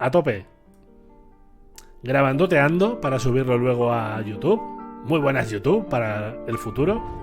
a tope. Grabandoteando para subirlo luego a YouTube. Muy buenas YouTube para el futuro.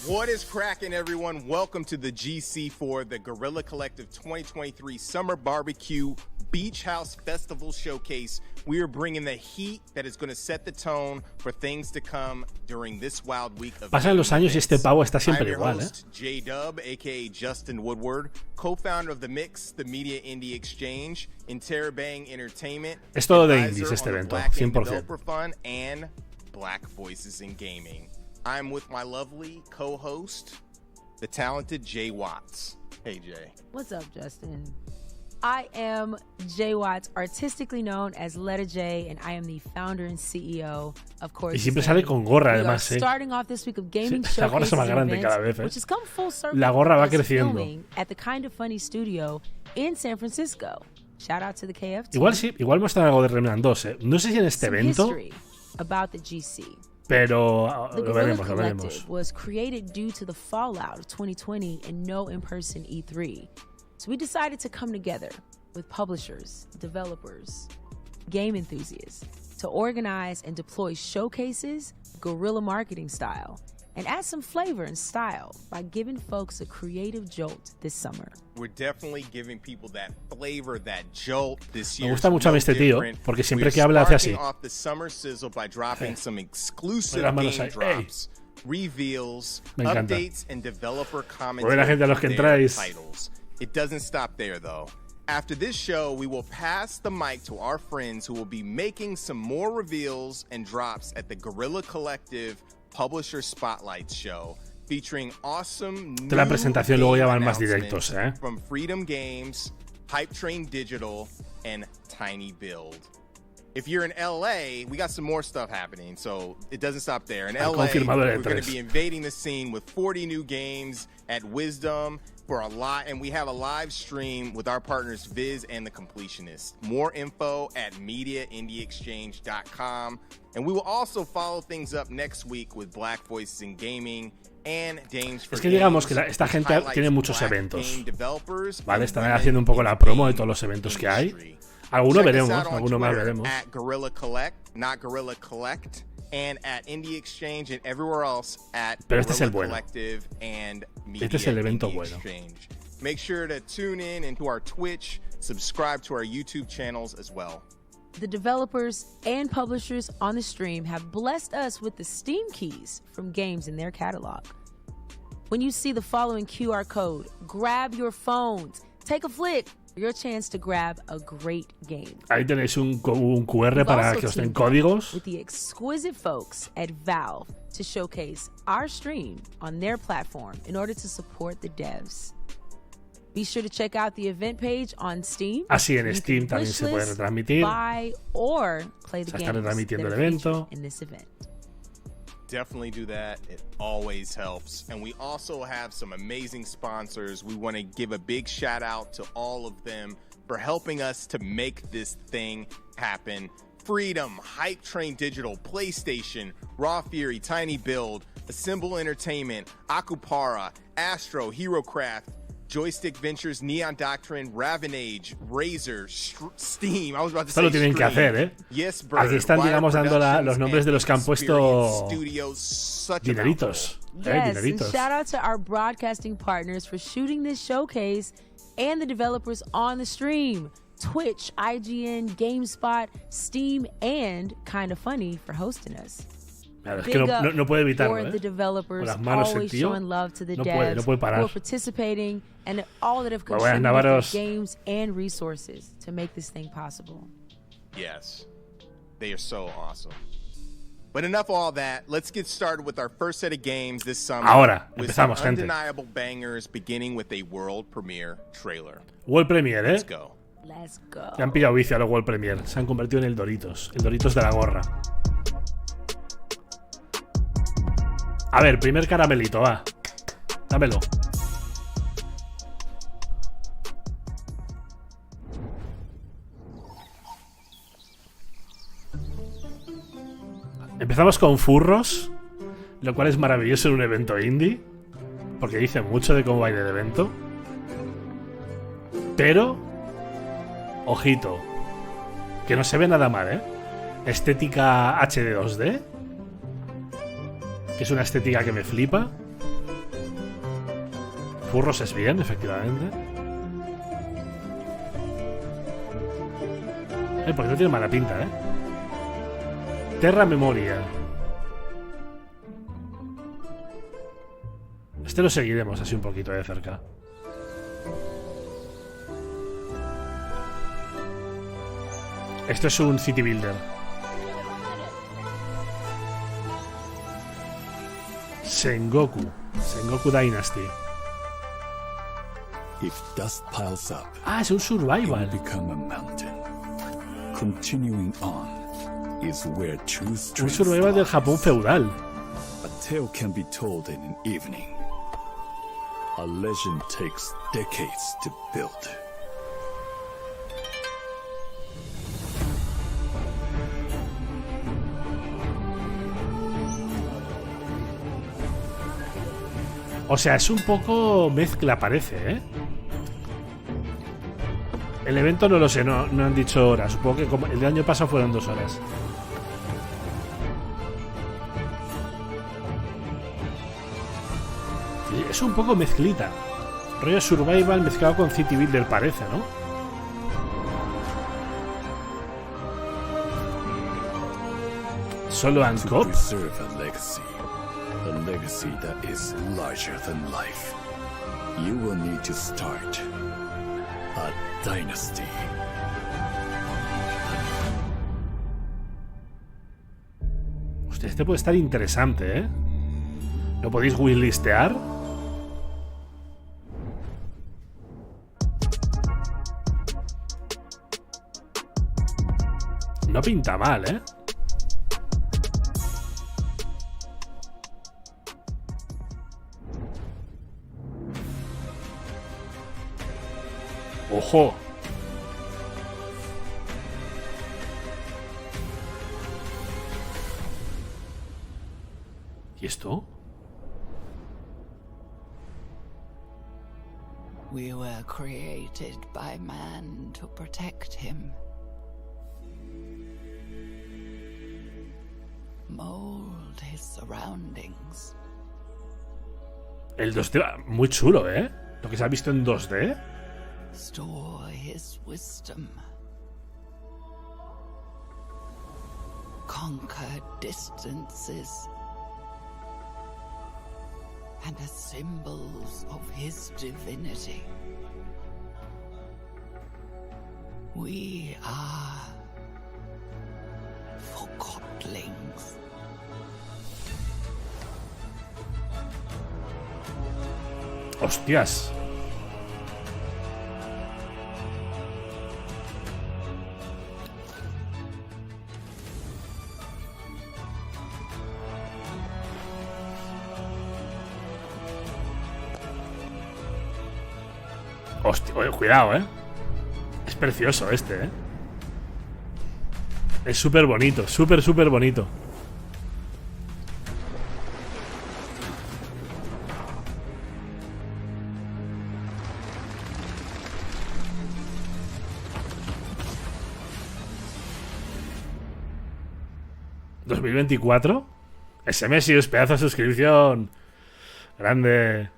What is cracking, everyone? Welcome to the GC4, the Guerrilla Collective 2023 Summer Barbecue Beach House Festival Showcase. We are bringing the heat that is going to set the tone for things to come during this wild week of Pasan los años y este pavo está siempre I'm your igual, host, J-Dub, aka Justin Woodward, co-founder of The Mix, the Media Indie Exchange, Interabang Entertainment, Es todo de advisor indies este on the evento, Black Ink 100%. Developer Fund, and Black Voices in Gaming. I'm with my lovely co-host, the talented Jay Watts. Hey, Jay. What's up, Justin? I am Jay Watts, artistically known as Letter J, and I am the founder and CEO of Course. Y siempre sale con gorra, además, starting off this week of gaming sí, la gorra es más grande cada vez, which has come full circle. La gorra va creciendo. At the Kind of Funny studio in San Francisco. Shout out to the KF team. Igual sí, igual muestran algo de Remnant 2, ¿eh? No sé si en este evento, about the GC. pero The lo Guerrilla veremos, lo Collective veremos. was created due to the fallout of 2020 and no in-person E3. So we decided to come together with publishers, developers, game enthusiasts to organize and deploy showcases, guerrilla marketing style, and add some flavor and style by giving folks a creative jolt this summer. We're definitely giving people that flavor, that jolt this year. Me gusta mucho a mí este tío, porque siempre que habla hace así. Off the summer sizzle by dropping some exclusive game drops, reveals, updates, and developer commentary. Buena gente a los que entráis. Titles. It doesn't stop there though. After this show, we will pass the mic to our friends who will be making some more reveals and drops at the Guerrilla Collective Publisher Spotlight Show, featuring awesome new la presentación luego ya van más announcements directos, ¿eh? from Freedom Games, Hype Train Digital, and Tiny Build. If you're in LA, we got some more stuff happening, so it doesn't stop there. In LA, we're going to be invading the scene with 40 new games at Wisdom for a lot, and we have a live stream with our partners Viz and The Completionist. More info at MediaIndieExchange.com, and we will also follow things up next week with Black Voices in Gaming and Dames for Es que digamos que esta gente tiene muchos eventos, ¿vale? Están haciendo un poco la promo de todos los eventos que hay. Algunos veremos, algunos más veremos. At Guerrilla Collect, not Guerrilla Collect, and at Indie Exchange and everywhere else at Pero este es el bueno. Collective and Media Este es el evento bueno. Exchange. Make sure to tune in into our Twitch, subscribe to our YouTube channels as well. The developers and publishers on the stream have blessed us with the Steam keys from games in their catalog. When you see the following QR code, grab your phones, take a flick, your chance to grab a great game. Ahí tenéis un QR para que os den códigos. With the exquisite folks at Valve to showcase our stream on their platform in order to support the devs. Be sure to check out the event page on Steam. Así en Steam también se puede retransmitir. Buy or play the games retransmitiendo el evento. In this event. Definitely do that. It always helps. And we also have some amazing sponsors. We want to give a big shout out to all of them for helping us to make this thing happen. Freedom, Hype Train Digital, PlayStation, Raw Fury, Tiny Build, Assemble Entertainment, Akupara, Astro, HeroCraft, Joystick Ventures, Neon Doctrine, Ravenage, Razer, Steam. I was about to say Esto lo tienen que hacer, ¿eh? Yes, Bird, aquí están, digamos, dando los nombres de los que han puesto dineritos. Yes, dineritos. And shout out to our broadcasting partners for shooting this showcase and the developers on the stream. Twitch, IGN, GameSpot, Steam, and Kind of Funny for hosting us. Claro, es que no puede evitarlo, ¿eh? Con las manos el tío, no puede parar. Participating and all that have contributed games and resources to make this thing possible. Yes, they are so awesome. But enough of all that. Let's get started with our first set of games this summer. Ahora, with empezamos, some gente. Undeniable bangers, beginning with a world premiere trailer. World Premiere, ¿eh? Let's go. Let's go. Se han pillado vicio a los World Premiere. Se han convertido en el Doritos de la gorra. A ver, primer caramelito, va. Dámelo. Empezamos con furros, lo cual es maravilloso en un evento indie, porque dice mucho de cómo va a ir el evento. Pero Ojito. Que no se ve nada mal, ¿eh? Estética HD 2D. Que es una estética que me flipa. Furros es bien, efectivamente. Porque no tiene mala pinta, ¿eh? Terra Memoria. Este lo seguiremos así un poquito de cerca. Esto es un city builder. Sengoku Dynasty. If dust piles up, Ah, es un survival. it will become a mountain. Continuing on is where true Un strength survival del lies. Japón feudal. A tale can be told in an evening. A legend takes decades to build. O sea, es un poco mezcla, parece, ¿eh? El evento no lo sé, no han dicho horas. Supongo que como el de año pasado fueron 2 horas. Y es un poco mezclita. Rollo survival mezclado con city builder, parece, ¿no? Solo and To co-op. preserve a legacy that is larger than life. You will need to start a dynasty. Hostia, este puede estar interesante, ¿eh? ¿Lo podéis wishlistear? No pinta mal, ¿eh? ¡Ojo! ¿Y esto? We were created by man to protect him. Mold his surroundings. El 2D, muy chulo, ¿eh? Lo que se ha visto en 2D. Store his wisdom. Conquer distances. And as symbols of his divinity. We are forgotlings. ¡Hostias! Hostia, oye, cuidado, ¿eh? Es precioso este, ¿eh? Es súper bonito, súper bonito. ¿2024? Ese mes y os pedazo de suscripción. Grande.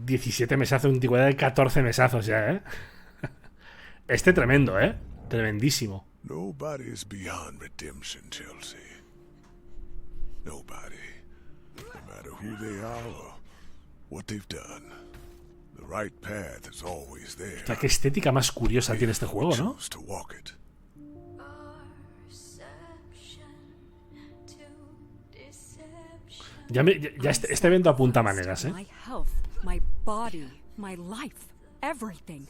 17 mesazos, 24, 14 mesazos ya, ¿eh? Este tremendo, ¿eh? Tremendísimo. Nobody's beyond redemption, Chelsea. Nobody. No matter who they are or what they've done. The right path is always there. O sea, qué estética más curiosa tiene este juego, ¿no? Choose to walk it. Ya este evento apunta maneras, ¿eh? My health, my body, my life, everything.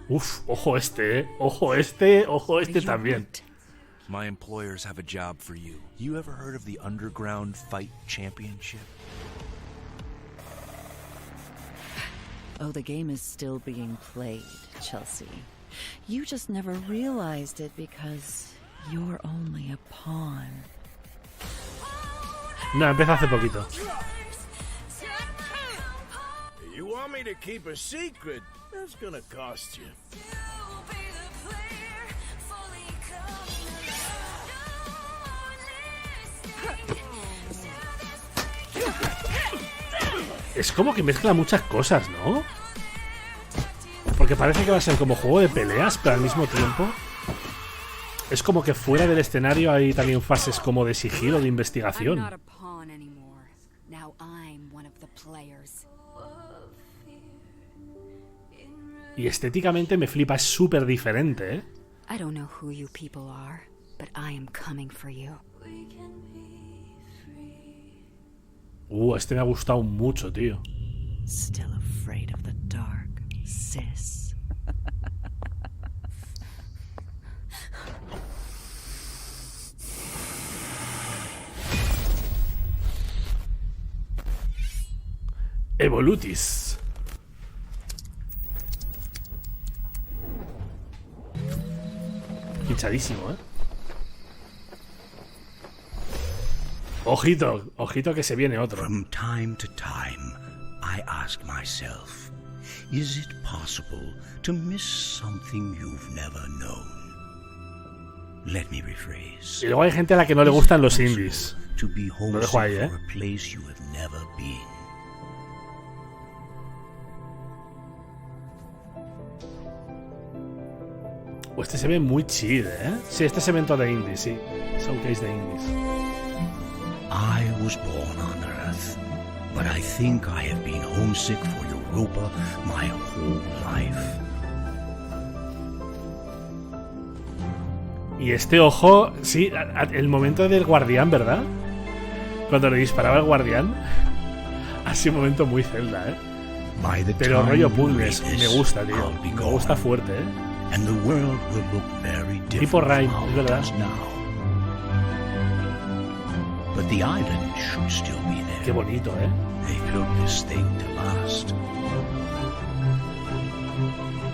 Uf, ojo este, ¿eh? Ojo este también. My employers have a job for you. You ever heard of the Underground Fight Championship? Oh, the game is still being played, Chelsea. You just never realized it because you're only a pawn. No, empezó hace poquito. You want me to keep a secret? That's gonna cost you. Es como que mezcla muchas cosas, ¿no? Porque parece que va a ser como juego de peleas, pero al mismo tiempo es como que fuera del escenario hay también fases como de sigilo, de investigación. Y estéticamente me flipa, es súper diferente, ¿eh? Este me ha gustado mucho, tío. Still afraid of the dark, sis. Evolutis. Pinchadísimo, ¿eh? Ojito, ojito que se viene otro. From time to time, I ask myself, is it possible to miss something you've never known? Let me rephrase. Y luego hay gente a la que no le gustan los indies. Lo dejo ahí, ¿eh? Este se ve muy chill, ¿eh? Sí, este es evento de indies, sí. Showcase de indies. I was born on Earth, but I think I have been homesick for Europa my whole life. Y este ojo, sí, el momento del guardián, ¿verdad? Cuando le disparaba al guardián. Ha sido un momento muy Zelda, ¿eh? Pero rollo puzzles, me gusta, tío. Me gusta fuerte, ¿eh? And the world will look very different tipo Rhyme, es verdad. But the island should still be there. Qué bonito, ¿eh? They built this thing to last.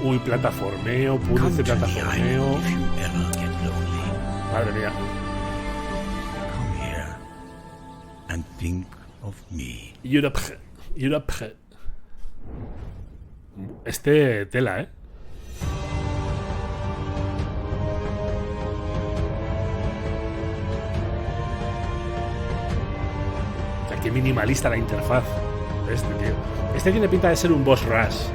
Uy, plataformeo, puzzles de plataformeo. Madre mía. Come here and think of me. Europe. Este tela, ¿eh? Qué minimalista la interfaz de este, tío. Este tiene pinta de ser un boss rush.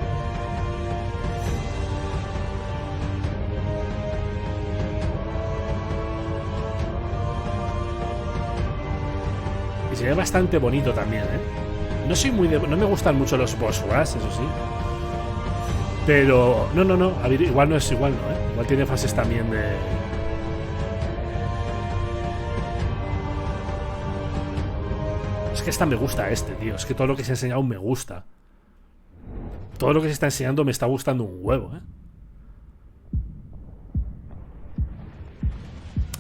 Y se ve bastante bonito también, ¿eh? No soy muy de... No me gustan mucho los boss rush, eso sí. Pero... No. A ver, igual no es igual, ¿no? ¿Eh? Igual tiene fases también de... Es que esta me gusta tío. Es que todo lo que se ha enseñado me gusta. Todo lo que se está enseñando me está gustando un huevo, ¿eh?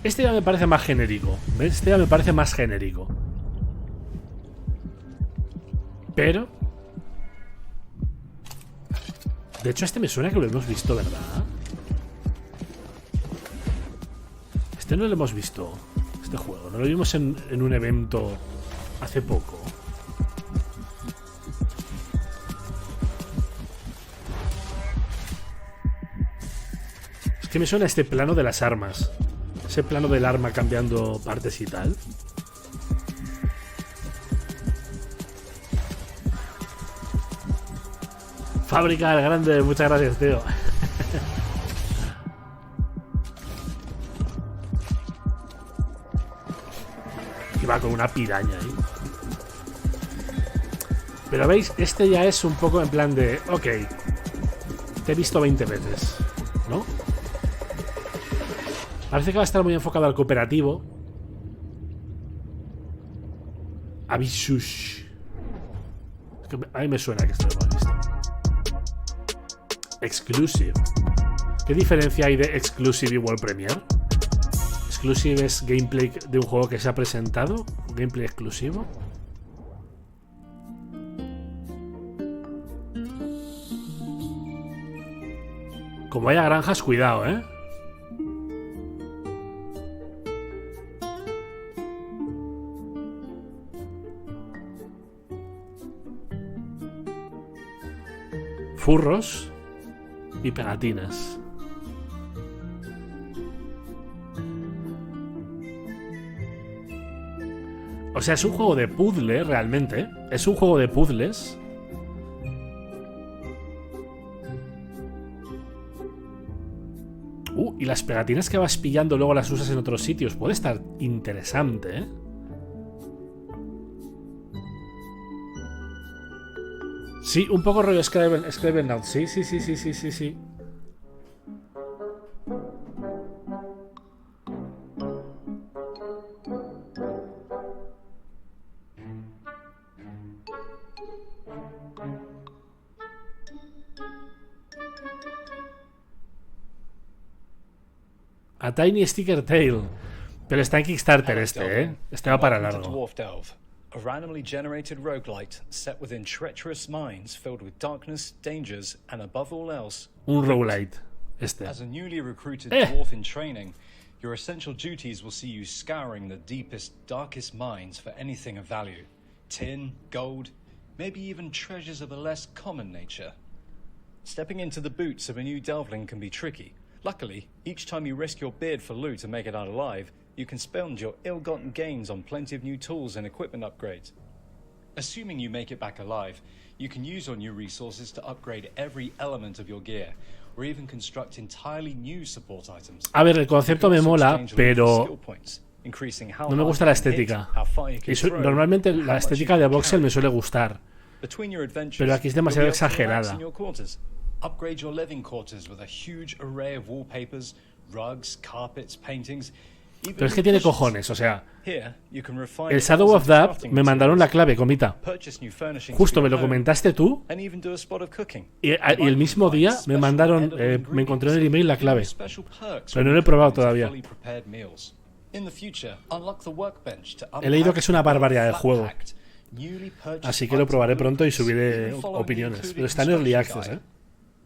Este ya me parece más genérico. ¿Ves? Este ya me parece más genérico. Pero... De hecho, este me suena que lo hemos visto, ¿verdad? Este no lo hemos visto. Este juego. No lo vimos en un evento... hace poco. Es que me suena este plano de las armas. Ese plano del arma cambiando partes y tal. Fábrica del grande, muchas gracias, tío. Y va con una piraña ahí. Pero veis, este ya es un poco en plan de... Ok, te he visto 20 veces, ¿no? Parece que va a estar muy enfocado al cooperativo. Abisush. Es que a mí me suena que esto lo hemos visto. Exclusive. ¿Qué diferencia hay de Exclusive y World Premiere? Exclusive es gameplay de un juego que se ha presentado. Gameplay exclusivo. Como haya granjas, cuidado, ¿eh? furros y pegatinas. O sea, es un juego de puzzle, realmente. Es un juego de puzzles. Y las pegatinas que vas pillando luego las usas en otros sitios. Puede estar interesante, ¿eh? Sí, un poco rollo Scribblenauts. Sí. A Tiny Sticker Tale. Pero está en Kickstarter este, ¿eh? Este va para largo. A randomly generated roguelite set within treacherous mines filled with darkness, dangers, and above all else, un roguelite. Este. As a newly recruited dwarf in training, your essential duties will see you scouring the deepest, darkest mines for anything of value. Tin, gold, maybe even treasures of a less common nature. Stepping into the boots of a new delvling can be tricky. Luckily, each time you risk your beard for loot and make it out alive, you can spend your ill-gotten gains on plenty of new tools and equipment upgrades. Assuming you make it back alive, you can use your new resources to upgrade every element of your gear, or even construct entirely new support items. A ver, el concepto me mola, pero no me gusta la estética. Y normalmente la estética de voxel me suele gustar, pero aquí es demasiado exagerada. Upgrade your living quarters with a huge array of wallpapers, rugs, carpets, paintings. Pero es que tiene cojones, o sea, el Shadow of Doubt me mandaron la clave, comita. Justo me lo comentaste tú y el mismo día me mandaron, me encontré en el email la clave, pero no lo he probado todavía. He leído que es una barbaridad de juego, así que lo probaré pronto y subiré opiniones, pero está en Early Access, ¿eh?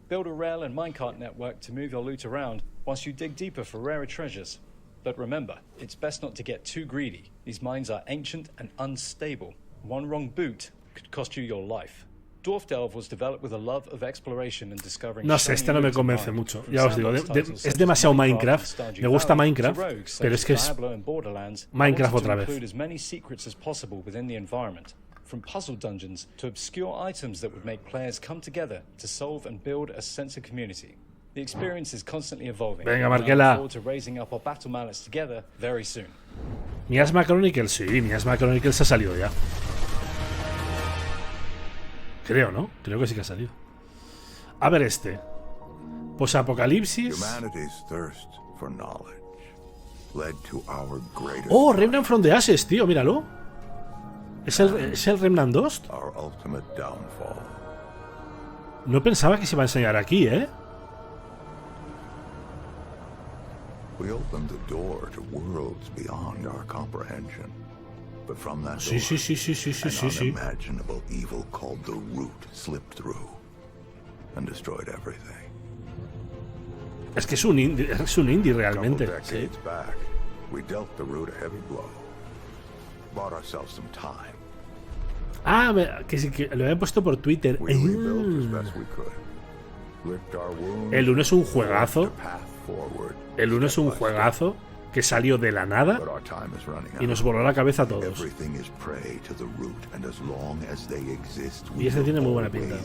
Build a rail and minecart network to move your loot around whilst you dig deeper for rarer treasures. But remember, it's best not to get too greedy. These mines are ancient and unstable. One wrong boot could cost you your life. Dwarf Delve was developed with a love of exploration and discovering. No sé, este no me convence mucho. Ya os digo, es demasiado Minecraft. Me gusta Minecraft, pero es que es Minecraft otra vez. From puzzle dungeons to obscure items that would make players come together to solve and build a sense of community. The experience is constantly evolving. Venga, Marquela. Miasma Chronicles, sí, Miasma Chronicles ha salido ya. Creo, ¿no? Creo que sí que ha salido. A ver este. Posapocalipsis. Oh, Remnant from the Ashes, tío, míralo. ¿Es el Remnant 2? No pensaba que se iba a enseñar aquí, ¿eh? Sí. Es que es un indie realmente. Sí. Ah, que lo había puesto por Twitter. El 1 es un juegazo. El 1 es un juegazo que salió de la nada y nos voló la cabeza a todos. Y este tiene muy buena pinta.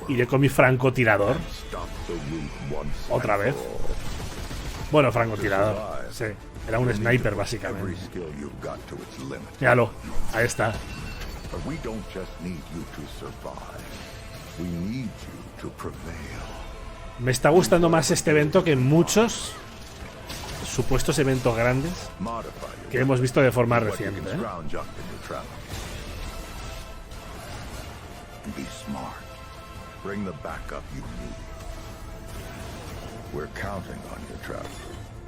Iré con mi francotirador. Otra vez. Bueno, francotirador. Sí, era un sniper básicamente. Míralo, ahí está. Me está gustando más este evento que muchos supuestos eventos grandes que hemos visto de forma reciente, ¿eh? Be smart. Bring the backup you need. We're counting on you, Traveler.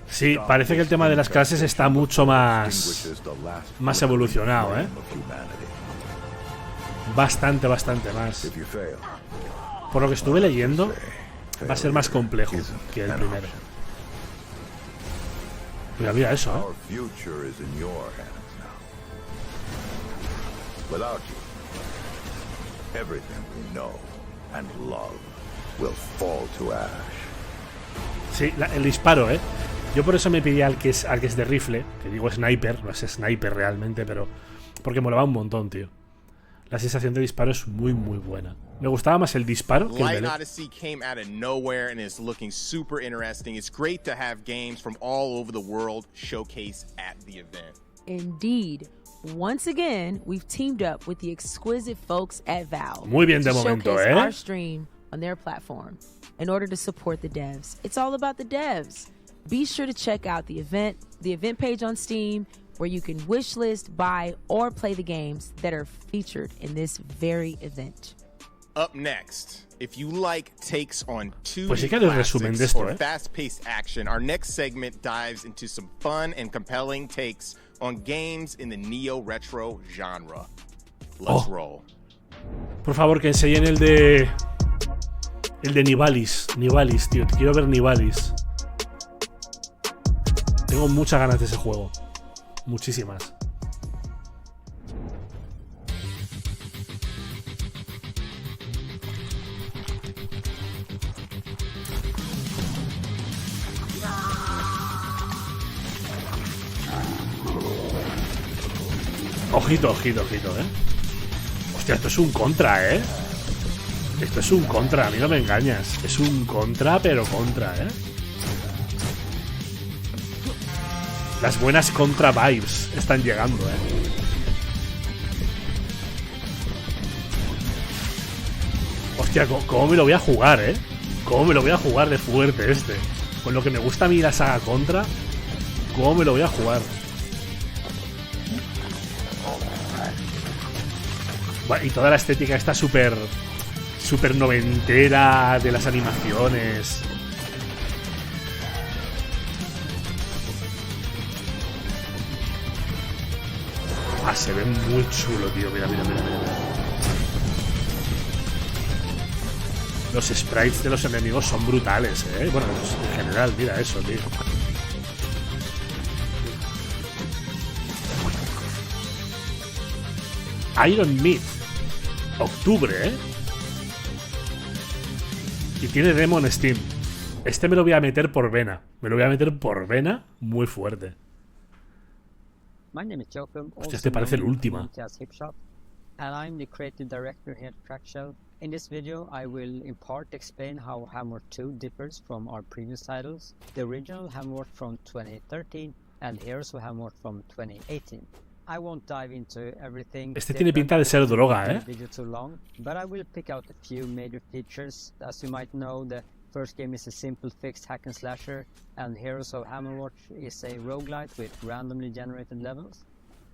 Sí, parece que el tema de las clases está mucho más evolucionado, ¿eh? Bastante más. Por lo que estuve leyendo, va a ser más complejo que el primero. Mira, mira eso, Our future is in your hands now. Without you, everything we know and love will fall to ash. Sí, el disparo, ¿eh? Yo por eso me pedí al que es de rifle, que digo sniper, no es sniper realmente, pero porque molaba un montón, tío. La sensación de disparo es muy, muy buena. Me gustaba más el disparo que el Light melee. Odyssey came out of nowhere and is looking super interesting. It's great to have games from all over the world showcased at the event. Indeed. Once again, we've teamed up with the exquisite folks at Valve. Muy bien de to momento, showcase ¿eh? our stream on their platform in order to support the devs. It's all about the devs. Be sure to check out the event page on Steam, where you can wishlist, buy, or play the games that are featured in this very event. Up next, if you like takes on 2D Pues sí que hay un resumen de classics esto, or ¿eh? fast-paced action, our next segment dives into some fun and compelling takes on games in the neo-retro genre. Let's roll. Por favor, que enseñen el de Nivalis, tío. Quiero ver Nivalis. Tengo muchas ganas de ese juego. Muchísimas. Ojito, ojito, Hostia, esto es un contra, Esto es un contra, a mí no me engañas. Es un contra, pero contra, Las buenas contra vibes están llegando, Hostia, ¿cómo me lo voy a jugar, ¿Cómo me lo voy a jugar de fuerte este? Con lo que me gusta a mí la saga contra, ¿cómo me lo voy a jugar? Y toda la estética está súper noventera de las animaciones. Se ve muy chulo, tío. Mira. Los sprites de los enemigos son brutales, Bueno, en general, mira eso, tío. Iron Meat. Octubre, Y tiene demo en Steam. Este me lo voy a meter por vena. Muy fuerte. My name is Joachim. Hostia, este parece el último. And I'm the creative director here at Crackshell. In this video, I will in part explain how Hammer 2 differs from our previous titles, the original Hammer from 2013 and Heroes of Hammer from 2018. I won't dive into everything. Este tiene pinta de ser droga, Video too long, but I will pick out a few major features. As you might know, the first game is a simple fixed hack and slasher, and Heroes of Hammerwatch is a roguelite with randomly generated levels.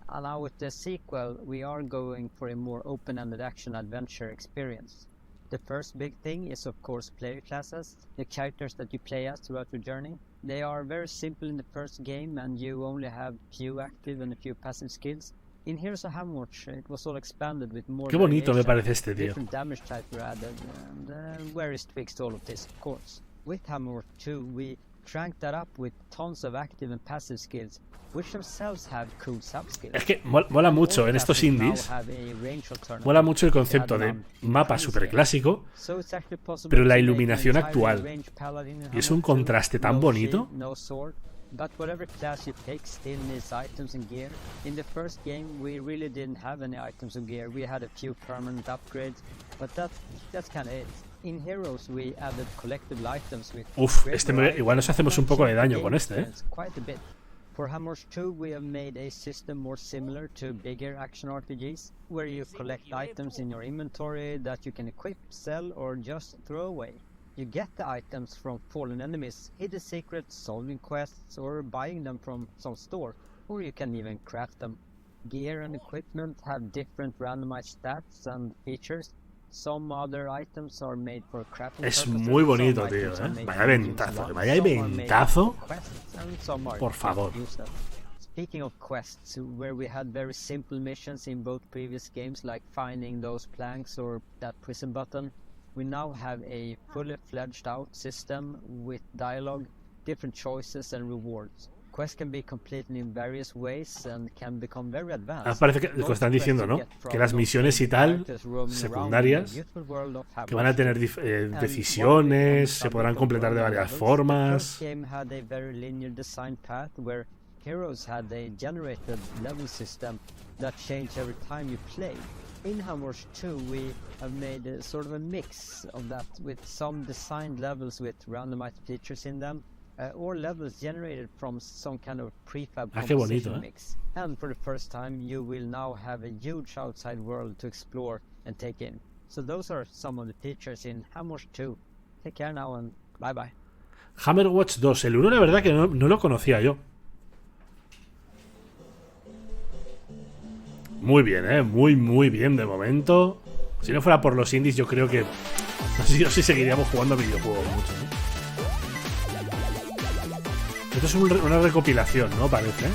And now with the sequel, we are going for a more open-ended action-adventure experience. The first big thing is of course player classes, the characters that you play as throughout your journey. They are very simple in the first game, and you only have few active and a few passive skills. In Heroes of Hammerwatch, it was all expanded with more. Qué bonito me parece este, tío. Different damage types were added, and various tweaks to all of this, of course. With Hammerwatch 2, we cranked that up with tons of active and passive skills, which themselves have cool sub-skills. Es que mola mucho en estos indies. Mola mucho el concepto de mapa super clásico, pero la iluminación actual. Y es un contraste tan bonito. But whatever class you pick still needs items and gear. In the first game we really didn't have any items or gear. We had a few permanent upgrades, but that's kinda it. In Heroes we added collectible items with igual nos hacemos un poco de daño con este, quite a bit. For Hammers 2 we have made a system more similar to bigger action RPGs, where you collect items in your inventory that you can equip, sell, or just throw away. You get the items from fallen enemies, hidden secrets, solving quests, or buying them from some store, or you can even craft them. Gear and equipment have different randomized stats and features. Some other items are made for crafting Es purposes, muy bonito, some tío, items are made Vaya for ventazo, using vaya some are made ventazo. for quests, and some are Por favor. useless. Speaking of quests, where we had very simple missions in both previous games, like finding those planks or that prison button, we now have a fully fledged out system with dialogue, different choices and rewards. Quests can be completed in various ways and can become very advanced. Parece que lo están diciendo, ¿no? Que las misiones y tal, secundarias, que van a tener decisiones, se podrán completar de varias formas. Heroes had a generated level system that changed every time you play. In Hammer's 2, we have made a sort of a mix of that with some designed levels with randomized features in them, or levels generated from some kind of prefab composition mix. And for the first time, you will now have a huge outside world to explore and take in. So those are some of the features in Hammer's 2. Take care now and bye bye. Hammerwatch 2, el 1 la verdad que no lo conocía yo. Muy bien, muy bien de momento. Si no fuera por los indies, yo creo que no sé si seguiríamos jugando videojuegos mucho, ¿no? Esto es una recopilación, ¿no? Parece.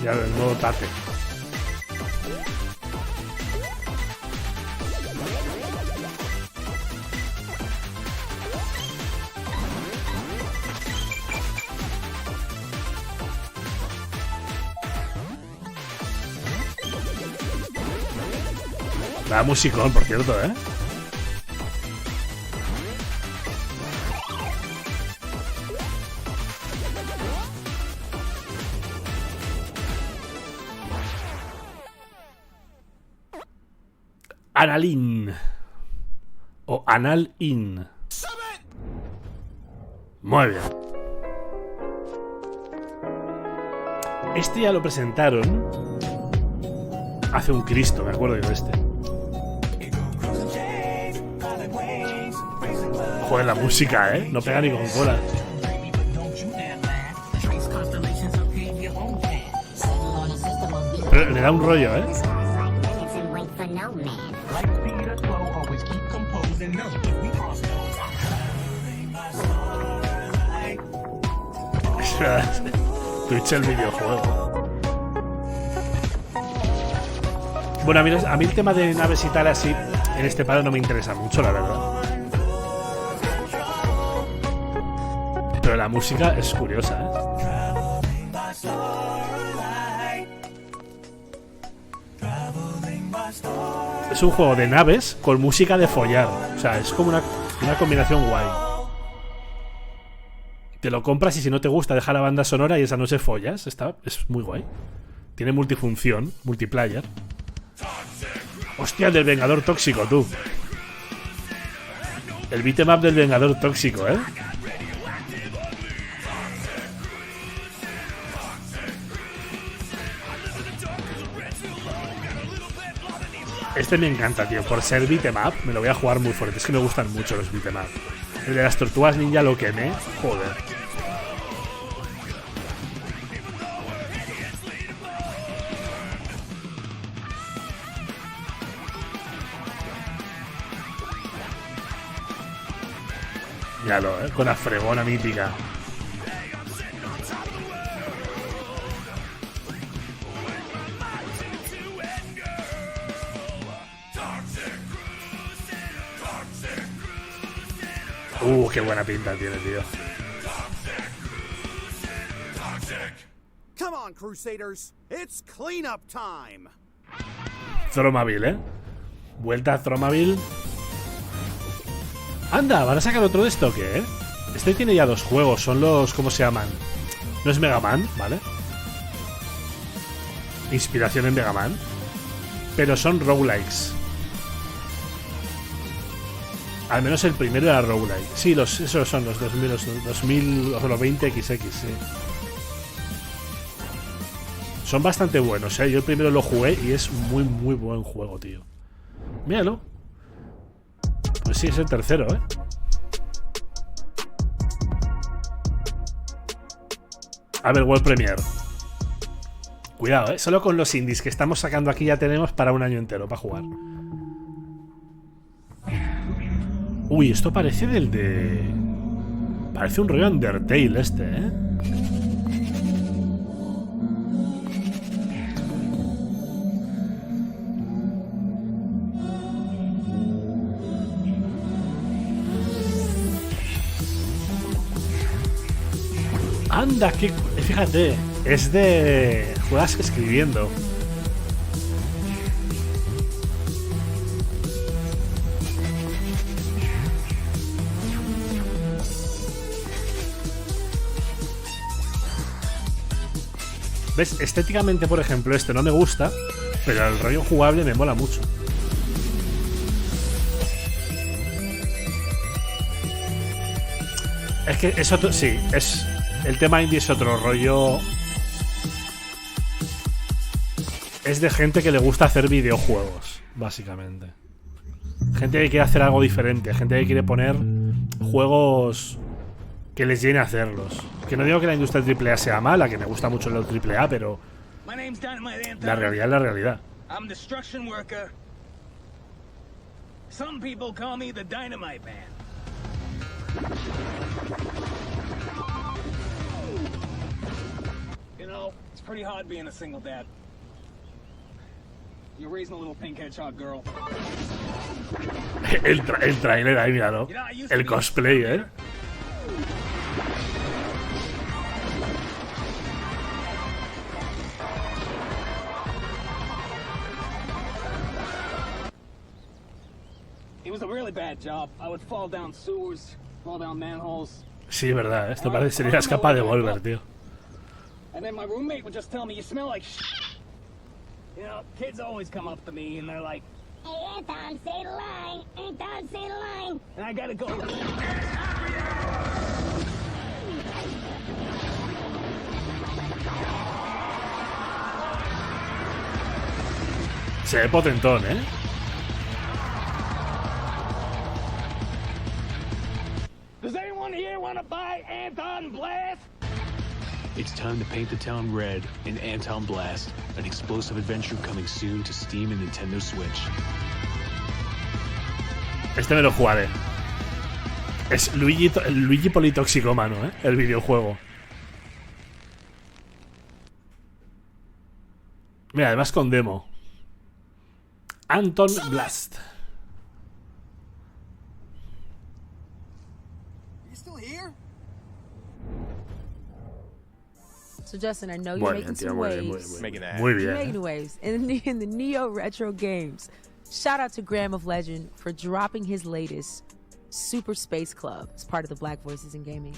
Ya el modo tate. Da musicón, por cierto, ¿eh? Analin. O Anal-in. Muy bien. Este ya lo presentaron hace un Cristo, me acuerdo yo de este. Joder, la música, ¿eh? No pega ni con cola. Pero le da un rollo, ¿eh? Twitch el videojuego. Bueno, a mí el tema de naves y tal así en este palo no me interesa mucho, la verdad. Pero la música es curiosa, ¿eh? Es un juego de naves con música de follar. O sea, es como una combinación guay. Te lo compras y si no te gusta deja la banda sonora y esa noche follas. Es muy guay. Tiene multifunción, multiplayer. Hostia, el del Vengador Tóxico, tú. El beat'em up del Vengador Tóxico, ¿eh? Este me encanta, tío. Por ser beat'em up, me lo voy a jugar muy fuerte. Es que me gustan mucho los beat'em up. El de las tortugas ninja lo quemé. Joder. Míralo, con la fregona mítica. Qué buena pinta tiene, tío. Come on, Crusaders. It's cleanup time. Thromaville, ¿eh? Vuelta a Thromaville. Anda, van a sacar otro de esto, ¿qué? Este tiene ya 2 juegos. Son los... ¿cómo se llaman? No es Mega Man, ¿vale? Inspiración en Mega Man. Pero son roguelikes. Al menos el primero era roguelike. Sí, esos son los 2000 o los 20XX, sí. Son bastante buenos, ¿eh? Yo el primero lo jugué y es muy buen juego, tío. Míralo. Pues sí, es el tercero, ¿eh? A ver, World Premiere. Cuidado, ¿eh? Solo con los indies que estamos sacando aquí ya tenemos para un año entero para jugar. Uy, esto parece del de... Parece un rollo Undertale este, ¿eh? Anda, que fíjate, es de... Juegas escribiendo. ¿Ves? Estéticamente, por ejemplo, este no me gusta, pero el rollo jugable me mola mucho. Es que es otro... Sí, es... El tema indie es otro rollo. Es de gente que le gusta hacer videojuegos, básicamente. Gente que quiere hacer algo diferente, gente que quiere poner juegos que les llene hacerlos. Que no digo que la industria del AAA sea mala, que me gusta mucho el AAA, pero la realidad es la realidad. I'm destruction worker. Some people call me the Dynamite Man. You know, it's pretty hard being a single dad. You're raising a little pink hedgehog girl. El trailer ahí, míralo. El cosplay, ¿eh? It was a really bad job. I would fall down sewers, fall down manholes. Sí, verdad, esto parece que sería capaz de volver, tío. And then my roommate would just tell me, you smell like shit. You know, kids always come up to me and they're like, hey, Anton, say the line. Anton, say the line. And I gotta go. Se ve potentón, ¿eh? Does anyone here want to buy Anton Blast? It's time to paint the town red in Anton Blast, an explosive adventure coming soon to Steam and Nintendo Switch. Este me lo jugaré. Es Luigi politoxicómano, ¿eh? El videojuego. Mira, además con demo. Anton Blast. So Justin, I know you're making some waves. Muy bien. You're making waves in the Neo Retro games. Shout out to Graham of Legend for dropping his latest, Super Space Club, as part of the Black Voices in Gaming.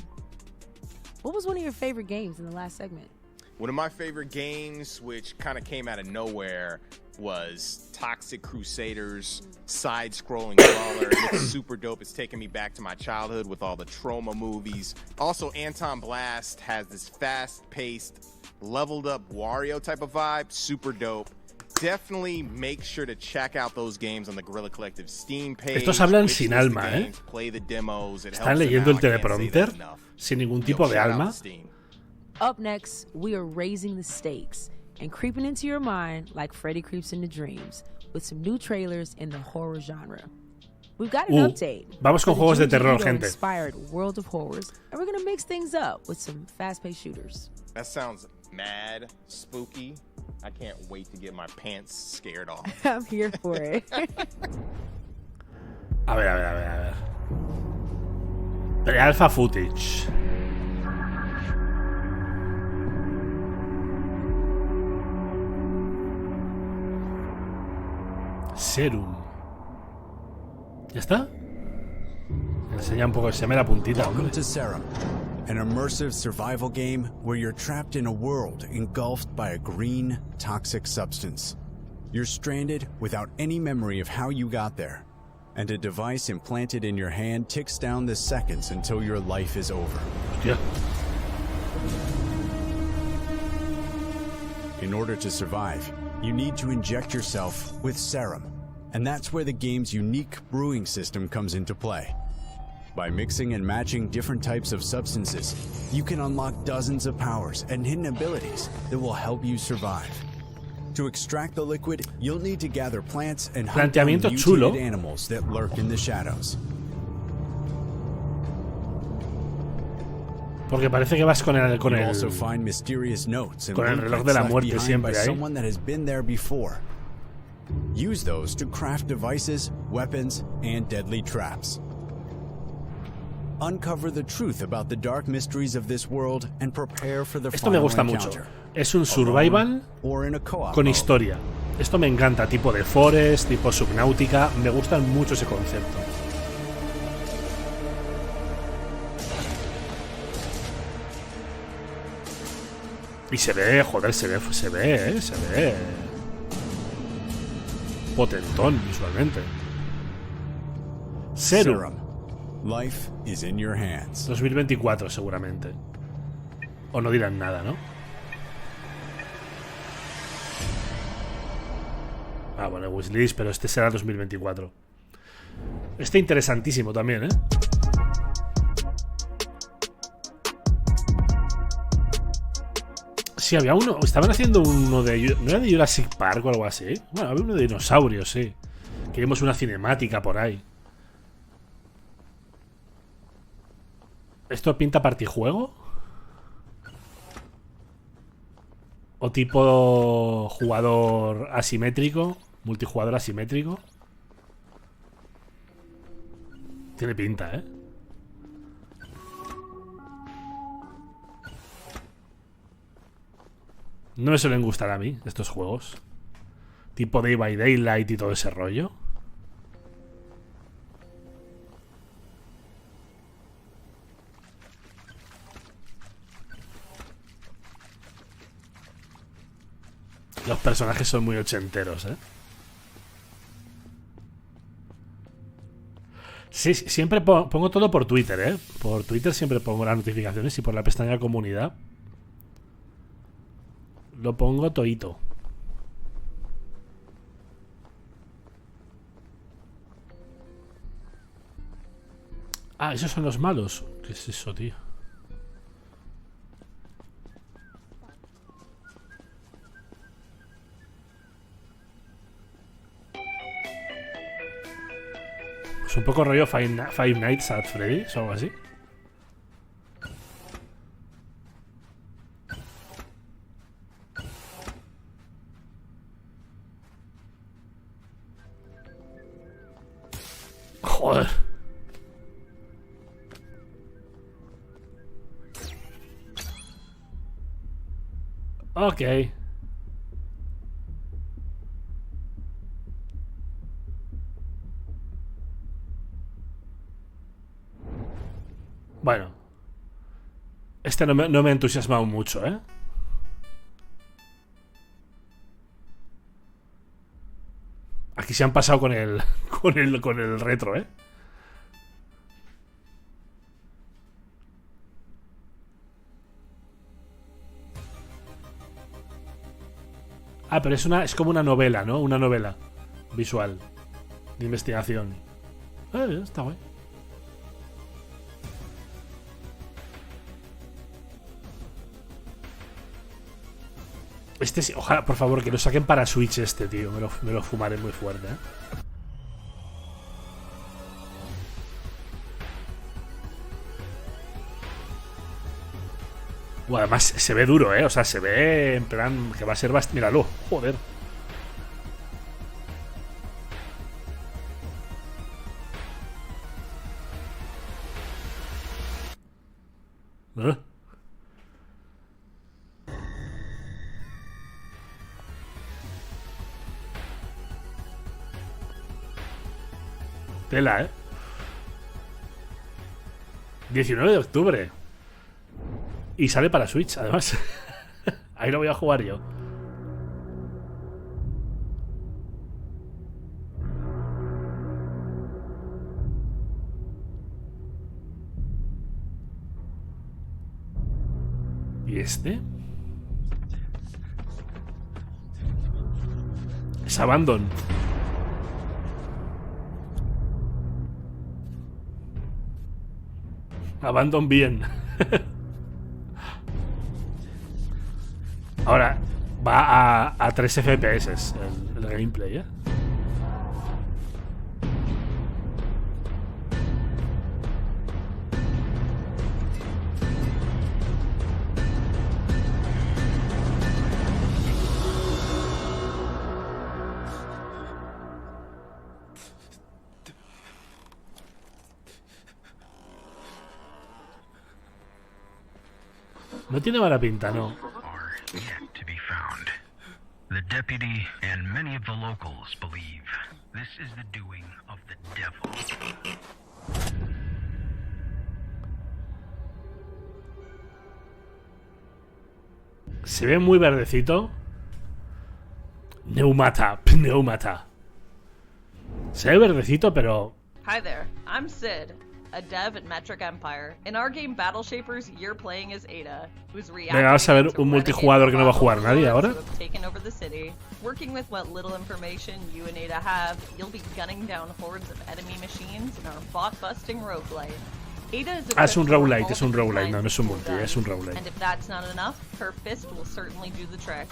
What was one of your favorite games in the last segment? One of my favorite games, which kind of came out of nowhere, was Toxic Crusaders, side-scrolling brawler. It's super dope. It's taking me back to my childhood with all the Trauma movies. Also, Anton Blast has this fast-paced, leveled-up Wario type of vibe. Super dope. Definitely make sure to check out those games on the Guerrilla Collective Steam page. Estos hablan sin alma, ¿eh? Están leyendo el teleprompter sin ningún tipo de alma. Up next, we are raising the stakes and creeping into your mind like Freddy creeps into dreams with some new trailers in the horror genre. We've got an update. Vamos con juegos de terror, gente. Inspired world of horrors, and we're gonna mix things up with some fast-paced shooters. That sounds mad spooky. I can't wait to get my pants scared off. I'm here for it. A ver. Pre-alpha footage. Serum. ¿Ya está? Me enseña un poco, se me la puntita. Welcome to Serum, an immersive survival game where you're trapped in a world engulfed by a green, toxic substance. You're stranded without any memory of how you got there, and a device implanted in your hand ticks down the seconds until your life is over. Yeah. In order to survive, you need to inject yourself with serum, and that's where the game's unique brewing system comes into play. By mixing and matching different types of substances, you can unlock dozens of powers and hidden abilities that will help you survive. To extract the liquid, you'll need to gather plants and hunt down mutated animals that lurk in the shadows. Porque parece que vas con el also find mysterious notes and con el reloj de la muerte siempre ahí. Someone that has been there before. Use those to craft devices, weapons, and deadly traps. Uncover the truth about the dark mysteries of this world and prepare for the Esto me gusta mucho. Es un survival con historia. Esto me encanta, tipo de Forest, tipo Subnautica. Me gusta mucho ese concepto. Y se ve, joder, se ve potentón visualmente. Serum. Life is in your hands. 2024 seguramente. O no dirán nada, ¿no? Ah, bueno, wishlist, pero este será 2024. Este interesantísimo también, ¿eh? Sí, había uno. Estaban haciendo uno de... ¿No era de Jurassic Park o algo así? Bueno, había uno de dinosaurios, sí. Que vimos una cinemática por ahí. ¿Esto pinta partijuego? ¿O tipo jugador asimétrico? ¿Multijugador asimétrico? Tiene pinta, ¿eh? No me suelen gustar a mí estos juegos. Tipo Day by Daylight y todo ese rollo. Los personajes son muy ochenteros, ¿eh? Sí, siempre pongo todo por Twitter, ¿eh? Por Twitter siempre pongo las notificaciones y por la pestaña comunidad. Lo pongo todito. Ah, esos son los malos. ¿Qué es eso, tío? Es un poco rollo Five Nights at Freddy's o algo así. Joder. Ok. Bueno. Este no me ha entusiasmado mucho, ¿eh? Aquí se han pasado con el con el retro, ¿eh? Ah, pero es como una novela, ¿no? Una novela visual de investigación. Está guay. Este sí, ojalá, por favor, que lo saquen para Switch este, tío. Me lo fumaré muy fuerte, ¿eh? Bueno, además se ve duro, ¿eh? O sea, se ve en plan que va a ser bastante... Míralo, joder. ¿Eh? Tela, ¿eh? 19 de octubre. Y sale para Switch, además. Ahí lo voy a jugar yo. ¿Y este? Es Abandon. Abandon bien. Ahora va a 3 FPS el gameplay, ¿eh? No tiene mala pinta, no. Yet to be found. The deputy and many of the locals believe this is the doing of the devil. Se ve muy verdecito. Pneumata. Se ve verdecito, pero... Hi there, I'm Sid, a dev at Metric Empire. In our game Battle Shapers, you're playing as Ada, who's Venga, vamos a ver un multijugador que no va a jugar nadie ahora. taken over the city. Working with what little information you and Ada have, you'll be gunning down hordes of enemy machines in our bot-busting roguelite. Ada is es un roguelite, no es un multi, es un roguelite. And if that's not enough, her fist will certainly do the trick.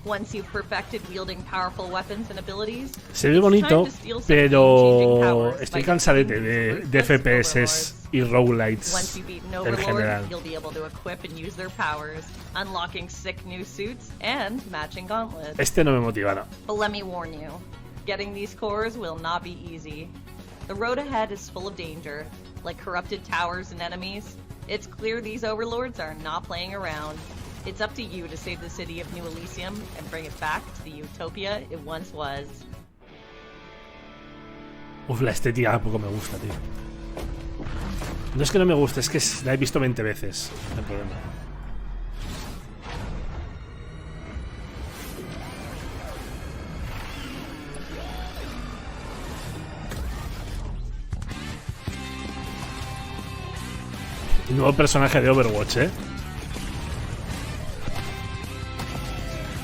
Once you've perfected wielding powerful weapons and abilities, se ve bonito, pero estoy cansadete de FPS y roguelites en general. You'll be able to equip and use their powers, unlocking sick new suits and matching gauntlets. Este no me motiva, no. But let me warn you, getting these cores will not be easy. The road ahead is full of danger, like corrupted towers and enemies. It's clear these overlords are not playing around. It's up to you to save the city of New Elysium and bring it back to the utopia it once was. Uf, la estética tampoco me gusta, tío. No es que no me guste, es que la he visto 20 veces. No hay problema. Nuevo personaje de Overwatch,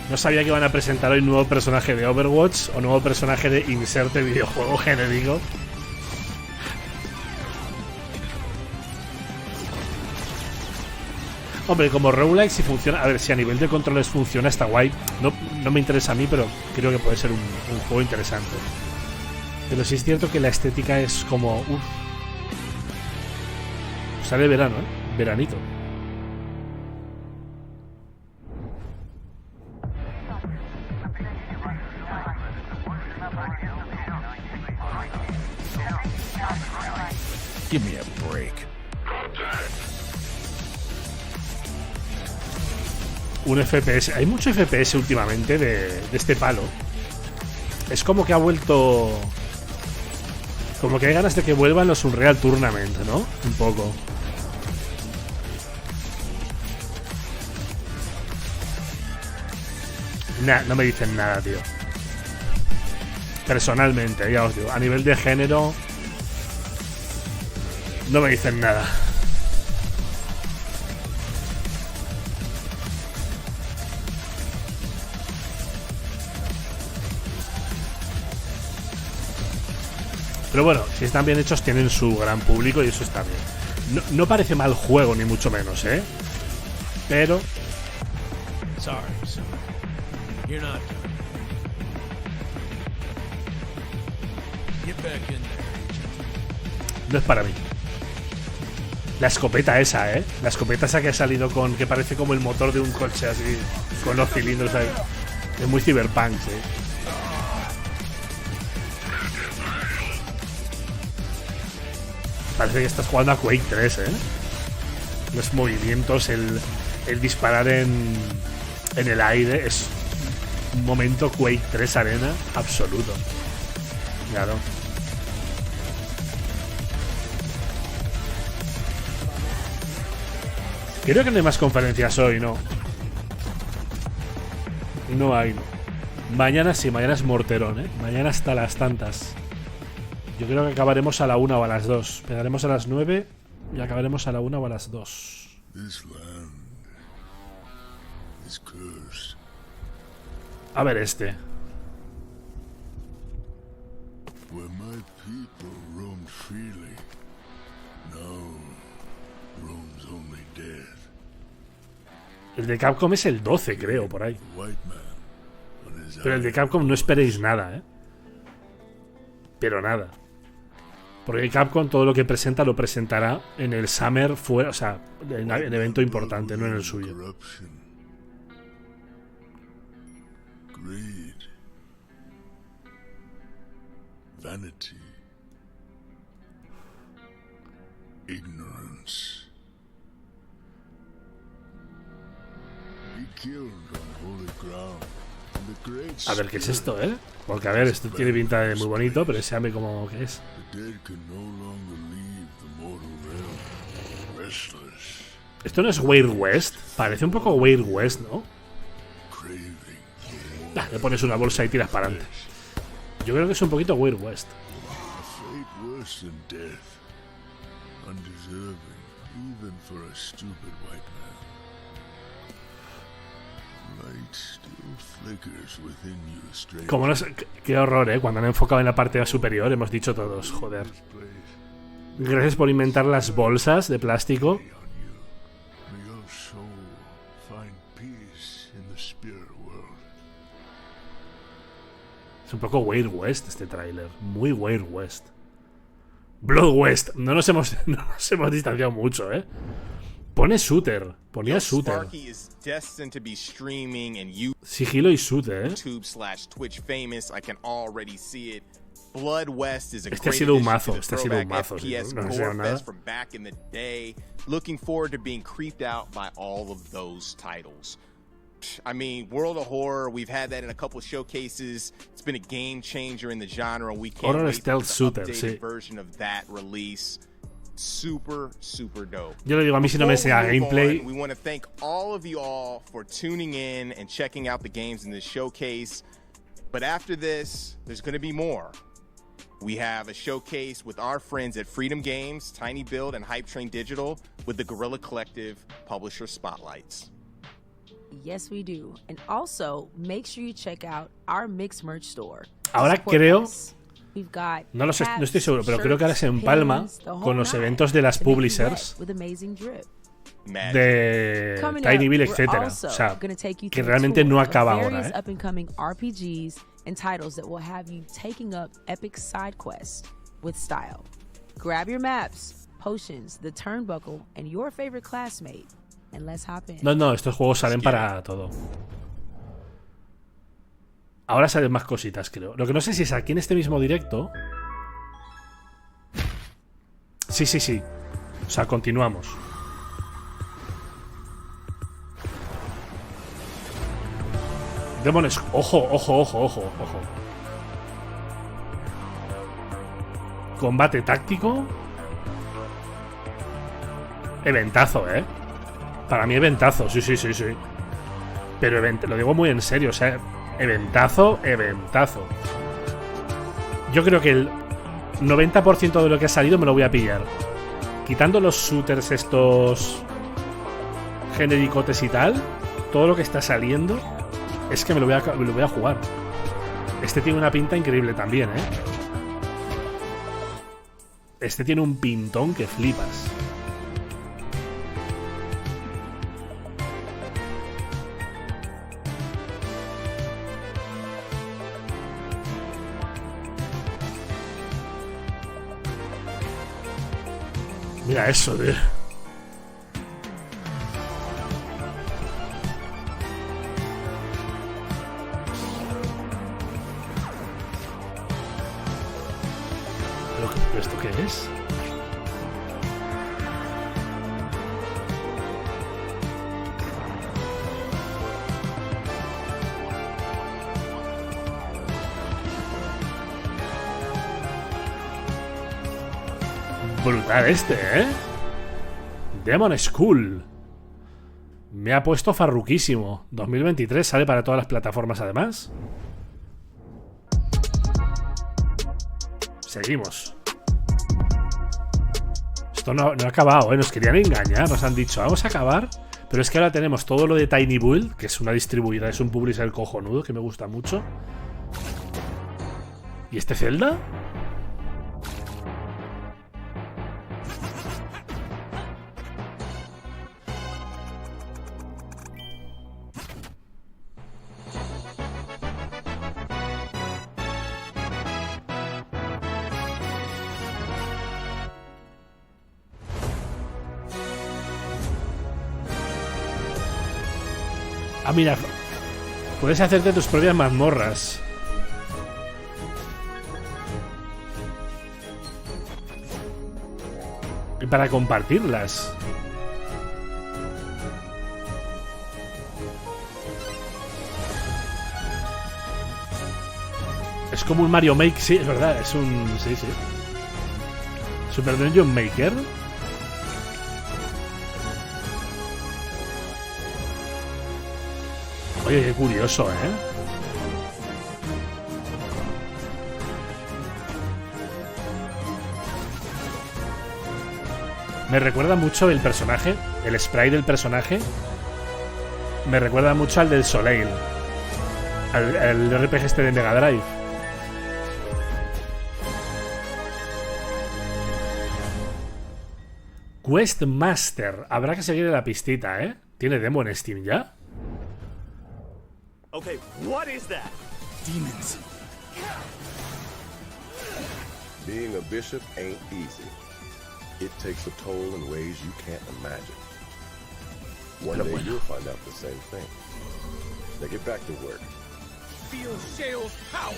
No sabía que iban a presentar hoy nuevo personaje de Overwatch o nuevo personaje de inserte videojuego genérico. Hombre, como roguelike si funciona... A ver, si a nivel de controles funciona, está guay. No me interesa a mí, pero creo que puede ser un juego interesante. Pero sí es cierto que la estética es como... Uf. Sale verano, Veranito. Give me a break. Un FPS. Hay mucho FPS últimamente de este palo. Es como que ha vuelto... Como que hay ganas de que vuelvan los Unreal Tournament, ¿no? Un poco. No me dicen nada, tío. Personalmente, ya os digo. A nivel de género... No me dicen nada. Pero bueno, si están bien hechos tienen su gran público y eso está bien. No parece mal juego, ni mucho menos, Pero... Sorry, son. You're not done. Get back in there. No es para mí. La escopeta esa, La escopeta esa que ha salido con... Que parece como el motor de un coche así. Con los cilindros ahí. Es muy cyberpunk, Parece que estás jugando a Quake 3, Los movimientos, el disparar en el aire es un momento Quake 3 Arena absoluto. Claro. Creo que no hay más conferencias hoy, ¿no? No hay, no. Mañana sí, mañana es morterón, Mañana hasta las tantas. Yo creo que acabaremos a la 1 o a las 2. Pegaremos a las 9 y acabaremos a la 1 o a las 2. A ver este. Where my people roamed freely, now roams only death. El de Capcom es el 12, creo, por ahí. Pero el de Capcom no esperéis nada, Pero nada. Porque Capcom todo lo que presenta lo presentará en el Summer fuera, o sea, en evento importante, no en el suyo. Greed, vanity, ignorance, A ver, ¿qué es esto, eh? Porque, a ver, esto tiene pinta de muy bonito, pero ese como ¿qué es? Esto no es Weird West. Parece un poco Weird West, ¿no? Le pones una bolsa y tiras para adelante. Yo creo que es un poquito Weird West. Como no sé, qué horror, ¿eh? Cuando han enfocado en la parte superior, hemos dicho todos, joder. Gracias por inventar las bolsas de plástico. Es un poco Weird West este tráiler. Muy Weird West. Blood West. No nos hemos distanciado mucho, ¿eh? Pone shooter. Ponía shooter. Sigilo y shooter, ¿eh? Este ha sido un mazo. Este ha sido un mazo. Sí, no ha sido nada. Looking forward to being creeped out by all of those titles. I mean, World of Horror, we've had that in a couple of showcases. It's been a game changer in the genre. We can't wait for the updated version of that release. Super, super dope. Yo le digo, a mí si no me sea gameplay. We want to thank all of you all for tuning in and checking out the games in this showcase. But after this, there's going to be more. We have a showcase with our friends at Freedom Games, Tiny Build, and Hype Train Digital with the Guerrilla Collective Publisher Spotlights. Yes, we do. And also, make sure you check out our mixed merch store. Ahora creo, We've got no lo sé, no estoy seguro, pero creo que ahora se empalma con los eventos de las publishers de Tiny Build, etcétera. O sea, que realmente no acaba ahora, ¿eh? And titles that will have you taking up epic side quests with style. Grab your maps, potions, the turnbuckle, and your favorite classmate, and let's hop in. No, estos juegos salen para todo. Ahora salen más cositas, creo. Lo que no sé si es aquí en este mismo directo. Sí. O sea, continuamos. Demonios, ojo. Combate táctico. Eventazo, ¿eh? Para mí eventazo, sí. Pero lo digo muy en serio, o sea, eventazo. Yo creo que el 90% de lo que ha salido me lo voy a pillar. Quitando los shooters estos genericotes y tal, todo lo que está saliendo es que me lo voy a jugar. Este tiene una pinta increíble también, ¿eh? Este tiene un pintón que flipas. Mira eso, tío. ¿Esto qué es? Brutal este, ¿eh? Demon School. Me ha puesto farruquísimo. 2023, sale para todas las plataformas además. Seguimos. Esto no ha acabado, ¿eh? Nos querían engañar, nos han dicho, vamos a acabar. Pero es que ahora tenemos todo lo de Tiny Build, que es una distribuidora, es un publisher cojonudo, que me gusta mucho. ¿Y este Zelda? Ah, mira, puedes hacerte tus propias mazmorras. Y para compartirlas. como un Mario Maker. Sí, es verdad, es un... Sí, sí. Super Dungeon Maker. Oye, qué curioso, ¿eh? Me recuerda mucho el personaje, el sprite del personaje. Me recuerda mucho al del Soleil. Al RPG este de Mega Drive. Quest Master. Habrá que seguir la pistita, ¿eh? ¿Tiene demo en Steam ya? Okay, what is that? Demons. Being a bishop ain't easy. It takes a toll in ways you can't imagine. One day you'll find out the same thing. Now get back to work. Feel Shale's power.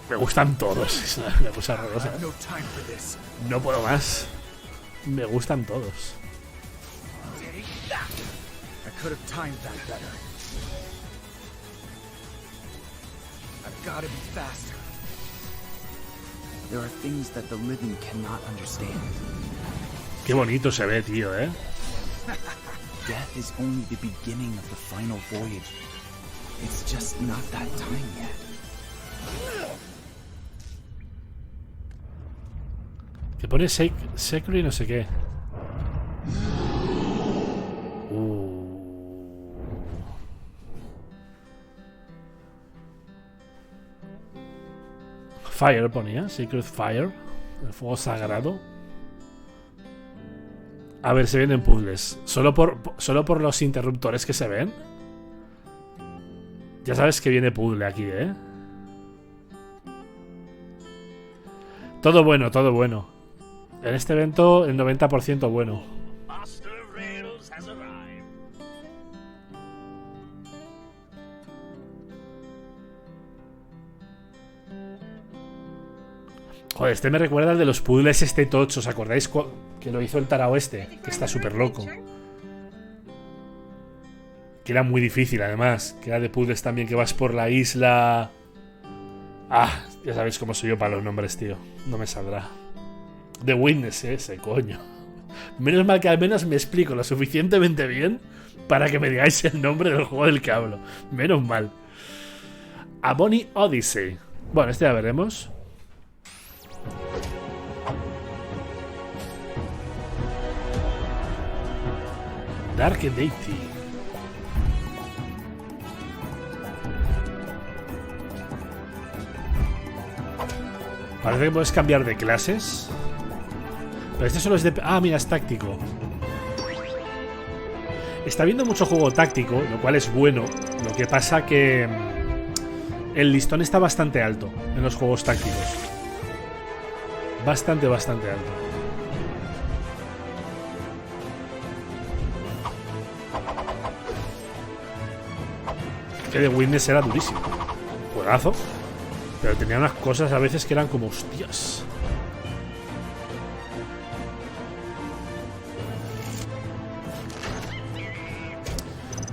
Me gustan todos. Es una cosa horrorosa. No time for this. No puedo más. Me gustan todos. I could have timed that better. I've got to be faster. There are things that the living cannot understand. Qué bonito se ve, tío, ¿eh? Death is only the beginning of the final voyage. It's just not that time yet. Que pone Secret y no sé qué. Fire ponía, Secret Fire, el fuego sagrado. A ver, se vienen puzzles. Solo por los interruptores que se ven. Ya sabes que viene puzzle aquí, ¿eh? Todo bueno, todo bueno. En este evento el 90% bueno. Joder, este me recuerda al de los puzzles tocho. ¿Os acordáis que lo hizo el tarao este? Que está súper loco. Que era muy difícil, además. Que era de puzzles también, que vas por la isla. Ah, ya sabéis cómo soy yo para los nombres, tío. No me saldrá. The Witness, ese, coño. Menos mal que al menos me explico lo suficientemente bien para que me digáis el nombre del juego del que hablo. Menos mal. A Bonnie Odyssey. Bueno, este ya veremos. Dark Deity. Parece que puedes cambiar de clases. Pero este solo es de... Ah, mira, es táctico. Está habiendo mucho juego táctico, lo cual es bueno. Lo que pasa que... el listón está bastante alto en los juegos tácticos. Bastante alto. Que The Witness era durísimo. Juegazo. Pero tenía unas cosas a veces que eran como hostias.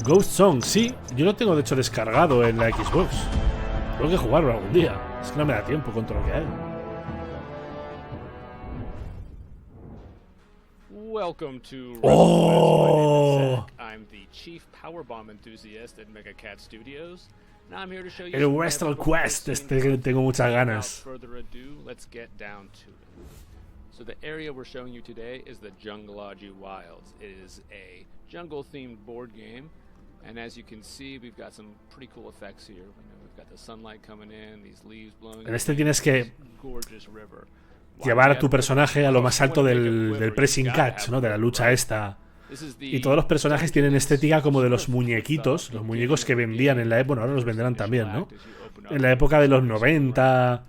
Ghost Song, sí. Yo lo tengo de hecho descargado en la Xbox. Tengo que jugarlo algún día. Es que no me da tiempo con todo lo que hay. Welcome to Oh. I'm the chief powerbomb enthusiast at Megacat Studios. And I'm here to show you El Western Quest, este que tengo muchas ganas. Without further ado, let's get down to it. So the area we're showing you today is the Jungleology Wilds. It is a jungle-themed board game, and as you can see, we've got some pretty cool effects here. We've got the sunlight coming in, these leaves blowing. En este tienes que gorgeous river. llevar a tu personaje a lo más alto del pressing catch, ¿no? De la lucha esta. Y todos los personajes tienen estética como de los muñequitos, los muñecos que vendían en la época, bueno, ahora los venderán también, ¿no? En la época de los 90,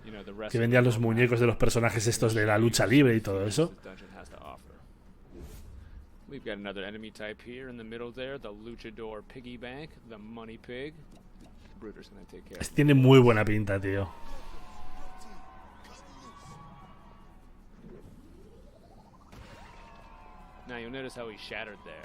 que vendían los muñecos de los personajes estos de la lucha libre y todo eso. Este tiene muy buena pinta, tío. Now you'll notice how he shattered there.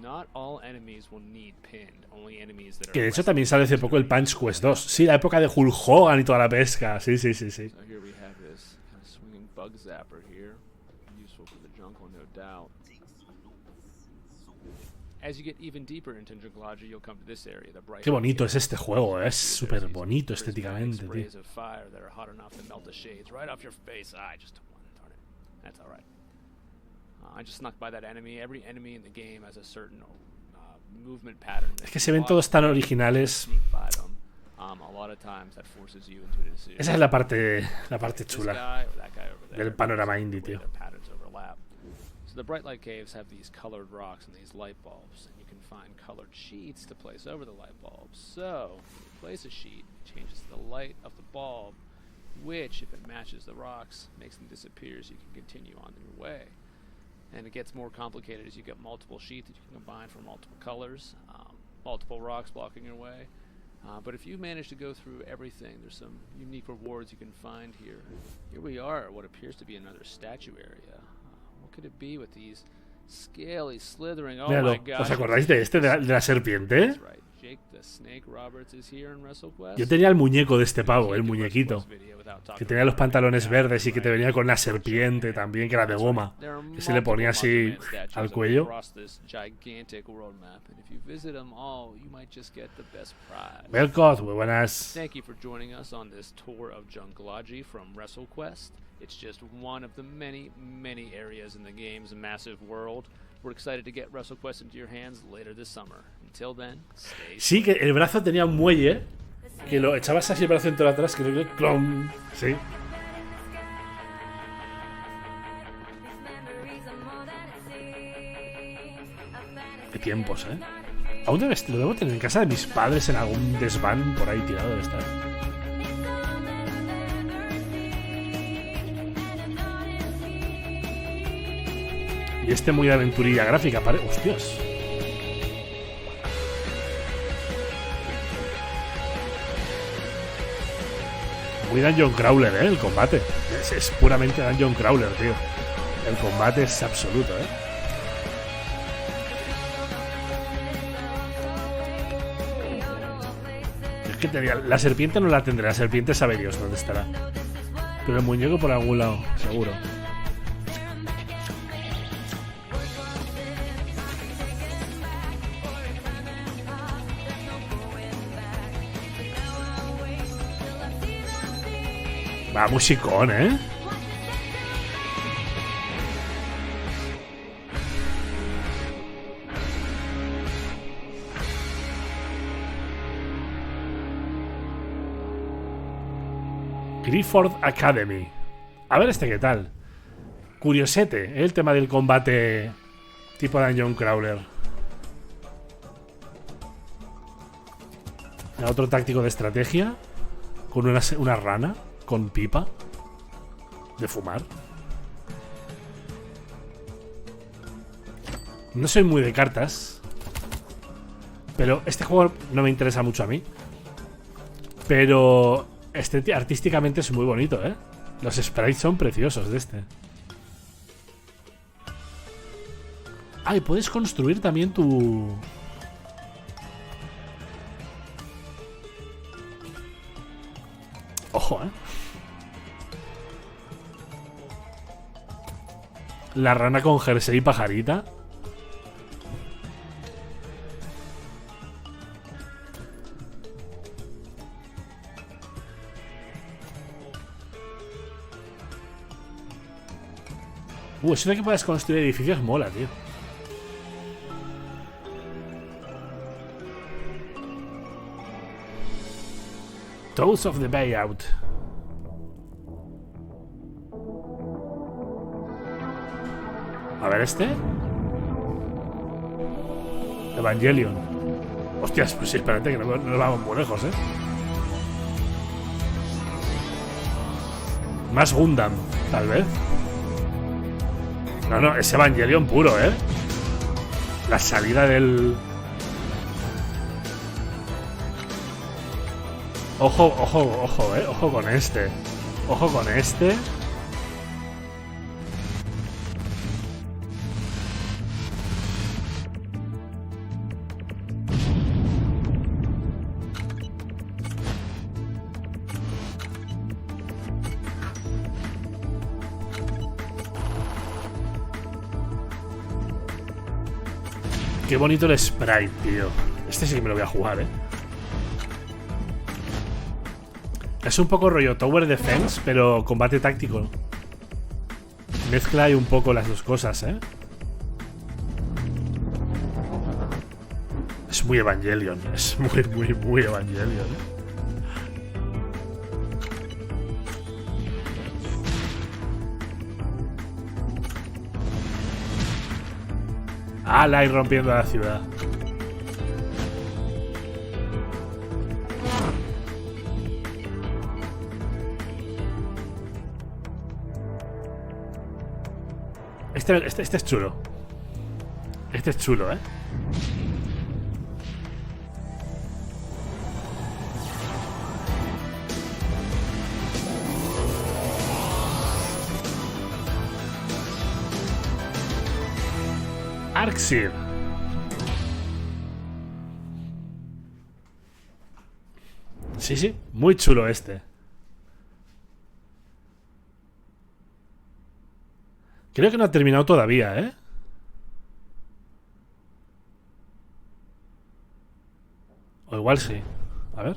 Not all enemies will need pinned, only enemies that are. Que de hecho también sale hace poco el Punch Quest 2. Sí, la época de Hulk Hogan y toda la pesca. Sí. So here we have this kind of swinging bug zapper here, useful for the jungle, no doubt. As you get even deeper into Junglaji, you'll come to this area, the bright. Qué bonito es este juego, es súper bonito estéticamente, tío. Sprays of fire that are hot enough to melt the shades right off your face. I just took one, darn it. That's all right. I just snuck by that enemy. Every enemy in the game has a certain movement pattern. Es que se ven todos tan originales. A lot of times that forces you into a decision. Esa es la parte chula del panorama indie, tío. So the bright light caves have these colored rocks and these light bulbs, and you can find colored sheets to place over the light bulbs. So, when you place a sheet, it changes the light of the bulb, which, if it matches the rocks, makes them disappear so you can continue on your way. And it gets more complicated as you get multiple sheets that you can combine for multiple colors, multiple rocks blocking your way. But if you manage to go through everything, there's some unique rewards you can find here. Here we are at what appears to be another statue area. What could it be with these scaly slithering? Oh my gosh. ¿Os acordáis de este, de la serpiente? That's right. Jake the Snake Roberts is here in WrestleQuest. Yo tenía el muñeco de este pavo, el muñequito, que tenía los pantalones verdes y que te venía con una serpiente también, que era de goma, que se le ponía así al cuello. Welcome, muy buenas. Thank you for joining us on this tour of Junglaji from WrestleQuest. It's just one of the many areas in the game's massive world. We're excited to get WrestleQuest into your hands later this summer. Until then, stay Sí, que el brazo tenía un muelle, que lo echabas así el brazo entero atrás, que lo clon. Sí. Qué tiempos, ¿eh? Aún lo debo tener en casa de mis padres en algún desván por ahí tirado debe estar. Y este muy de aventurilla gráfica, ¡hostias! Muy Dungeon Crawler, el combate. Es puramente Dungeon Crawler, tío. El combate es absoluto, Es que la serpiente no la tendré, la serpiente sabe Dios dónde estará. Pero el muñeco por algún lado, seguro. Va, musicón, ¿eh? Clifford Academy. A ver este qué tal. Curiosete, el tema del combate tipo Dungeon Crawler. Otro táctico de estrategia con una rana con pipa de fumar. No soy muy de cartas, pero este juego no me interesa mucho a mí. Pero artísticamente es muy bonito, ¿eh? Los sprites son preciosos de este. Ah, y puedes construir también tu... Ojo, ¿eh? La rana con jersey y pajarita. Eso de que puedas construir edificios mola, tío. Toes of the Buyout. A ver este. Evangelion. Hostias, pues sí, espérate que no vamos muy lejos, Más Gundam, tal vez. No, es Evangelion puro, La salida del... Ojo con este. Ojo con este. qué bonito el sprite, tío. Este sí que me lo voy a jugar, Es un poco rollo Tower Defense, pero combate táctico. Mezcla ahí un poco las dos cosas, Es muy Evangelion. Es muy Evangelion, ¡Hala! Y rompiendo la ciudad. Este es chulo. Este es chulo, Arxir. Sí, muy chulo este. Creo que no ha terminado todavía, O igual sí. A ver.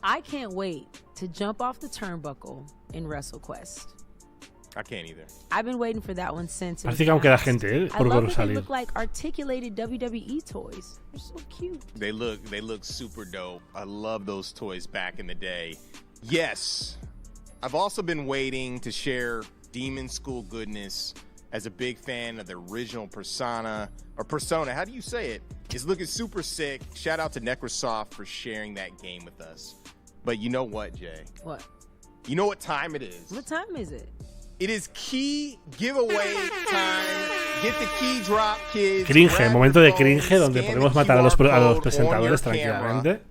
I can't wait to jump off the turnbuckle in WrestleQuest. I can't either. I've been waiting for that one since. Parece que aún queda gente, por I salir. look like articulated WWE toys. They're so cute. They look super dope. I love those toys back in the day. Yes. I've also been waiting to share Demon School goodness. As a big fan of the original Persona, how do you say it? It's looking super sick. Shout out to Necrosoft for sharing that game with us. But you know what, Jay? What? You know what time it is? What time is it? It is key giveaway time. Get the key drop, kids. Cringe, momento de cringe donde podemos matar a los presentadores tranquilamente.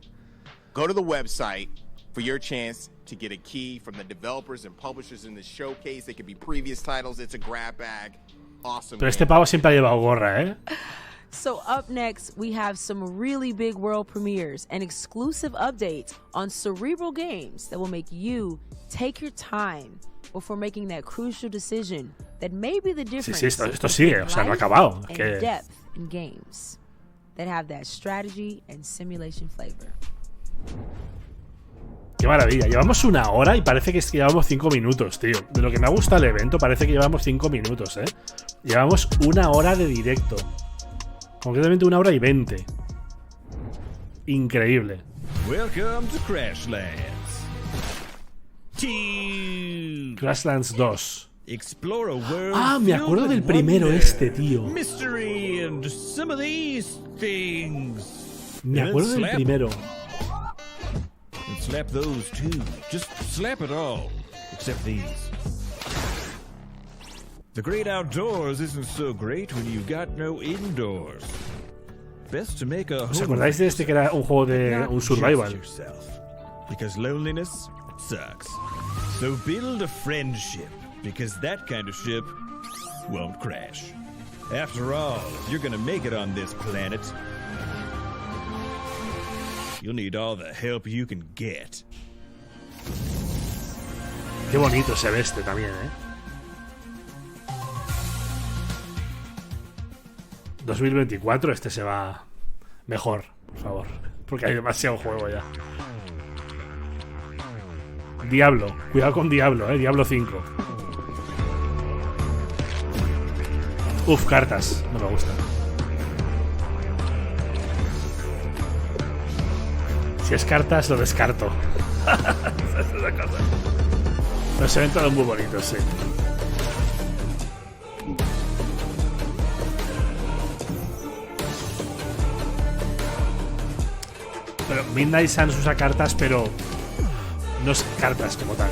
Go to the website for your chance to get a key from the developers and publishers in the showcase. They could be previous titles. It's a grab bag. Awesome. Pero este pavo siempre ha llevado gorra, So up next, we have some really big world premieres and exclusive updates on cerebral games that will make you take your time before making that crucial decision that may be the difference. Sí, esto sigue, o sea, no ha acabado. And depth in games that have that strategy and simulation flavor. Qué maravilla, llevamos una hora y parece que llevamos 5 minutos, tío. De lo que me ha gustado el evento, parece que llevamos 5 minutos, Llevamos una hora de directo. Concretamente 1 hora y 20. Increíble. Welcome to Crashlands. Crashlands 2. Explore a world. Ah, me acuerdo del primero tío. Mystery and some of these things. Me acuerdo del primero. And slap those too. Just slap it all. Except these. The great outdoors isn't so great when you've got no indoors. Best to make a ¿Os acordáis de este que era un juego de un survival? Because loneliness sucks. So build a friendship, because that kind of ship won't crash. After all, if you're gonna make it on this planet, you'll need all the help you can get. Qué bonito se ve este también, 2024 este se va mejor, por favor, porque hay demasiado juego ya. Diablo, cuidado con Diablo, Diablo 5. Uf, cartas, no me gustan. Si es cartas, lo descarto. Esa es la cosa. Pero se ven todos muy bonitos, sí. Pero Midnight Suns usa cartas, pero no es cartas como tal.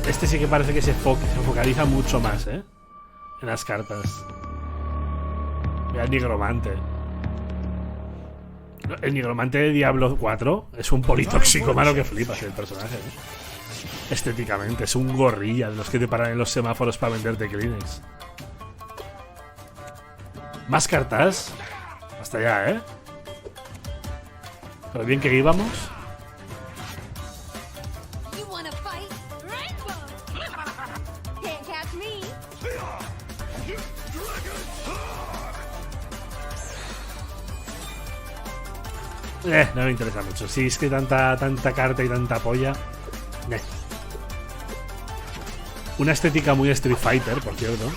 Este sí que parece que se focaliza mucho más, en las cartas. Mira el nigromante. El nigromante de Diablo 4 es un politóxico malo que flipas el personaje. Estéticamente, es un gorrilla de los que te paran en los semáforos para venderte Kleenex. Más cartas. Hasta allá, Pero bien que íbamos. No me interesa mucho. Si es que tanta carta y tanta polla. Una estética muy Street Fighter, por cierto.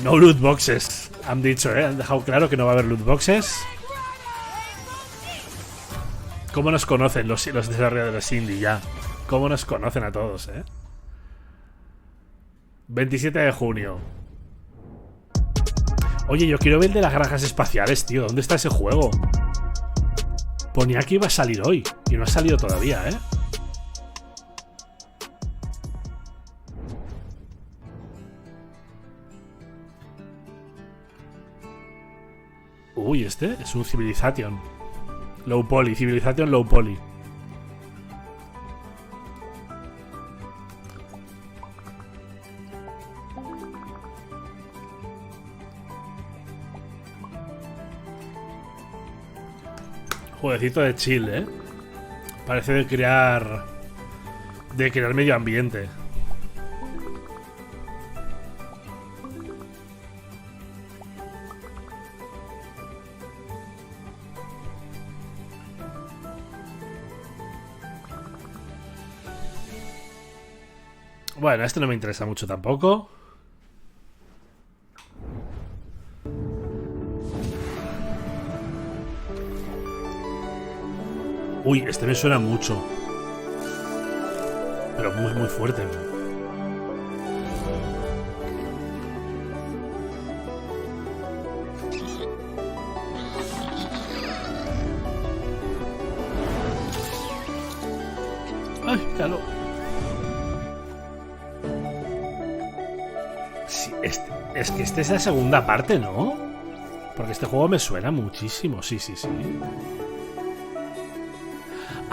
No loot boxes. Han dicho, han dejado claro que no va a haber loot boxes. ¿Cómo nos conocen los desarrolladores indie ya? ¿Cómo nos conocen a todos, 27 de junio. Oye, yo quiero ver el de las granjas espaciales, tío. ¿Dónde está ese juego? Ponía que iba a salir hoy y no ha salido todavía, Uy, este es un Civilization. Low poly, Civilization low poly. Jueguecito de chill, Parece de crear medio ambiente. Bueno, este no me interesa mucho tampoco. Uy, este me suena mucho. Pero muy, muy fuerte. Ay, claro. Sí, es que esta es la segunda parte, ¿no? Porque este juego me suena muchísimo. Sí, sí, sí.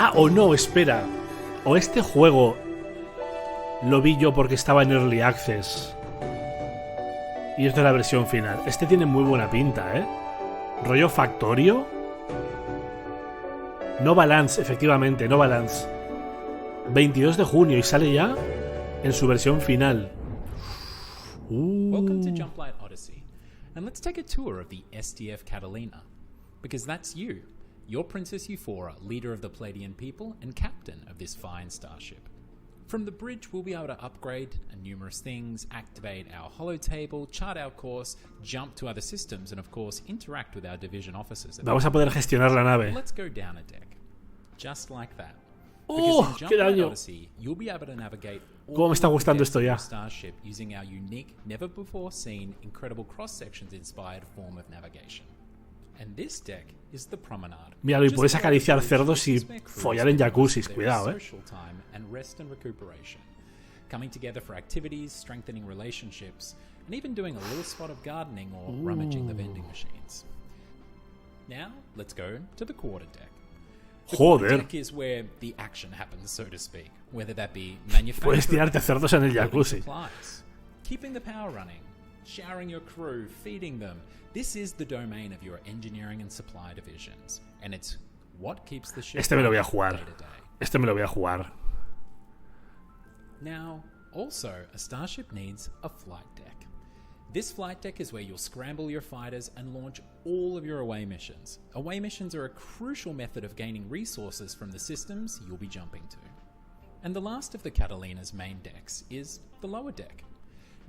Ah, o no, espera. O este juego lo vi yo porque estaba en Early Access. Y esto es la versión final. Este tiene muy buena pinta, Rollo Factorio. No Balance, efectivamente, no Balance. 22 de junio y sale ya en su versión final. Welcome to Jumplight Odyssey. And let's take a tour of the SDF Catalina. Because that's you. You're Princess Euphora, leader of the Palladian people and captain of this fine starship. From the bridge, we'll be able to upgrade numerous things, activate our holotable, chart our course, jump to other systems, and of course, interact with our division officers. Vamos a poder gestionar la nave. Let's go down a deck. Just like that. ¡Oh, qué daño! Odyssey, you'll be able to navigate ¿Cómo me está gustando esto ya? Starship using our unique, never before seen, incredible cross-sections inspired form of navigation. And this deck is the promenade. Mira, y puedes acariciar cerdos y follar en jacuzzis, cuidado, Social time and rest and recuperation. Coming together for activities, strengthening relationships, and even doing a little spot of gardening or rummaging the vending machines. Now, let's go to the quarter deck. The quarter deck is where the action happens, so to speak. Whether that be manufacturing, puedes tirarte cerdos en el jacuzzi. Supplies, keeping the power running, showering your crew, feeding them. This is the domain of your engineering and supply divisions, and it's what keeps the ship. Este me lo voy a jugar. Este me lo voy a jugar. Now, also, a starship needs a flight deck. This flight deck is where you'll scramble your fighters and launch all of your away missions. Away missions are a crucial method of gaining resources from the systems you'll be jumping to. And the last of the Catalina's main decks is the lower deck.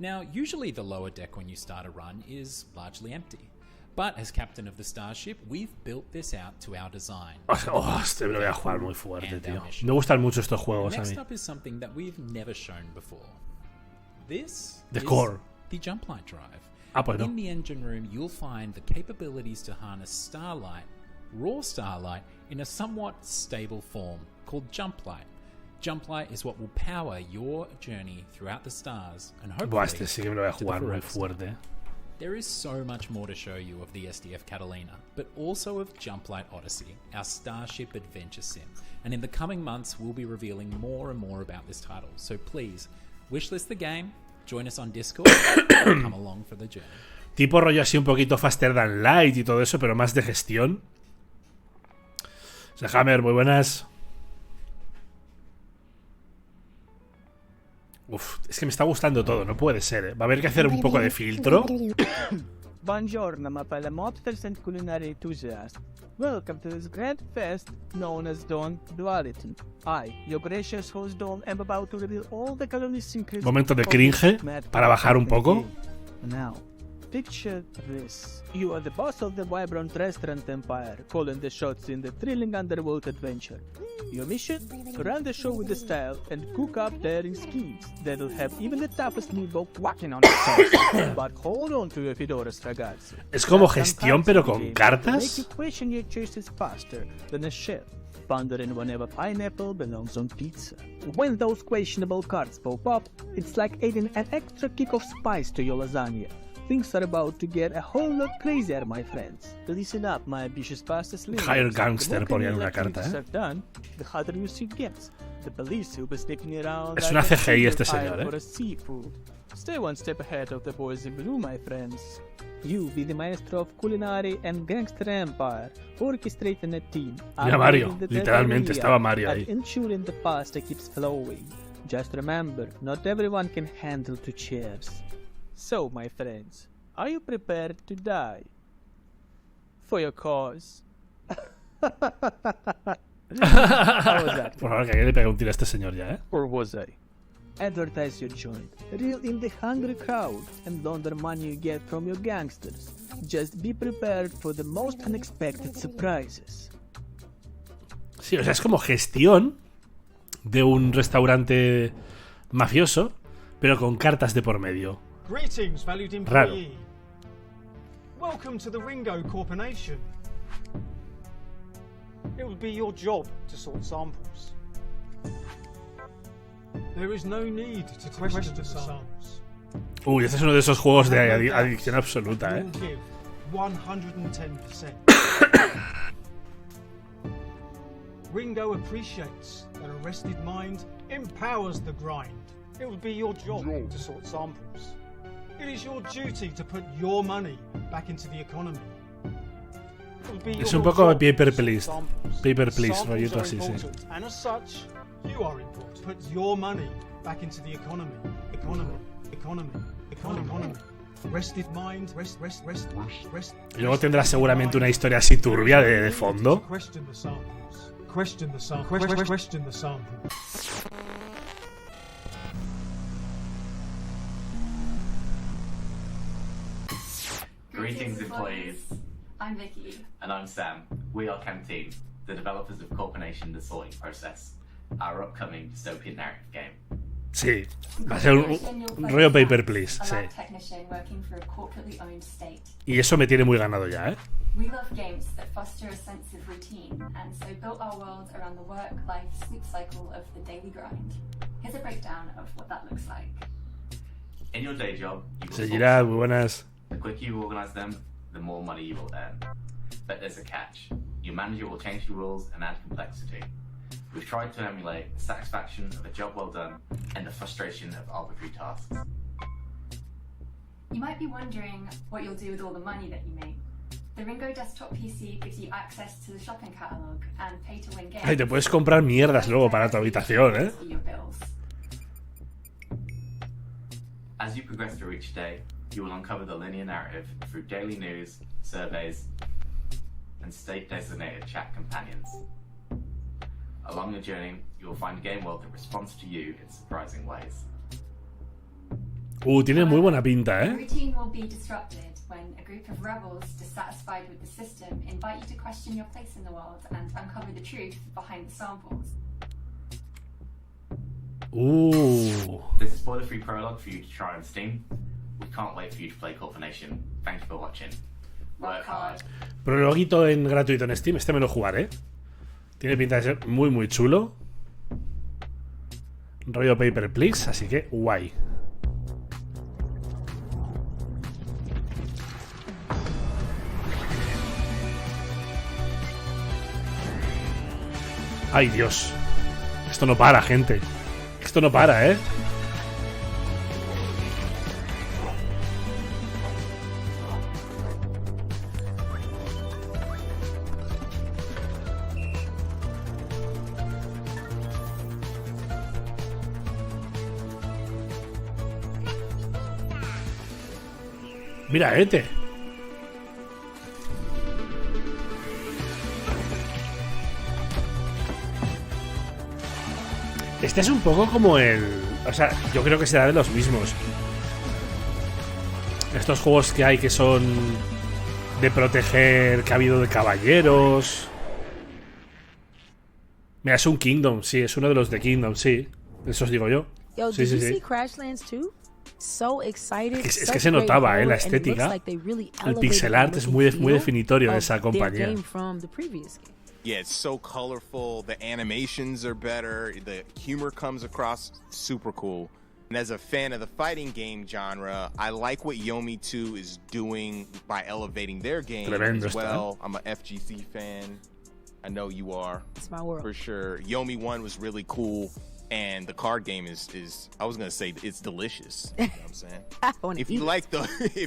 Now, usually the lower deck when you start a run is largely empty. But as captain of the starship, we've built this out to our design. Este me lo voy a jugar muy fuerte, tío. Me gustan mucho estos juegos a mí. Next up is something that we've never shown before. This the is core. The Jumplight Drive. Ah, pues no. In the engine room, you'll find the capabilities to harness starlight, raw starlight, in a somewhat stable form called Jumplight. Jumplight is what will power your journey throughout the stars and hopefully. Buah, este sí que me lo voy a jugar muy fuerte. There is so much more to show you of the SDF Catalina, but also of Jumplight Odyssey, our Starship Adventure Sim. And in the coming months, we'll be revealing more and more about this title. So please, wishlist the game, join us on Discord, and come along for the journey. Tipo rollo así un poquito faster than light y todo eso, pero más de gestión. Hammer, muy buenas. Uf, es que me está gustando todo, no puede ser, ¿eh? Va a haber que hacer un poco de filtro. Buongiorno, my fellow mobsters and culinary enthusiasts. Welcome to this grand fest known as Dawn Duality. I, your gracious host Dawn, am about to reveal all the colony's secrets. Momento de cringe para bajar un poco. Now, picture this. You are the boss of the vibrant restaurant empire, calling the shots in the thrilling underworld adventure. Your mission? Run the show with the style and cook up daring schemes that'll have even the toughest meatball quacking on the sauce. But hold on to your fedoras, ragazzi. Es como gestión, pero con cartas. Make you question your choices faster than a chef, pondering whenever pineapple belongs on pizza. When those questionable cards pop up, it's like adding an extra kick of spice to your lasagna. Things are about to get a whole lot crazier, my friends. Listen up, my ambitious pasta slingers. Hire Gangster ponían una carta, ¿eh? Done, the harder you see gets. The police will be sneaking around. Es una CGI este señor, ¿eh? For a seafood. Stay one step ahead of the boys in blue, my friends. You be the maestro of culinary and gangster empire, orchestrating a team. Mira Mario, literalmente estaba Mario ahí. Ensuring the pasta keeps flowing. Just remember, not everyone can handle two chefs. So, my friends, are you prepared to die for your cause? How was that? Por favor, que alguien le pegue un tiro a este señor ya, ¿eh? Or was I? Advertise your joint, reel in the hungry crowd, and launder money you get from your gangsters. Just be prepared for the most unexpected surprises. Sí, o sea, es como gestión de un restaurante mafioso, pero con cartas de por medio. Greetings, valued employee. Welcome to the Ringo Corporation. It will be your job to sort samples. There is no need to question the samples. Uy, este es uno de esos juegos de adicción absoluta, ¿eh? 110%. Ringo appreciates that a rested mind empowers the grind. It will be your job to sort samples. It is your duty to put your money back into the economy. Es un poco paper please. Paper please, rollito así, sí. And as such, you are important. Put your money back into the economy. Economy. Rested mind, rest. Y luego tendrá seguramente una historia así turbia de fondo. Question the samples. Greetings, employees. I'm Vicky. And I'm Sam. We are Canteen, the developers of Corporation The Sorting Process, our upcoming dystopian narrative game. Sí, va a ser un rollo paper please, sí. Y eso me tiene muy ganado ya, ¿eh? We love games that foster a sense of routine, and so built our world around the work, life, sleep cycle of the daily grind. Here's a breakdown of what that looks like. In your day job, you will Seguirá, muy buenas. The quicker you organize them, the more money you will earn. But there's a catch. Your manager will change the rules and add complexity. We've tried to emulate the satisfaction of a job well done and the frustration of arbitrary tasks. You might be wondering what you'll do with all the money that you make. The Ringo desktop PC gives you access to the shopping catalog and pay-to-win games. Ay, te puedes comprar mierdas luego para tu habitación, ¿eh? As you progress through each day, you will uncover the linear narrative through daily news, surveys, and state-designated chat companions. Along the journey, you will find a game world that responds to you in surprising ways. Tiene muy buena pinta, The ¿eh? routine will be disrupted when a group of rebels dissatisfied with the system invite you to question your place in the world and uncover the truth behind the samples. There's a spoiler-free prologue for you to try on Steam. We can't wait for you to play Corporation. Thank you for watching. Work hard. Prologuito en gratuito en Steam. Este me lo jugaré. Tiene pinta de ser muy muy chulo. Rollo paper please, así que guay. Ay, Dios. Esto no para, gente. Esto no para, ¿eh? Mira, Ete. Este es un poco como el... O sea, yo creo que será de los mismos. Estos juegos que hay que son de proteger, que ha habido de caballeros. Mira, es un Kingdom, sí, es uno de los de Kingdom, sí. Eso os digo yo. Yo, Sí, did sí, you sí. see Crashlands too? So excited. Es que se notaba, la estética. El pixel art es muy definitorio de esa compañía. Yeah, it's so colorful. The animations are better. The humor comes across super cool. And as a fan of the fighting game genre, I like what Yomi 2 is doing by elevating their game Tremendo as well. I'm a FGC fan. I know you are. It's my world. For sure. Yomi 1 was really cool. And the card game is I was gonna say it's delicious. You know what I'm saying? If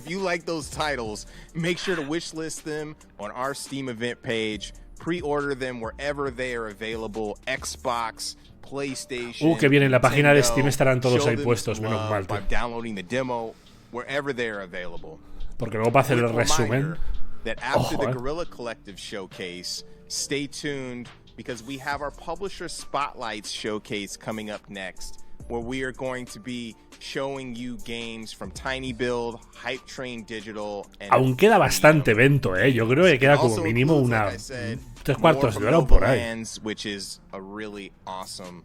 you like those titles, make sure to wishlist them on our Steam event page. Pre-order them wherever they are available. Xbox, PlayStation. Que bien, en la página de Steam Nintendo. estarán todos Show ahí them puestos, some menos love mal, by tío. downloading the demo wherever they are available. Porque luego para hacer el Quick resumen. reminder that after Ojo, the Guerrilla Collective showcase, stay tuned because we have our Publisher Spotlights showcase coming up next, where we are going to be showing you games from Tiny Build, Hype Train Digital, and Aún queda bastante evento, Yo creo que queda como mínimo una 3/4 de hora o por ahí. which is a really awesome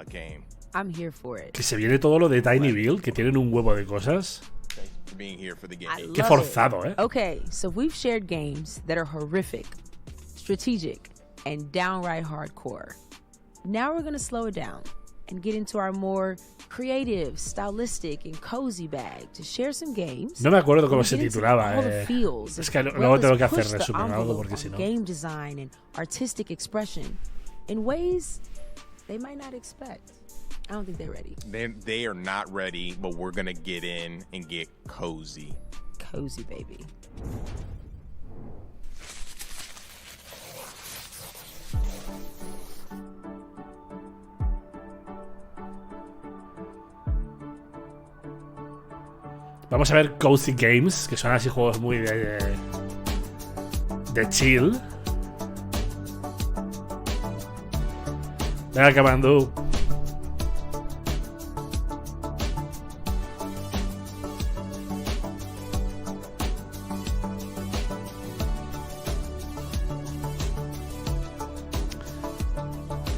game. I'm here for it. Que se viene todo lo de Tiny Build, que tienen un huevo de cosas. For being here for the game. I Qué love forzado, it. Okay, so we've shared games that are horrific, strategic, and downright hardcore. Now we're gonna slow it down and get into our more creative, stylistic, and cozy bag to share some games. No me acuerdo cómo and se get into titulaba. all the feels, Es que as luego well tengo as que hacer push the resumen o algo envelope porque on si no. game design and artistic expression in ways they might not expect. I don't think they're ready. They are not ready, but we're gonna get in and get cozy. Cozy, baby. Vamos a ver Cozy Games, que son así juegos muy de chill. Venga, Kamandú.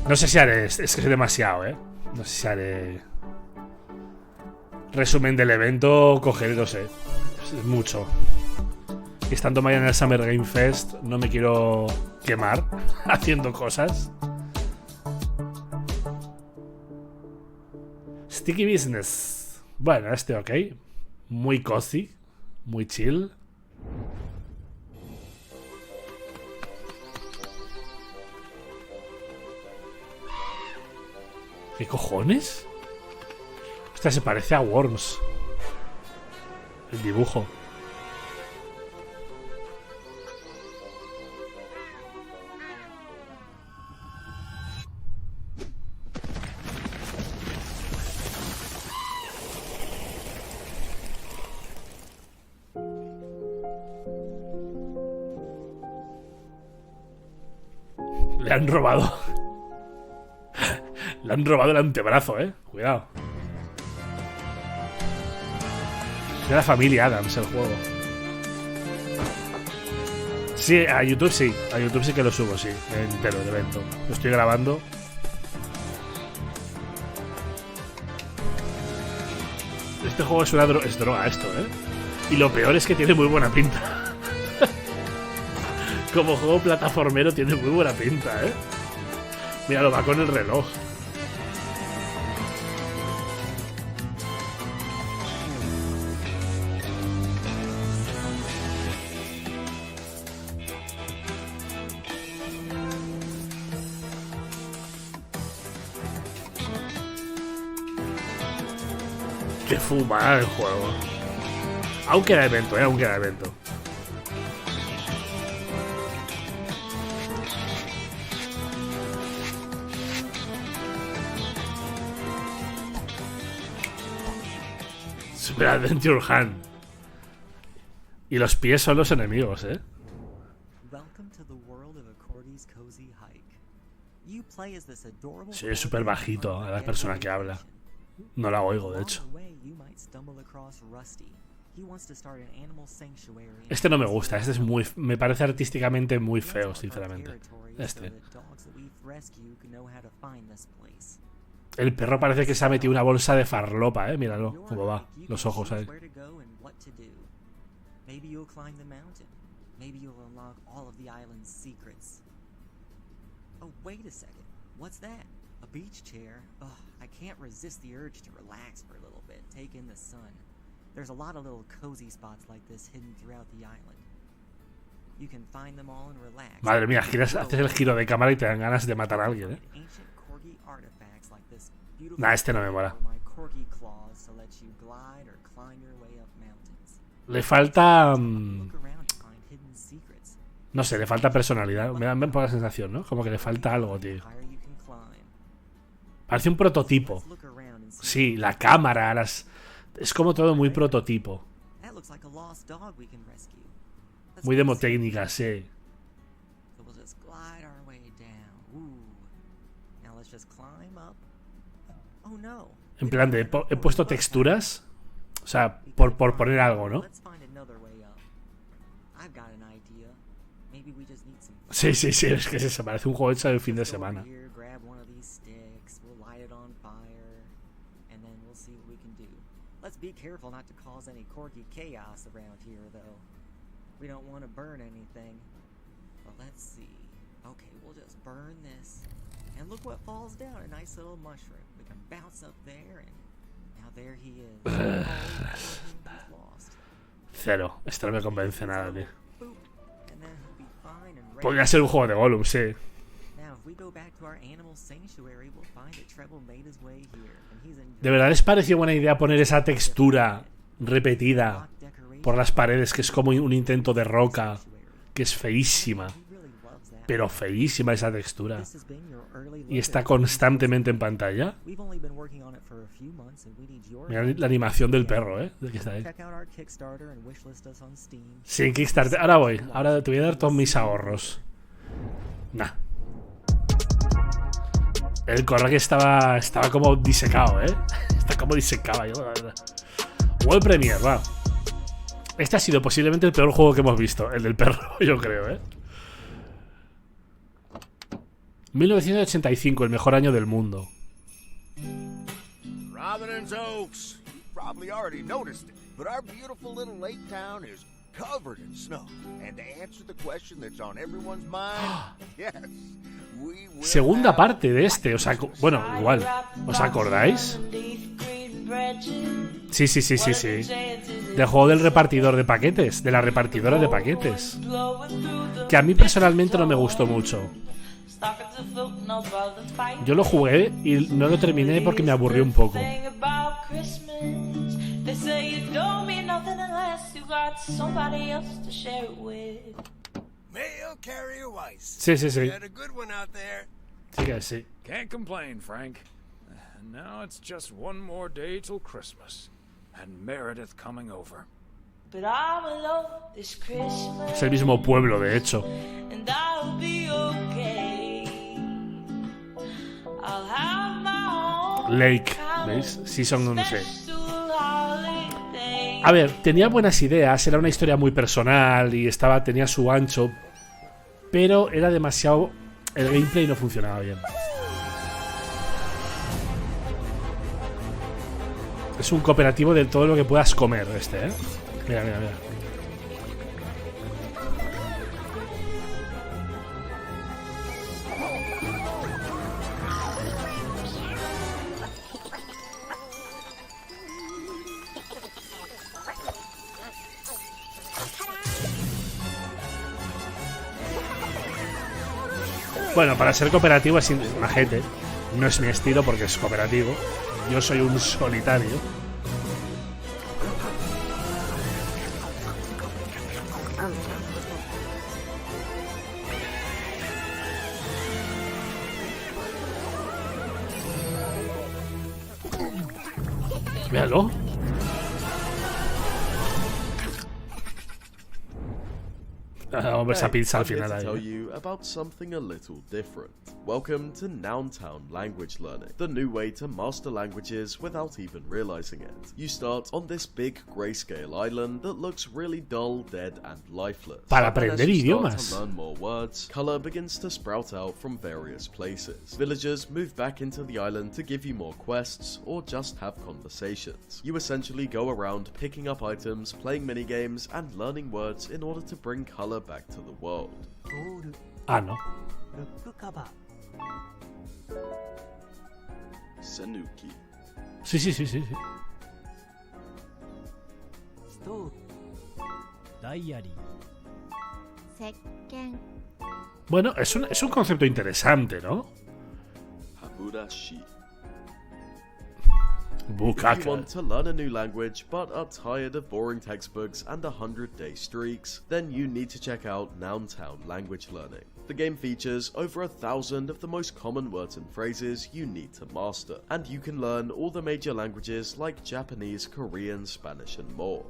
No sé si haré, es que es demasiado, No sé si haré resumen del evento, cogeré, no sé, es mucho. Y estando mañana en el Summer Game Fest, no me quiero quemar haciendo cosas. Sticky Business. Bueno, ok. Muy cozy, muy chill. ¿Qué cojones? Hostia, se parece a Worms. El dibujo. Le han robado. Le han robado el antebrazo, Cuidado. Es de la familia Adams el juego. Sí, a YouTube sí. A YouTube sí que lo subo, sí. Entero, el evento. Lo estoy grabando. Este juego es una es droga esto, Y lo peor es que tiene muy buena pinta. Como juego plataformero tiene muy buena pinta, Mira, lo va con el reloj. Qué fumada el juego. Aún queda evento, aún queda evento. Super Adventure Hunt. Y los pies son los enemigos, ¿eh? Sí, es súper bajito a la persona que habla. No la oigo, de hecho. Este no me gusta, este es muy... Me parece artísticamente muy feo, sinceramente. Este. El perro parece que se ha metido una bolsa de farlopa, míralo, cómo va, los ojos ahí. What's that? A beach chair? Ugh, I can't resist the urge to relax for a little bit, take in the sun. There's a lot of little cozy spots like this hidden throughout the island. You can find them all and relax. Madre mía, haces el giro de cámara y te dan ganas de matar a alguien, Nah, este no me mola. Le falta... no sé, le falta personalidad. Me da un poco la sensación, ¿no? Como que le falta algo, tío. Parece un prototipo. Sí, la cámara, las... Es como todo muy prototipo. Muy demotécnica, sí. En plan de... He puesto texturas. O sea, por poner algo, ¿no? Sí, sí, sí, es que se parece un juego hecho de fin de semana. Let's be careful not to cause any corgi chaos around here, though. We don't want to burn anything. But let's see. Okay, we'll just burn this. And look what falls down, a nice little mushroom. We can bounce up there, and now there he is. Cero, esto no me convence nada, tío. Podría ser un juego de Gollum, sí. ¿De verdad les pareció buena idea poner esa textura repetida por las paredes, que es como un intento de roca, que es feísima? Pero feísima esa textura. Y está constantemente en pantalla. Mira la animación del perro, de que está ahí. Sí, en Kickstarter. Ahora voy. Ahora te voy a dar todos mis ahorros. Nah. El corral estaba como disecado, Está como disecado, yo, la verdad. World Premiere, va. Este ha sido posiblemente el peor juego que hemos visto. El del perro, yo creo, 1985, el mejor año del mundo. Providence Oaks. You probably already noticed it, but our beautiful little lake town is covered in snow. And to answer the question that's on everyone's mind, yes, we will. Segunda parte de este, bueno, igual. ¿Os acordáis? Sí, sí, sí, sí, sí. Del juego del repartidor de paquetes, de la repartidora de paquetes. Que a mí personalmente no me gustó mucho. Yo lo jugué y no lo terminé porque me aburrió un poco. Sí, sí, sí. Sí que sí. Can't complain, Frank. Now it's just one more day till Christmas, and Meredith coming over. Es el mismo pueblo, de hecho. Lake, ¿veis? Season 11. A ver, tenía buenas ideas, era una historia muy personal y tenía su ancho, pero era demasiado... El gameplay no funcionaba bien. Es un cooperativo de todo lo que puedas comer este, Mira, mira, mira. Bueno, para ser cooperativo es majete. No es mi estilo porque es cooperativo. Yo soy un solitario. Míralo. Vamos a esa pizza al I'm here final to ahí. tell you about something a little different. Welcome to Nountown Language Learning, the new way to master languages without even realizing it. You start on this big grayscale island that looks really dull, dead, and lifeless. Para And as aprender you start idiomas. to learn more words, color begins to sprout out from various places. Villagers move back into the island to give you more quests or just have conversations. You essentially go around picking up items, playing minigames, and learning words in order to bring color back to the world. Ah, no. Sanuki. Sí, sí, sí, sí, sí. Bueno, es un concepto interesante, ¿no? Haburashi. If Bukaka. you want to learn a new language but are tired of boring textbooks and 100-day streaks, then you need to check out Nountown Language Learning. The game features over 1,000 of the most common words and phrases you need to master, and you can learn all the major languages like Japanese, Korean, Spanish, and more.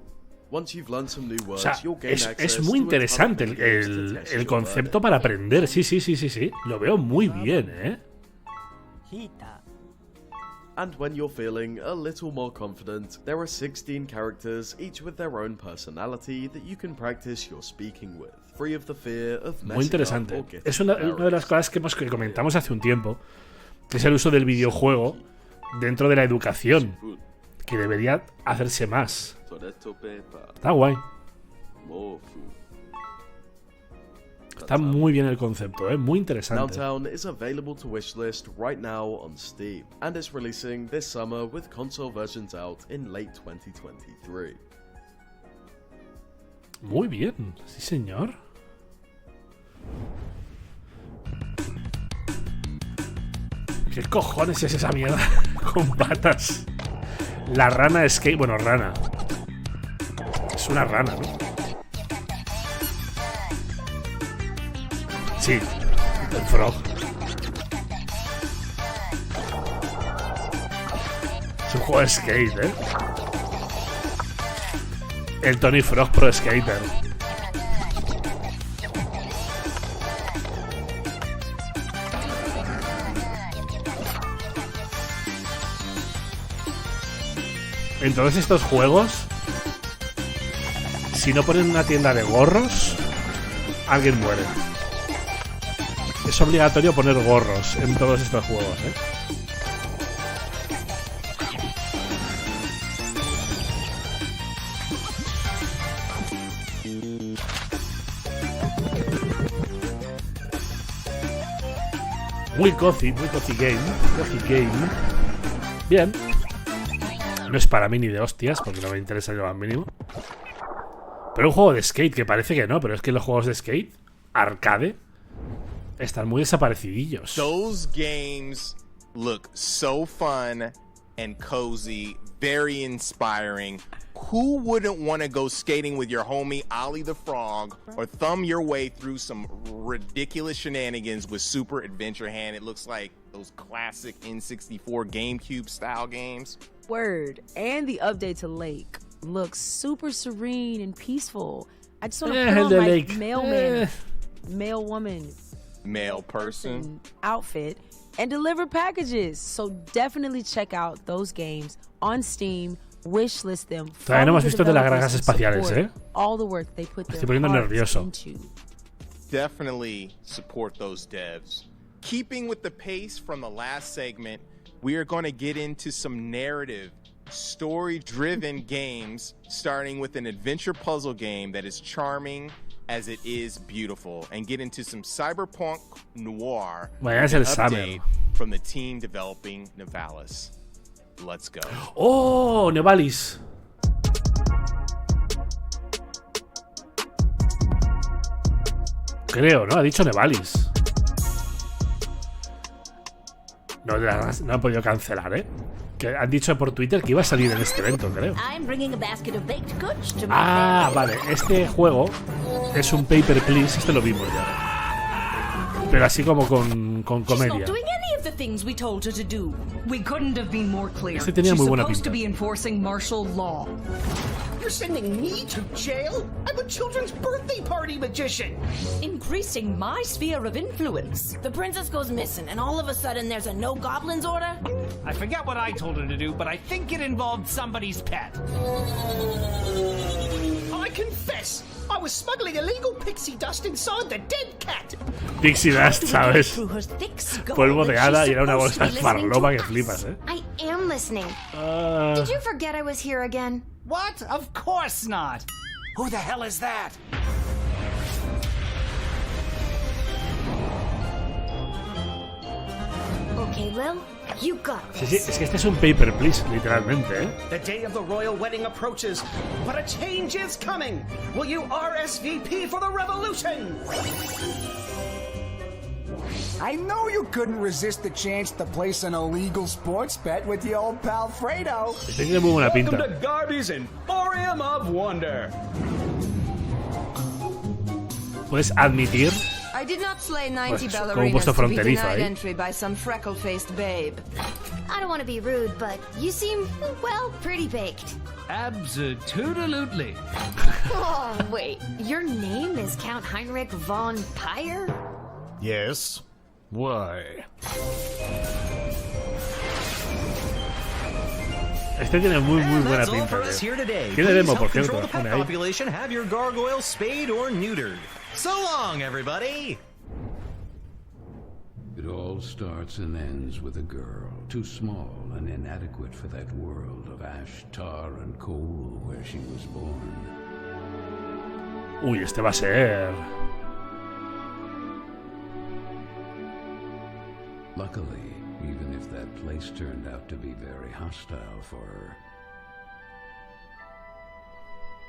Once you've learned some new O words, sea, you'll gain access es muy to a ton of interesante minigames to test el your concepto learning. para aprender. Sí, sí, sí, sí, sí. Lo veo muy bien, ¿eh? And when you're feeling a little more confident, there are 16 characters, each with their own personality that you can practice your speaking with, free of the fear of Muy messing up interesante. or getting Es una de las cosas que comentamos hace un tiempo, que es el uso del videojuego dentro de la educación, que debería hacerse más. Está guay. Está muy bien el concepto, muy interesante. Nountown is available to wishlist right now on Steam, and is releasing this summer with console versions out in late 2023. Muy bien, sí señor. ¿Qué cojones es esa mierda con patas? La rana skate... Bueno, rana. Es una rana, ¿no? Sí, el frog. Es un juego de skate, ¿eh? El Tony Frog Pro Skater. En todos estos juegos, si no ponen una tienda de gorros, alguien muere. Es obligatorio poner gorros en todos estos juegos, ¿eh? Muy cozy game. Cozy game. Bien. No es para mí ni de hostias, porque no me interesa lo más mínimo. Pero un juego de skate, que parece que no, pero es que los juegos de skate, arcade, están muy desaparecidillos. Those games look so fun and cozy, very inspiring. Who wouldn't want to go skating with your homie Ollie the Frog or thumb your way through some ridiculous shenanigans with Super Adventure Hand? It looks like those classic N64 GameCube style games. Word. And the update to Lake looks super serene and peaceful. I just want to put on my Lake. mailman, male woman, male person outfit and deliver packages. So definitely check out those games on Steam. Wishlist them. Todavía no hemos Follow the visto de las developers granjas and espaciales, support ¿eh? all the work they put Me their estoy poniendo hearts nervioso. into. Definitely support those devs. Keeping with the pace from the last segment, we are going to get into some narrative, story-driven games, starting with an adventure puzzle game that is charming as it is beautiful, and get into some cyberpunk noir Vaya, es with el an summer. update from the team developing Nivalis. Let's go. ¡Oh! Nevalis. Creo, ¿no? Ha dicho Nevalis. No, no han podido cancelar, ¿eh? Que han dicho por Twitter que iba a salir en este evento, creo. Ah, vale. Este juego es un Paper Please. Este lo vimos ya. Pero así como con comedia. Este tenía muy buena pinta. You're sending me to jail? I'm a children's birthday party magician. Increasing my sphere of influence. The princess goes missing, and all of a sudden there's a no goblins order? I forget what I told her to do, but I think it involved somebody's pet. I confess, I was smuggling illegal pixie dust inside the dead cat. Pixie dust, ¿sabes? Polvo de hada y era una bolsa de farlopa que flipas, ¿eh? I am listening. Did you forget I was here again? What? Of course not. Who the hell is that? Okay, Lil, you got Sí, sí, es que este es un paper, please, literalmente, ¿eh? The day of the royal wedding approaches, but a change is coming. Will you RSVP for the revolution? I know you couldn't resist the chance to place an illegal sports bet with your old pal Fredo. Este tiene muy buena pinta. Welcome to Garby's Emporium of Wonder. ¿Puedes admitir? I did not slay 90 Pues, como un ballerinas puesto to be fronterizo denied ahí. entry by some freckle-faced babe. I don't want to be rude, but you seem, well, pretty baked. Absolutely. Oh, wait. Your name is Count Heinrich von Pyre? Yes. Why? Este tiene muy buena pinta. Tiene demo, por cierto. The pet Pone ahí. population, have your gargoyle spayed or neutered. So long, everybody. It all starts and ends with a girl, too small and inadequate for that world of ash, tar and coal where she was born. Uy, este va a ser... Luckily, even if that place turned out to be very hostile for her,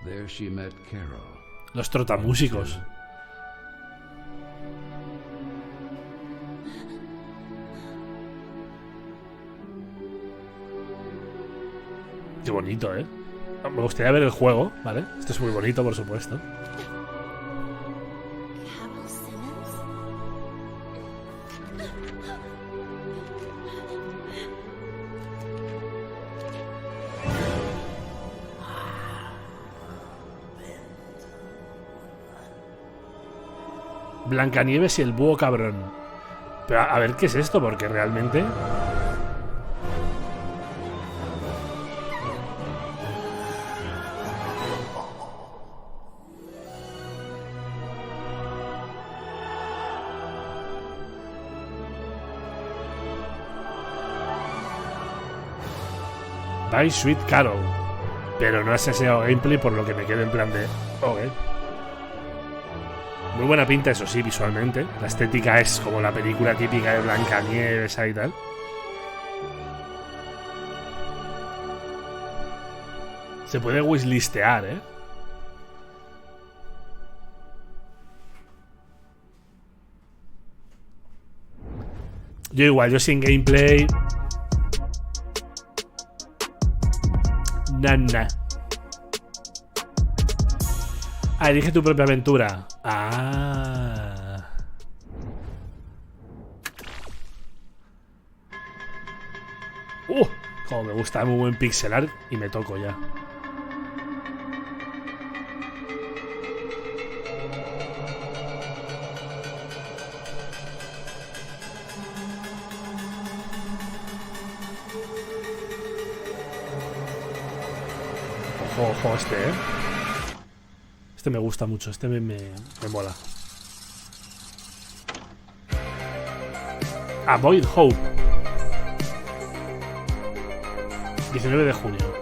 there she met Carol. Los trotamúsicos. Qué bonito, ¿eh? Me gustaría ver el juego, ¿vale? Esto es muy bonito, por supuesto. Blancanieves y el búho cabrón. Pero a ver qué es esto, porque realmente... By Sweet Carol. Pero no has enseñado gameplay, por lo que me quedo en plan de... Ok. Muy buena pinta, eso sí, visualmente. La estética es como la película típica de Blancanieves y tal. Se puede wishlistear, ¿eh? Yo igual, yo sin gameplay... Nana. Ah, elige tu propia aventura. Ah. Como me gusta, muy buen pixel art. Y me toco ya. Ojo, este, ¿eh? Este me gusta mucho, este me mola. Avoid Hope. 19 de junio.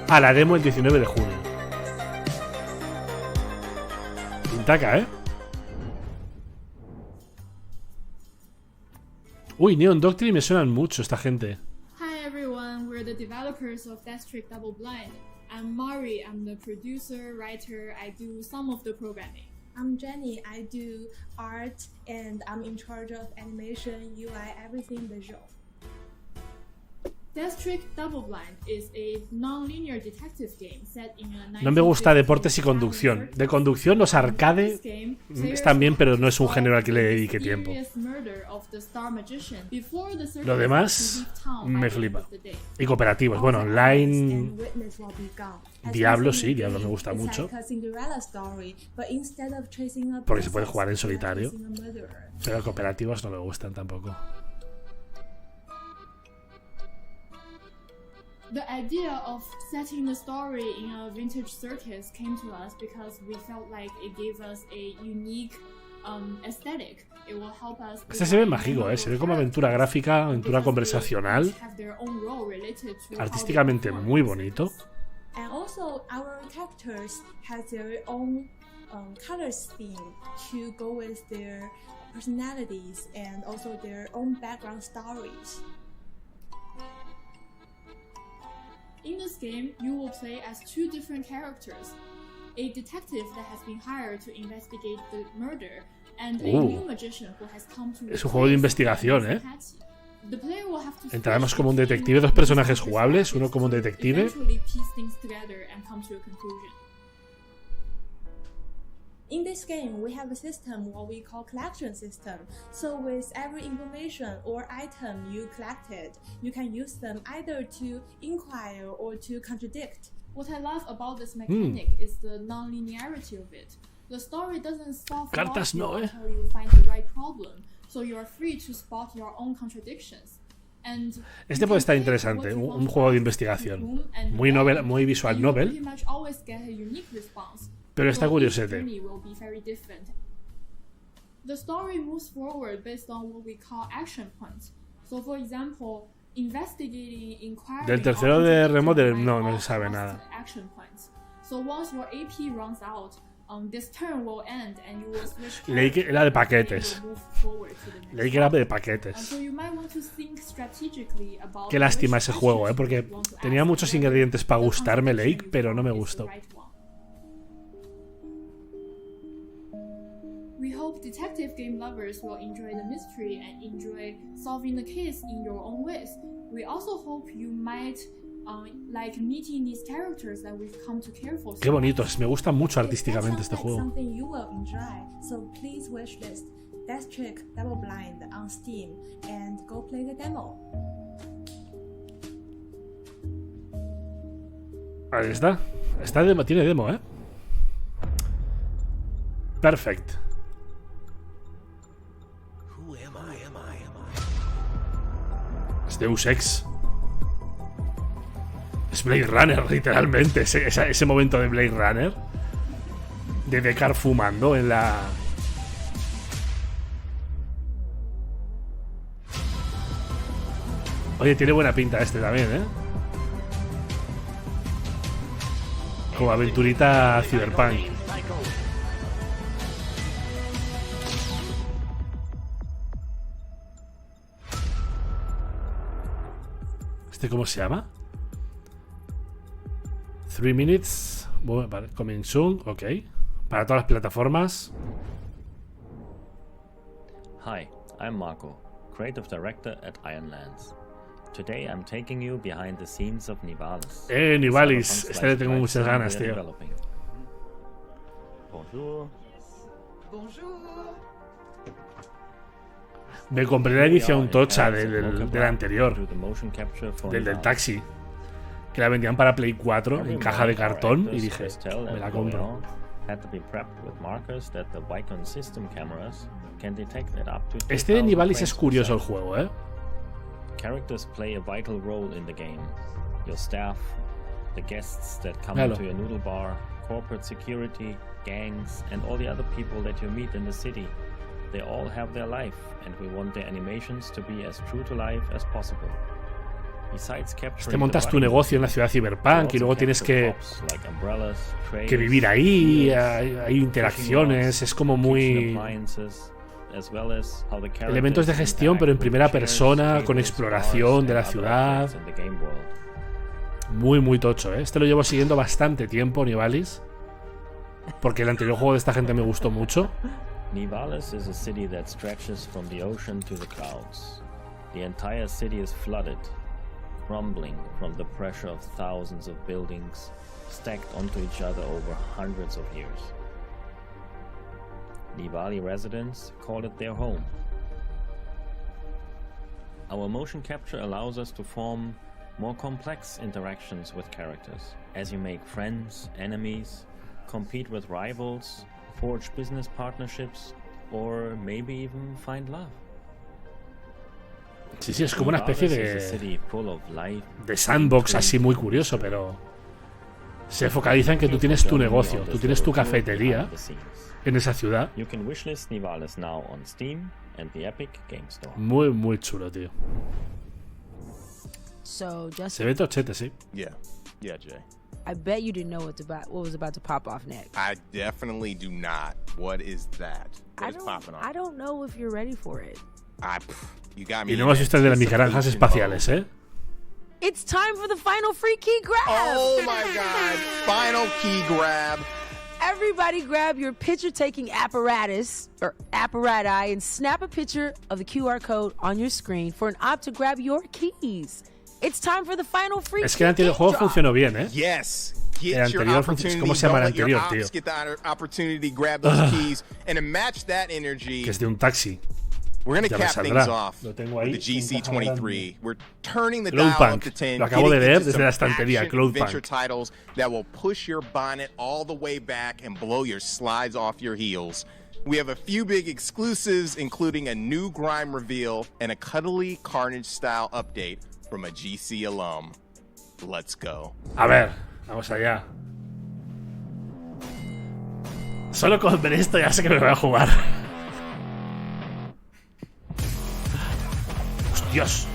Ah, la demo el 19 de junio. Pintaca, ¿eh? Uy, Neon Doctrine me suenan mucho esta gente. Hi everyone, we're the developers of Death Trick Double Blind. I'm Mari, I'm the producer, writer, I do some of the programming. I'm Jenny, I do art and I'm in charge of animation, UI, everything visual. District Double Blind is a non-linear detective game set in a No me gusta deportes y conducción. De conducción, los arcade están bien, pero no es un género al que le dedique tiempo. Lo demás me flipa. Y cooperativos. Bueno, online... Diablo, sí, Diablo me gusta mucho. Porque se puede jugar en solitario. Pero cooperativos no me gustan tampoco. The idea of setting the story in a vintage circus came to us because we felt like it gave us a unique aesthetic. It will help us. Este se ve mágico, se ve como aventura gráfica, aventura conversacional, artísticamente muy bonito. And also our characters have their own color scheme to go with their personalities and also their own background stories. In this game, you will play as two different characters. A detective that has been hired to investigate the murder and a new magician who has come to Es un juego de investigación, Entraremos como un detective, dos personajes jugables, uno como un detective. In this game, we have a system what we call collection system. So with every information or item you collected, you can use them either to inquire or to contradict. What I love about this mechanic is the non-linearity of it. The story doesn't solve Cartas no, until you find the right problem, so you are free to spot your own contradictions. And este puede estar interesante, un juego de investigación. Muy novel, muy visual novel. Pero está curiosete. The story moves forward based on what we call action points. So for example, investigating, inquiring. Del tercero de Remodel no se sabe nada. Action points. So once your AP runs out, this turn will end and you will switch. Leí que era de paquetes. Leí que era de paquetes. So you might want to think strategically about. Qué lástima ese juego, porque tenía muchos ingredientes para gustarme, leí, pero no me gustó. We hope detective game lovers will enjoy the mystery and enjoy solving the case in your own ways. We also hope you might like meeting these characters that we've come to care for. Qué bonitos, me gusta mucho artísticamente este juego. Something you will enjoy, so please wishlist District Double Blind on Steam and go play the demo. Ahí está. Tiene demo, Perfect. Es Deus Ex. Es Blade Runner, literalmente. Ese momento de Blade Runner. De Deckard fumando en la... Oye, tiene buena pinta este también, Como aventurita cyberpunk. ¿Cómo se llama? 3 minutes. Bueno, vale, coming soon, ok. Para todas las plataformas. Hi, I'm Marco, creative director at Ironlands. Today I'm taking you behind the scenes of Nivalis. Nivalis. Este le tengo muchas ganas, tío. Bonjour. Bonjour. Me compré la edición tocha del anterior, del taxi, que la vendían para Play 4 en caja de cartón y dije, me la compro. Este de Nivalis es curioso el juego, Characters play a vital role in the game. Your staff, the guests that come into your noodle bar, corporate security, gangs, and all the other people that you meet in the city. They all have their life, and we want their animations to be as true to life as possible. Te montas tu negocio en la ciudad cyberpunk y luego tienes que vivir ahí, hay interacciones, es como muy... Elementos de gestión, pero en primera persona, con exploración de la ciudad. Muy, muy tocho, Este lo llevo siguiendo bastante tiempo, Nivalis, porque el anterior juego de esta gente me gustó mucho. Nivalis is a city that stretches from the ocean to the clouds. The entire city is flooded. crumbling from the pressure of thousands of buildings stacked onto each other over hundreds of years. Diwali residents call it their home. Our motion capture allows us to form more complex interactions with characters, as you make friends, enemies, compete with rivals, forge business partnerships, or maybe even find love. Sí, sí, es como una especie de sandbox así muy curioso, pero se focaliza en que tú tienes tu negocio, tú tienes tu cafetería en esa ciudad. Muy, muy chulo, tío. Se ve tochete, sí. Yeah, Jay. I bet you didn't know what was about to pop off next. I definitely do not. What is that? What is popping off? I don't know if you're ready for it. You got me. Y no hemos visto el de las micaranjas espaciales, ¿eh? It's time for the final free key grab. Oh my God! Final key grab. Everybody grab your picture-taking apparatus or apparati and snap a picture of the QR code on your screen for an op to grab your keys. It's time for the final free. Es que el anterior juego funcionó bien, ¿eh? Yes. El anterior, ¿cómo se llama el anterior, tío? Get the opportunity, grab those keys, and to match that energy. Que es de un taxi. We're going to cap things off with the GC23. We're turning the dial up to 10. Lo acabo de leer desde la estantería, adventure titles that will push your bonnet all the way back and blow your slides off your heels. We have a few big exclusives, including a new grime reveal and a cuddly Carnage-style update from a GC alum. Let's go. A ver, vamos allá. Solo con ver esto ya sé que me voy a jugar. ¡Hostias!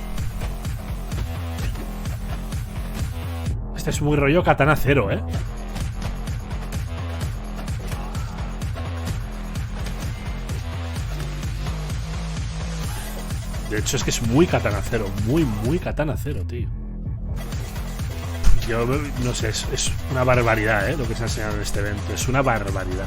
Este es muy rollo Katana 0, ¿eh? De hecho es que es muy Katana 0. Muy Katana 0, tío. Yo no sé, es una barbaridad, ¿eh? Lo que se ha enseñado en este evento. Es una barbaridad.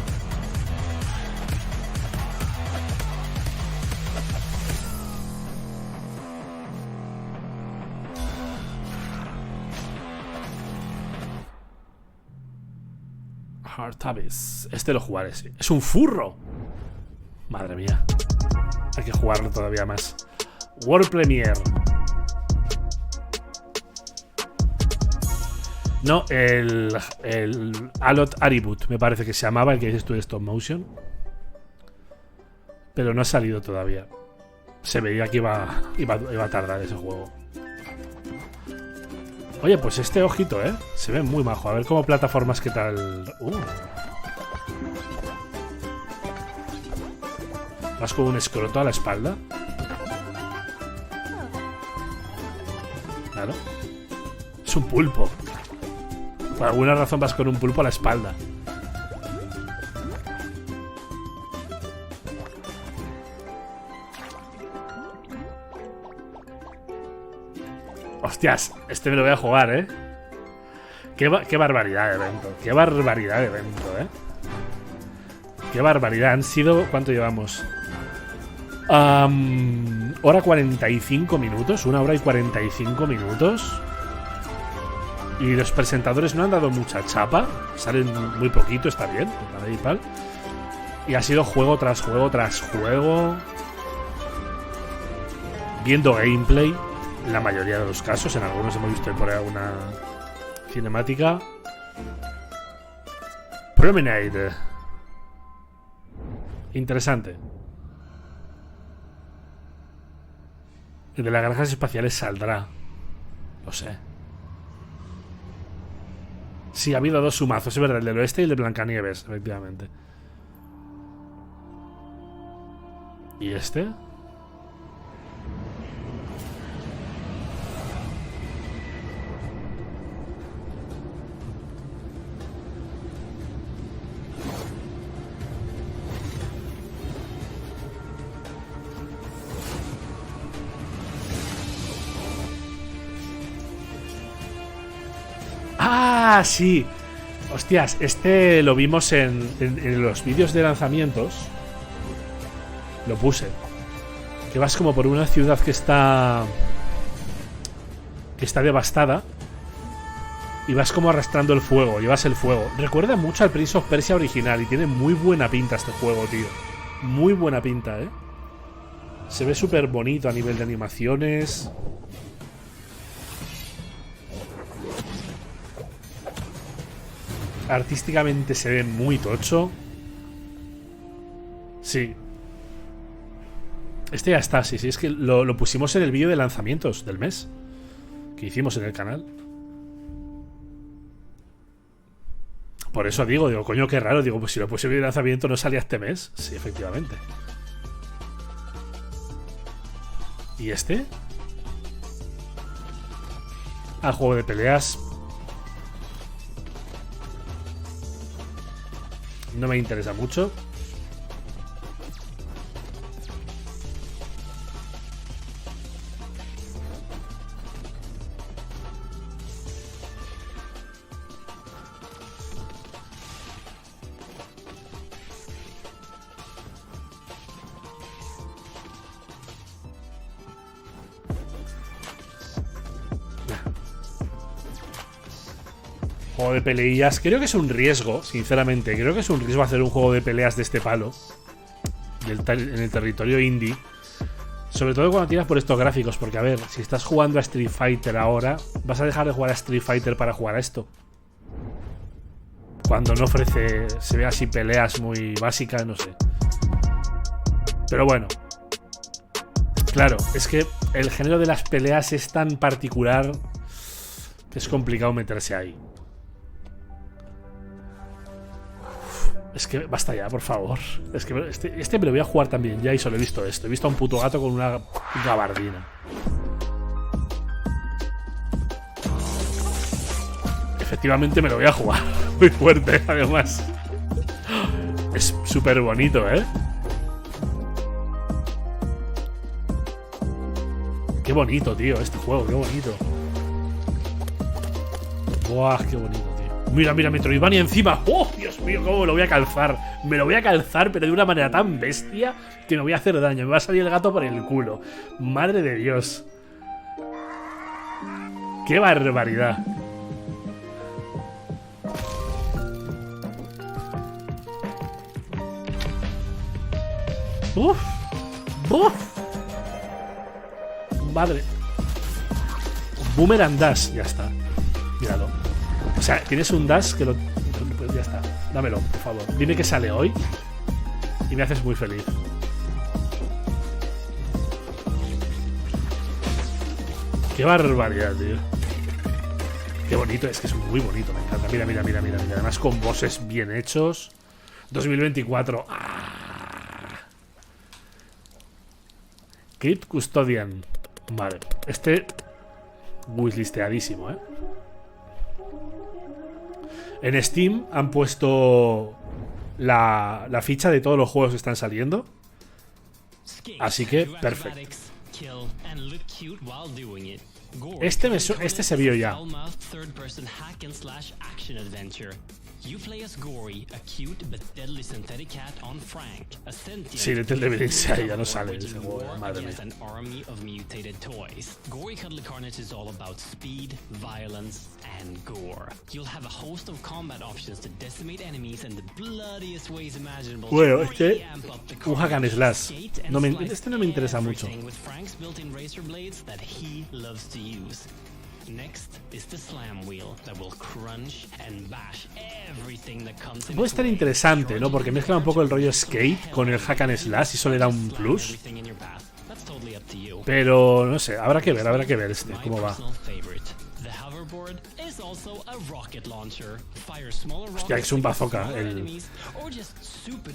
Hard Abyss. Este lo jugaré, sí. ¡Es un furro! Madre mía. Hay que jugarlo todavía más. World Premiere. No, el Alot Aribut, me parece que se llamaba, el que dices tú de stop motion. Pero no ha salido todavía. Se veía que iba a tardar ese juego. Oye, pues este ojito, ¿eh? Se ve muy majo. A ver cómo plataformas, qué tal. Vas con un escroto a la espalda. Claro. Es un pulpo. Por alguna razón vas con un pulpo a la espalda. Hostias, este me lo voy a jugar, ¿eh? Qué barbaridad de evento. Qué barbaridad de evento, ¿eh? Qué barbaridad. Han sido... ¿Cuánto llevamos? Hora 45 minutos. 1 hora y 45 minutos. Y los presentadores no han dado mucha chapa. Salen muy poquito, está bien. Y ha sido juego tras juego tras juego. Viendo gameplay. En la mayoría de los casos. En algunos hemos visto por ahí alguna cinemática. Promenade. Interesante. El de las granjas espaciales saldrá. Lo sé. Sí, ha habido dos sumazos, es verdad, el del oeste y el de Blancanieves, efectivamente. ¿Y este? ¡Ah, sí! Hostias, este lo vimos en los vídeos de lanzamientos. Lo puse. Que vas como por una ciudad que está... que está devastada. Y vas como arrastrando el fuego, llevas el fuego. Recuerda mucho al Prince of Persia original y tiene muy buena pinta este juego, tío. Muy buena pinta, ¿eh? Se ve súper bonito a nivel de animaciones. Artísticamente se ve muy tocho. Sí. Este ya está, sí, es que lo pusimos en el vídeo de lanzamientos del mes que hicimos en el canal. Por eso digo, coño, qué raro. Digo, pues si lo puse en el lanzamiento no salía este mes. Sí, efectivamente. ¿Y este? Ah, juego de peleas. No me interesa mucho. Juego de peleillas. Creo que es un riesgo, sinceramente. Creo que es un riesgo hacer un juego de peleas de este palo en el territorio indie. Sobre todo cuando tiras por estos gráficos. Porque, a ver, si estás jugando a Street Fighter ahora, ¿vas a dejar de jugar a Street Fighter para jugar a esto? Cuando no ofrece... Se ve así peleas muy básicas, no sé. Pero bueno. Claro, es que el género de las peleas es tan particular que es complicado meterse ahí. Es que basta ya, por favor. Es que este me lo voy a jugar también ya y solo he visto esto. He visto a un puto gato con una gabardina. Efectivamente me lo voy a jugar. Muy fuerte, además. Es súper bonito, ¿eh? Qué bonito, tío, este juego, qué bonito. Buah, qué bonito, tío. Mira, mira, Metroidvania encima. ¡Oh, Dios mío, cómo me lo voy a calzar! Me lo voy a calzar, pero de una manera tan bestia que me voy a hacer daño. Me va a salir el gato por el culo. Madre de Dios. ¡Qué barbaridad! ¡Uf! ¡Uf! Madre. Boomerang Dash, ya está. Míralo. O sea, tienes un dash que lo... Pues ya está. Dámelo, por favor. Dime que sale hoy y me haces muy feliz. Qué barbaridad, tío. Qué bonito, es que es muy bonito, me encanta. Mira, mira, mira, mira, mira. Además con bosses bien hechos. 2024. ¡Ah! Crypt Custodian. Vale. Este... wishlisteadísimo, ¿eh? En Steam han puesto la ficha de todos los juegos que están saliendo. Así que, perfecto. Este se vio ya. Sí, Little Devil Inside ya no sale ese juego, madre mía. Bueno, un hack and slash. Este no me interesa mucho. Puede estar interesante, ¿no? Porque mezcla un poco el rollo skate con el hack and slash y eso le da un plus. Pero no sé, habrá que ver este, cómo va. Hostia, es un bazooka.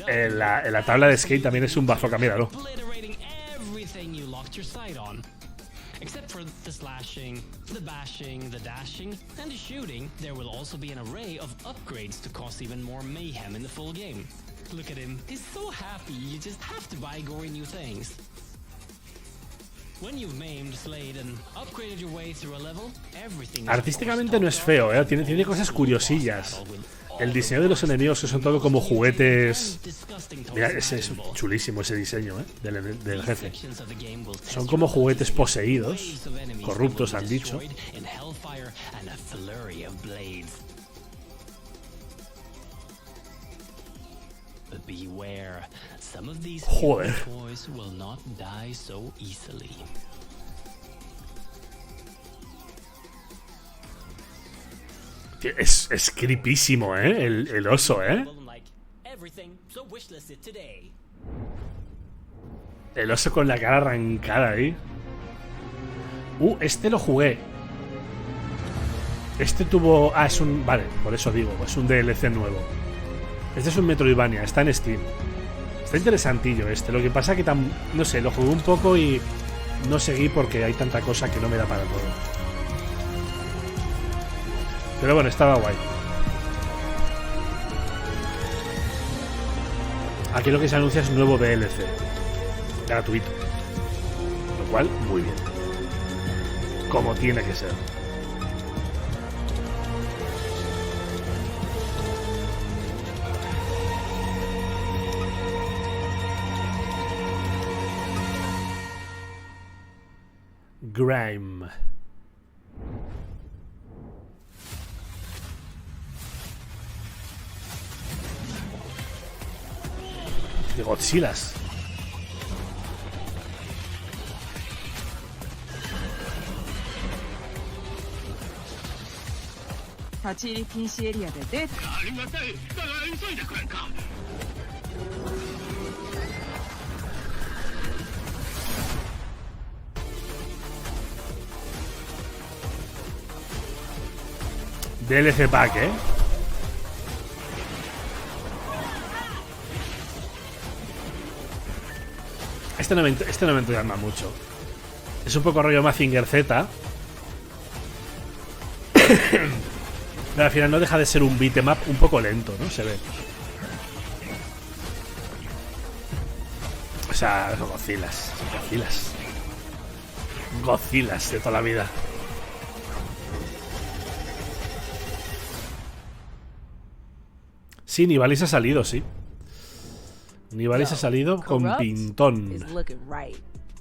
La tabla de skate también es un bazooka, míralo. Except for the slashing, the bashing, the dashing, and the shooting, there will also be an array of upgrades to cause even more mayhem in the full game. Look at him, he's so happy, you just have to buy gory new things. When you've maimed, slayed, and upgraded your way through a level, everything... Artísticamente no es feo, ¿eh? Tiene cosas curiosillas. El diseño de los enemigos, que son todo como juguetes. Mira, ese es chulísimo ese diseño, ¿eh? Del jefe. Son como juguetes poseídos. corruptos han dicho. Joder. Es creepísimo, el oso, El oso con la cara arrancada ahí. Este lo jugué. Este tuvo... Ah, es un... Vale, por eso digo, es un DLC nuevo. Este es un Metroidvania, está en Steam. Está interesantillo este. Lo que pasa que no sé, lo jugué un poco y no seguí porque hay tanta cosa que no me da para todo. Pero bueno, estaba guay. Aquí lo que se anuncia es un nuevo DLC gratuito. Lo cual, muy bien. Como tiene que ser. Grime. De Godzillas. DLC pack, Este no me entusiasma mucho. Es un poco rollo Mazinger Z. Pero al final no deja de ser un beat'em up un poco lento, ¿no? Se ve. O sea, Godzillas. Godzillas de toda la vida. Sí, Nivalis ha salido, sí. Nivalis ha salido con pintón.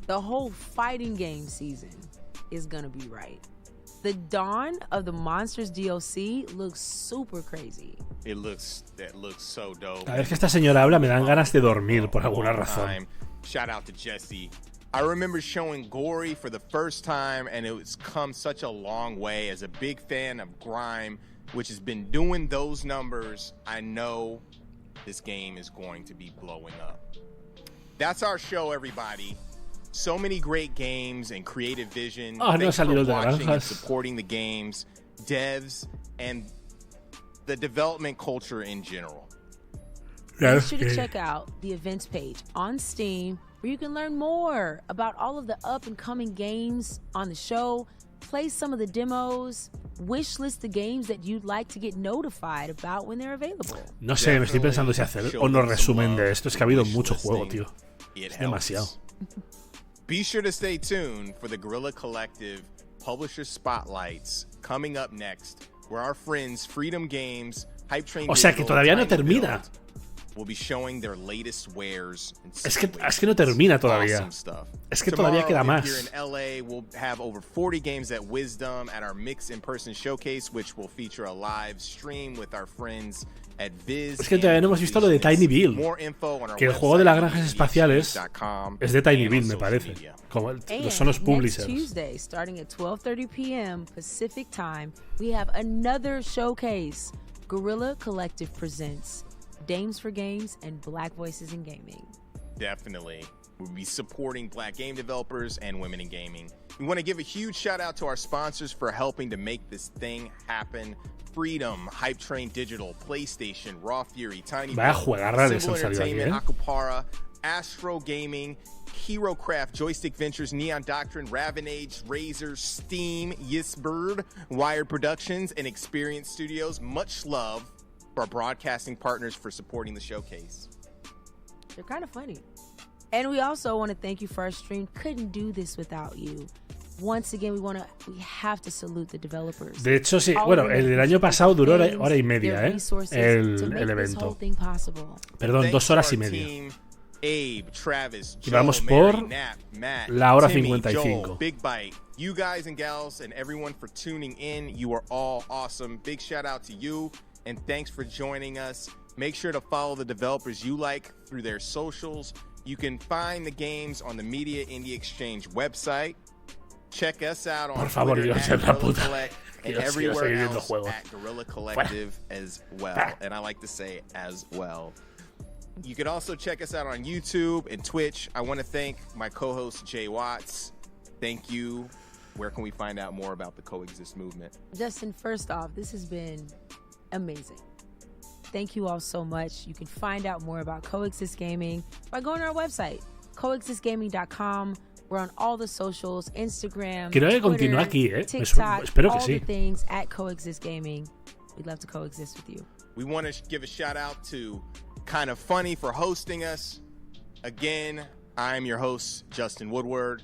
The whole fighting game season is gonna be right. The dawn of the Monsters DLC looks super crazy. That looks so dope. Cada vez que esta señora habla me dan ganas de dormir por alguna razón. Shout out to Jesse. I remember showing Gory for the first time, and it's come such a long way. As a big fan of Grime, which has been doing those numbers, I know this game is going to be blowing up. That's our show, everybody. So many great games and creative vision. No ha salido de watching and naranjas. supporting the games, devs, and the development culture in general. Be sure to check out the events page on Steam, where you can learn more about all of the up-and-coming games on the show, play some of the demos, wishlist the games that you'd like to get notified about when they're available. No sé, me estoy pensando si hacer o no resumen de esto. Es que ha habido mucho juego, tío. Es demasiado. Be sure to stay tuned for the Guerrilla Collective Publisher Spotlights coming up next, where our friends Freedom Games, Hype Train O sea que todavía no termina. Will be showing their latest wares and Es que no termina todavía. awesome stuff. Es que todavía queda Tomorrow, más. if you're in LA, we'll have over 40 games at Wisdom at our Mix in-Person showcase, which will feature a live stream with our friends at Viz. Es que todavía no hemos visto lo de Tiny Build. Que el juego de las granjas espaciales es de Tiny Build, me parece. Como son los publishers. Next Tuesday, starting at 12:30 p.m. Pacific Time, we have another showcase. Guerrilla Collective presents Dames for Games and Black Voices in Gaming. Definitely. We'll be supporting Black game developers and women in gaming. We want to give a huge shout out to our sponsors for helping to make this thing happen. Freedom, Hype Train Digital, PlayStation, Raw Fury, Tiny Vaya Build, juegarrales Symbol han salido aquí, Entertainment, Acupara, Astro Gaming, HeroCraft, Joystick Ventures, Neon Doctrine, Ravenage, Razer, Steam, Yisbird, Wired Productions, and Experience Studios. Much love for our broadcasting partners for supporting the showcase. They're kind of funny. And we also want to thank you for our stream. Couldn't do this without you. Once again, we have to salute the developers. De hecho, sí. Bueno, el del año pasado duró hora y media, el evento. Perdón, 2 horas y media. Abe, Travis, Y vamos por la hora 55. Big Bite, You guys and gals and everyone for tuning in. You are all awesome. Big shout out to you, and thanks for joining us. Make sure to follow the developers you like through their socials. You can find the games on the Media Indie Exchange website. Check us out on Twitter at Guerrilla Collect and everywhere else at Guerrilla Collective as well. And I like to say as well. You can also check us out on YouTube and Twitch. I want to thank my co-host Jay Watts. Thank you. Where can we find out more about the Coexist movement? Justin, first off, this has been amazing. Thank you all so much. You can find out more about Coexist Gaming by going to our website, coexistgaming.com. We're on all the socials, Instagram, Creo que Twitter, continúa aquí, TikTok, espero que all sí. the things at Coexist Gaming. We'd love to coexist with you. We want to give a shout out to Kind of Funny for hosting us. Again, I'm your host, Justin Woodward,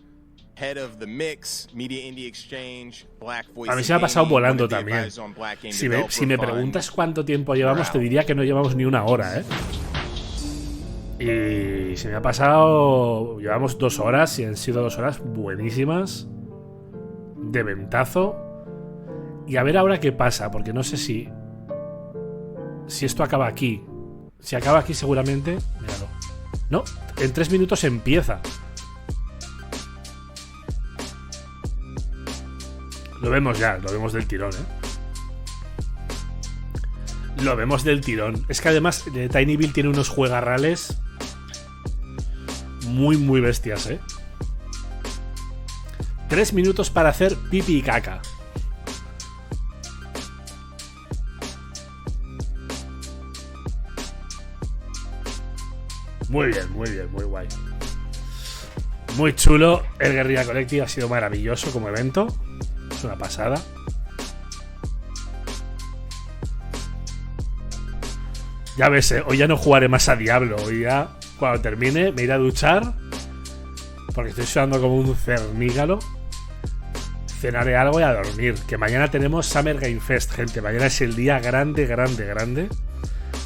head of the Mix, Media Indie Exchange, Black Voice. A mí se me ha pasado volando también. Si me preguntas cuánto tiempo llevamos, te diría que no llevamos ni una hora, ¿eh? Y se me ha pasado... Llevamos 2 horas y han sido 2 horas buenísimas. De ventazo. Y a ver ahora qué pasa, porque no sé si esto acaba aquí. Si acaba aquí seguramente... Míralo. No, en 3 minutos empieza. Lo vemos ya, lo vemos del tirón, Lo vemos del tirón. Es que además Tinyville tiene unos juegarrales muy, muy bestias, 3 minutos para hacer pipi y caca. Muy bien, muy guay. Muy chulo. El Guerrilla Collective ha sido maravilloso como evento. Es una pasada. Ya ves, hoy ya no jugaré más a Diablo. Hoy ya, cuando termine, me iré a duchar. Porque estoy sudando como un cernígalo. Cenaré algo y a dormir. Que mañana tenemos Summer Game Fest, gente. Mañana es el día grande.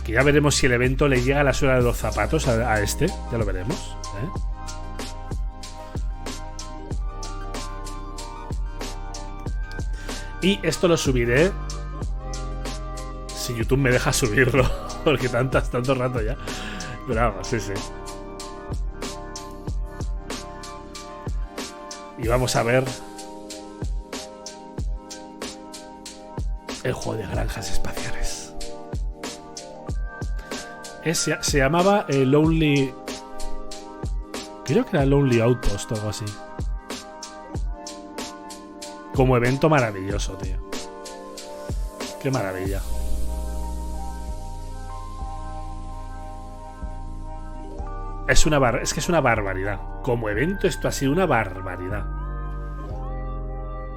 Que ya veremos si el evento le llega a la suela de los zapatos a este. Ya lo veremos, Y esto lo subiré si YouTube me deja subirlo. Porque tanto rato ya. Pero vamos, sí. Y vamos a ver el juego de granjas espaciales. Se llamaba Lonely... Creo que era Lonely Outpost o algo así. Como evento maravilloso, tío. Qué maravilla. Es que es una barbaridad. Como evento esto ha sido una barbaridad.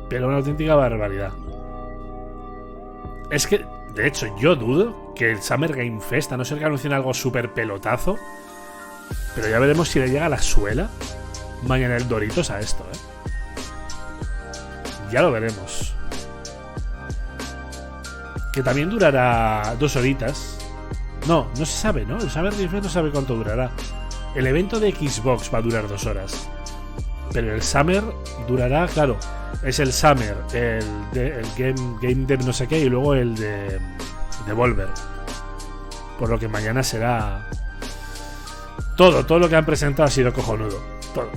Pero una auténtica barbaridad. Es que, de hecho, yo dudo que el Summer Game Fest, a no ser que anuncien algo súper pelotazo, pero ya veremos si le llega la suela mañana el Doritos a esto, Ya lo veremos. Que también durará 2 horitas. No se sabe, ¿no? El Summer Game Fest no sabe cuánto durará. El evento de Xbox va a durar 2 horas. Pero el Summer durará, claro. Es el Summer, el Game Dev no sé qué, y luego el de Devolver. Por lo que mañana será... Todo lo que han presentado ha sido cojonudo. Todo.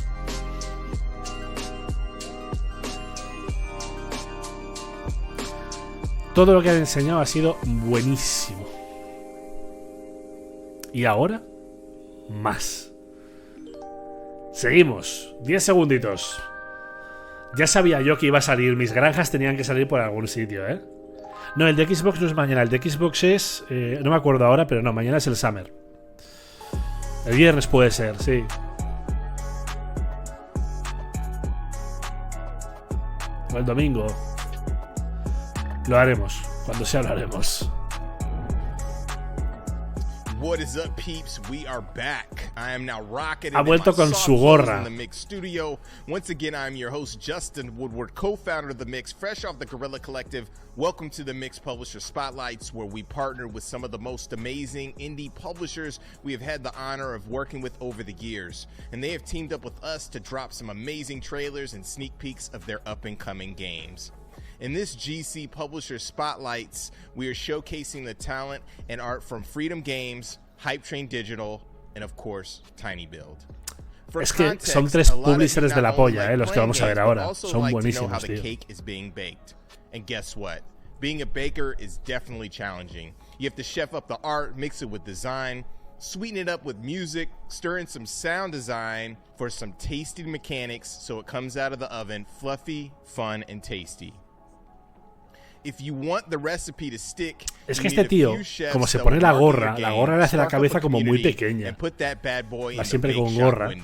Todo lo que han enseñado ha sido buenísimo. Y ahora, más. Seguimos. 10 segunditos. Ya sabía yo que iba a salir. Mis granjas tenían que salir por algún sitio, No, el de Xbox no es mañana. El de Xbox es... no me acuerdo ahora, pero no, mañana es el Summer. El viernes puede ser, sí. O el domingo. Lo haremos. Cuando sea lo haremos. What is up, peeps? We are back. I am now rocking Ha vuelto con su gorra. in the Mix studio. Once again, I'm your host, Justin Woodward, co-founder of the Mix, fresh off the Guerrilla Collective. Welcome to the Mix Publisher Spotlights, where we partner with some of the most amazing indie publishers we have had the honor of working with over the years. And they have teamed up with us to drop some amazing trailers and sneak peeks of their up-and-coming games. In this GC Publisher Spotlights, we are showcasing the talent and art from Freedom Games, Hype Train Digital, and of course, Tiny Build. Es que son tres publishers de la polla, los que vamos a ver ahora. Son buenísimos, tío. And guess what? Being a baker is definitely challenging. You have to chef up the art, mix it with design, sweeten it up with music, stir in some sound design for some tasty mechanics so it comes out of the oven fluffy, fun, and tasty. If you want the recipe to stick, es que este tío, como se pone la gorra le hace la cabeza como muy pequeña. Va siempre con gorra.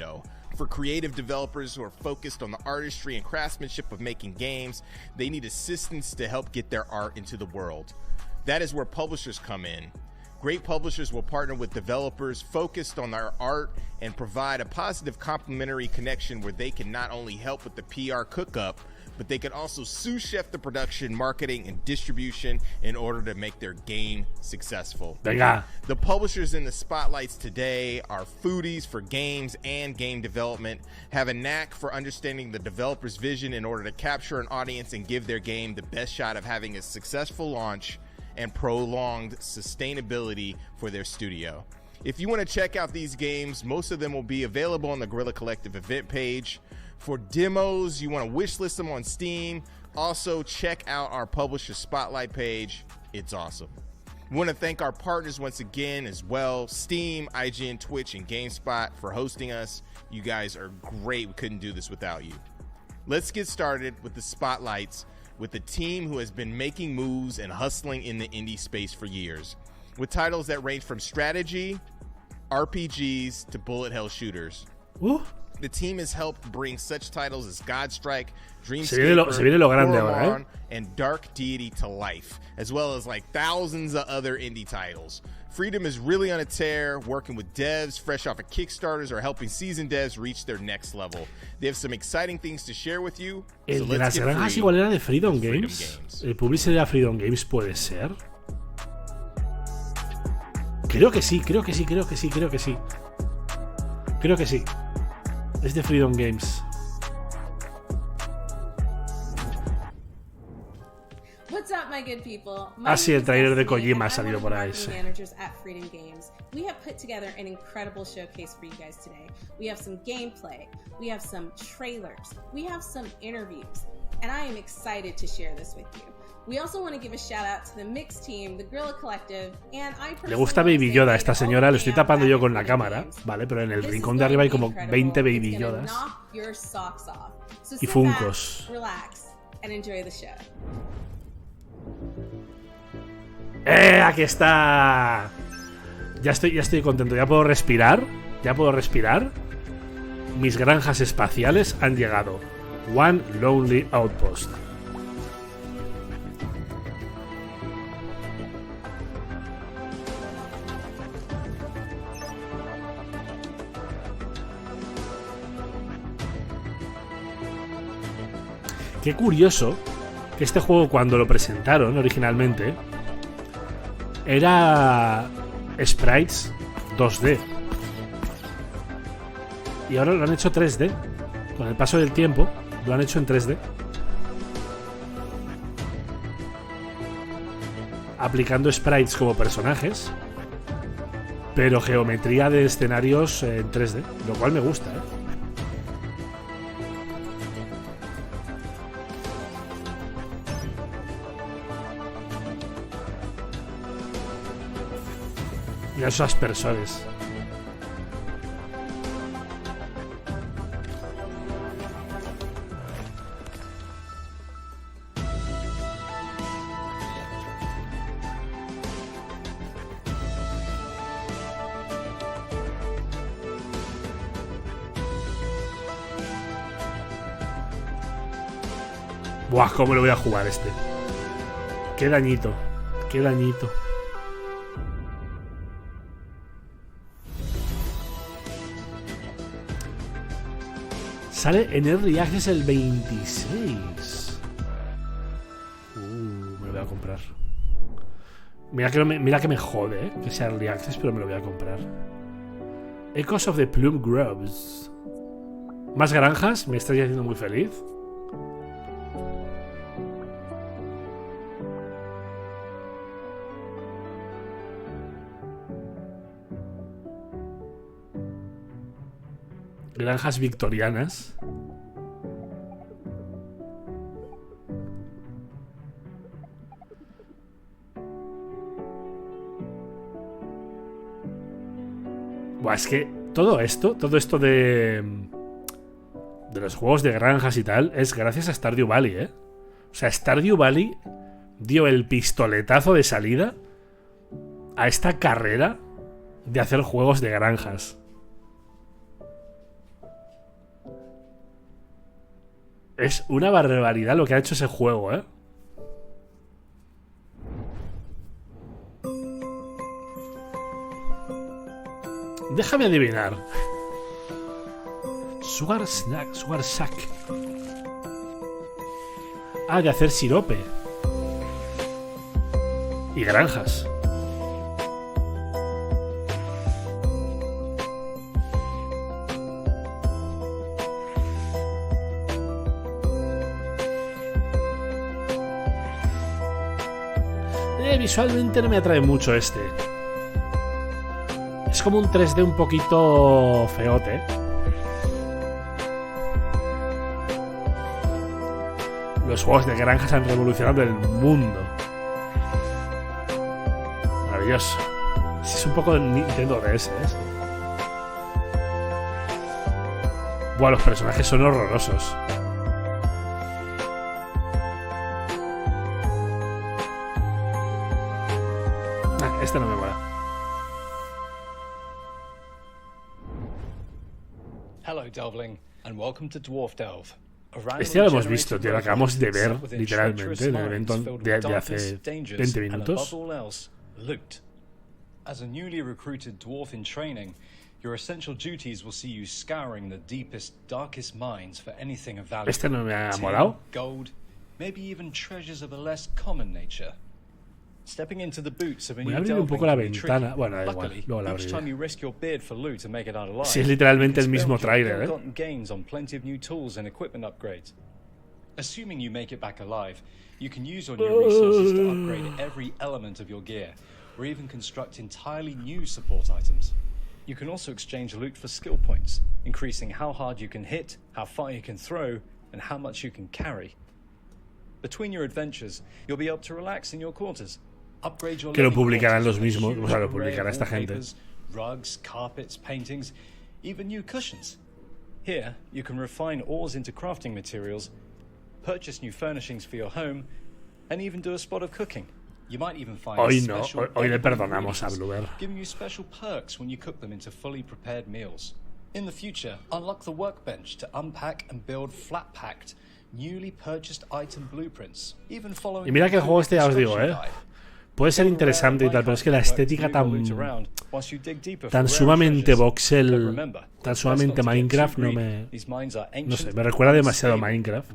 For creative developers who are focused on the artistry and craftsmanship of making games, they need assistance to help get their art into the world. That is where publishers come in. Great publishers will partner with developers focused on their art and provide a positive complementary connection where they can not only help with the PR cook-up, but they can also sous chef the production, marketing, and distribution in order to make their game successful. Venga. The publishers in the spotlights today are foodies for games and game development, have a knack for understanding the developer's vision in order to capture an audience and give their game the best shot of having a successful launch and prolonged sustainability for their studio. If you want to check out these games, most of them will be available on the Guerrilla Collective event page. For demos, you want to wishlist them on Steam. Also, check out our Publisher Spotlight page. It's awesome. We want to thank our partners once again as well, Steam, IGN, Twitch, and GameSpot for hosting us. You guys are great. We couldn't do this without you. Let's get started with the spotlights with the team who has been making moves and hustling in the indie space for years, with titles that range from strategy, RPGs, to bullet hell shooters. The team has helped bring such titles as Godstrike, Dreamscaper, and Dark Deity to life, as well as like thousands of other indie titles. Freedom is really on a tear, working with devs fresh off of Kickstarters or helping seasoned devs reach their next level. They have some exciting things to share with you. El de las granjas igual era de Freedom Games. El publisher de Freedom Games puede ser. Creo que sí. Es de Freedom Games. What's up, my good people? Sí, el trailer de Kojima ha salido por ahí. Managers at Freedom Games. We have put together an incredible showcase for you guys today. We have some gameplay, we have some trailers, we have some interviews, and I am excited to share this with you. We also want to give a shout out to the Mix team, the Guerrilla Collective, and I personally. Le gusta Baby Yoda a esta señora, lo estoy tapando yo con la cámara, ¿vale? Pero en el rincón de arriba hay como 20 Baby Yodas. Y Funkos. Relax and enjoy the show. Aquí está. Ya estoy contento, ya puedo respirar. Mis granjas espaciales han llegado. One Lonely Outpost. Qué curioso que este juego, cuando lo presentaron originalmente, era sprites 2D. Y ahora lo han hecho 3D. Con el paso del tiempo, lo han hecho en 3D. Aplicando sprites como personajes, pero geometría de escenarios en 3D, lo cual me gusta, ¿eh? Mira esos aspersores. Buah, cómo lo voy a jugar este. Qué dañito. Sale en Early Access el 26. Me lo voy a comprar. Mira que me jode, que sea Early Access, pero me lo voy a comprar. Echoes of the Plume Groves. Más granjas, me estáis haciendo muy feliz. Granjas victorianas. Buah, es que todo esto de los juegos de granjas y tal es gracias a Stardew Valley, ¿eh? O sea, Stardew Valley dio el pistoletazo de salida a esta carrera de hacer juegos de granjas. Es una barbaridad lo que ha hecho ese juego, ¿eh? Déjame adivinar. Sugar Snack, Sugar Sack. Ah, de hacer sirope. Y granjas. Visualmente no me atrae mucho este. Es como un 3D un poquito feote. Los juegos de granjas han revolucionado el mundo. Maravilloso. Es un poco de Nintendo DS, ¿eh? Buah, los personajes son horrorosos. Este no me mola. Este ya lo hemos visto, tío. Lo acabamos de ver literalmente en el evento de hace 20 minutos. As a newly recruited dwarf in training, your essential duties will see you scouring the deepest, darkest mines for anything of value. Este no me ha molado. Gold, maybe even treasures of a less common nature. Stepping into the boots of a voy a new abrir un poco la ventana. Bueno, da igual, luego la abriré. Sí, es literalmente el mismo trailer, Assuming you make it back alive, you can use your new resources to upgrade every element of your gear, or even construct entirely new support items. You can also exchange loot for skill points, increasing how hard you can hit, how far you can throw, and how much you can carry. Between your adventures, you'll be able to relax in your quarters. Que lo publicarán los mismos, o sea, lo publicará esta gente. Rugs, carpets, paintings, even new cushions. Here, you can refine ores into crafting materials, purchase new furnishings for your home, and even do a spot of cooking. You might even find hoy le perdonamos a Blueber. Giving you special perks when you cook them into fully prepared meals. In the future, unlock the workbench to unpack and build flat-packed, newly purchased item blueprints. Even following. Y mira que el juego este, ya os digo, puede ser interesante y tal, pero es que la estética tan sumamente voxel, tan sumamente Minecraft, no sé, me recuerda demasiado a Minecraft.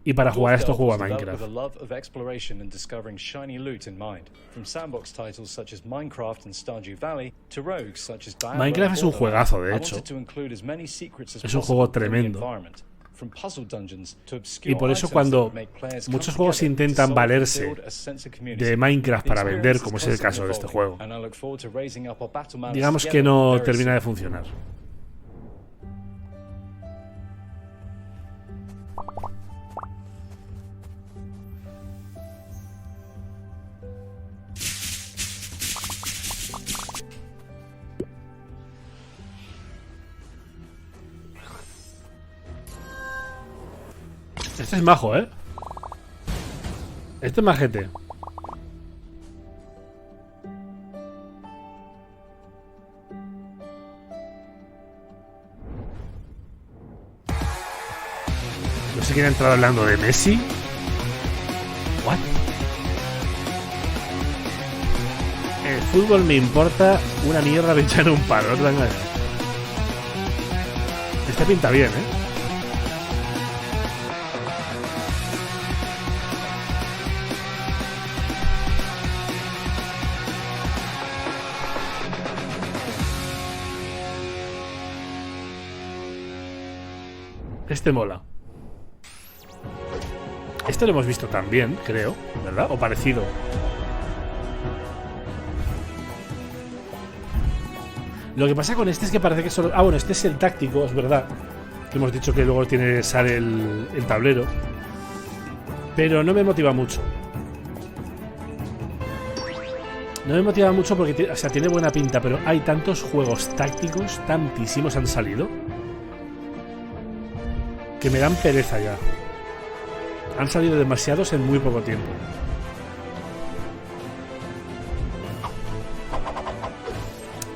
Y para jugar esto juego a Minecraft. Minecraft es un juegazo, de hecho. Es un juego tremendo. Y por eso cuando muchos juegos intentan valerse de Minecraft para vender, como es el caso de este juego, digamos que no termina de funcionar. Este es majo, ¿eh? Este es majete. No sé quién ha entrado hablando de Messi. What? El fútbol me importa una mierda pinchar un palo, no te dan ganas. Este pinta bien, ¿eh? Este mola. Este lo hemos visto también, creo, ¿verdad? O parecido. Lo que pasa con este es que parece que solo... Ah, bueno, este es el táctico, es verdad. Que hemos dicho que luego sale el tablero. Pero no me motiva mucho. No me motiva mucho porque o sea, tiene buena pinta, pero hay tantos juegos tácticos, tantísimos han salido, que me dan pereza ya. Han salido demasiados en muy poco tiempo.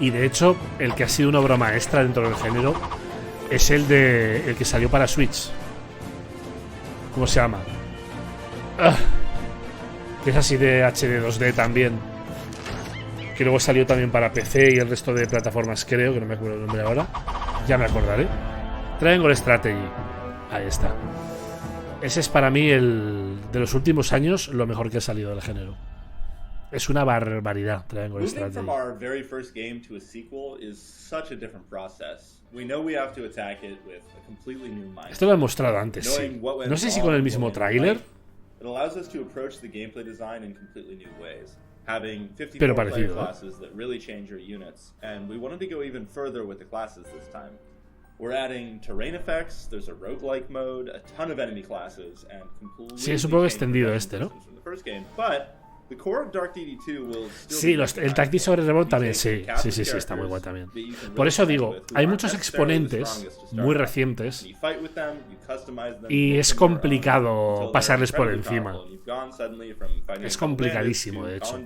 Y de hecho, el que ha sido una obra maestra dentro del género es el que salió para Switch. ¿Cómo se llama? Que es así de HD 2D también. Que luego salió también para PC y el resto de plataformas, creo, que no me acuerdo el nombre ahora. Ya me acordaré. Triangle Strategy. Ahí está. Ese es para mí de los últimos años lo mejor que ha salido del género. Es una barbaridad, Triangle Strategy. From our very first game to a sequel is such a different process. We know we have to attack it with a completely new mindset. Esto lo he mostrado antes, sí. No sé si con el mismo tráiler. It allows us to approach the gameplay design in completely new ways, having 54 player classes that really change your units, and we wanted to go even further with the classes this time. We're adding terrain effects, there's a roguelike mode, a ton of enemy classes, and completely sí, es un poco extendido este, ¿no? Sí, el Tactics sobre Revolt también, sí, está muy guay también. Por eso digo, hay muchos exponentes muy recientes y es complicado pasarles por encima. Es complicadísimo, de hecho.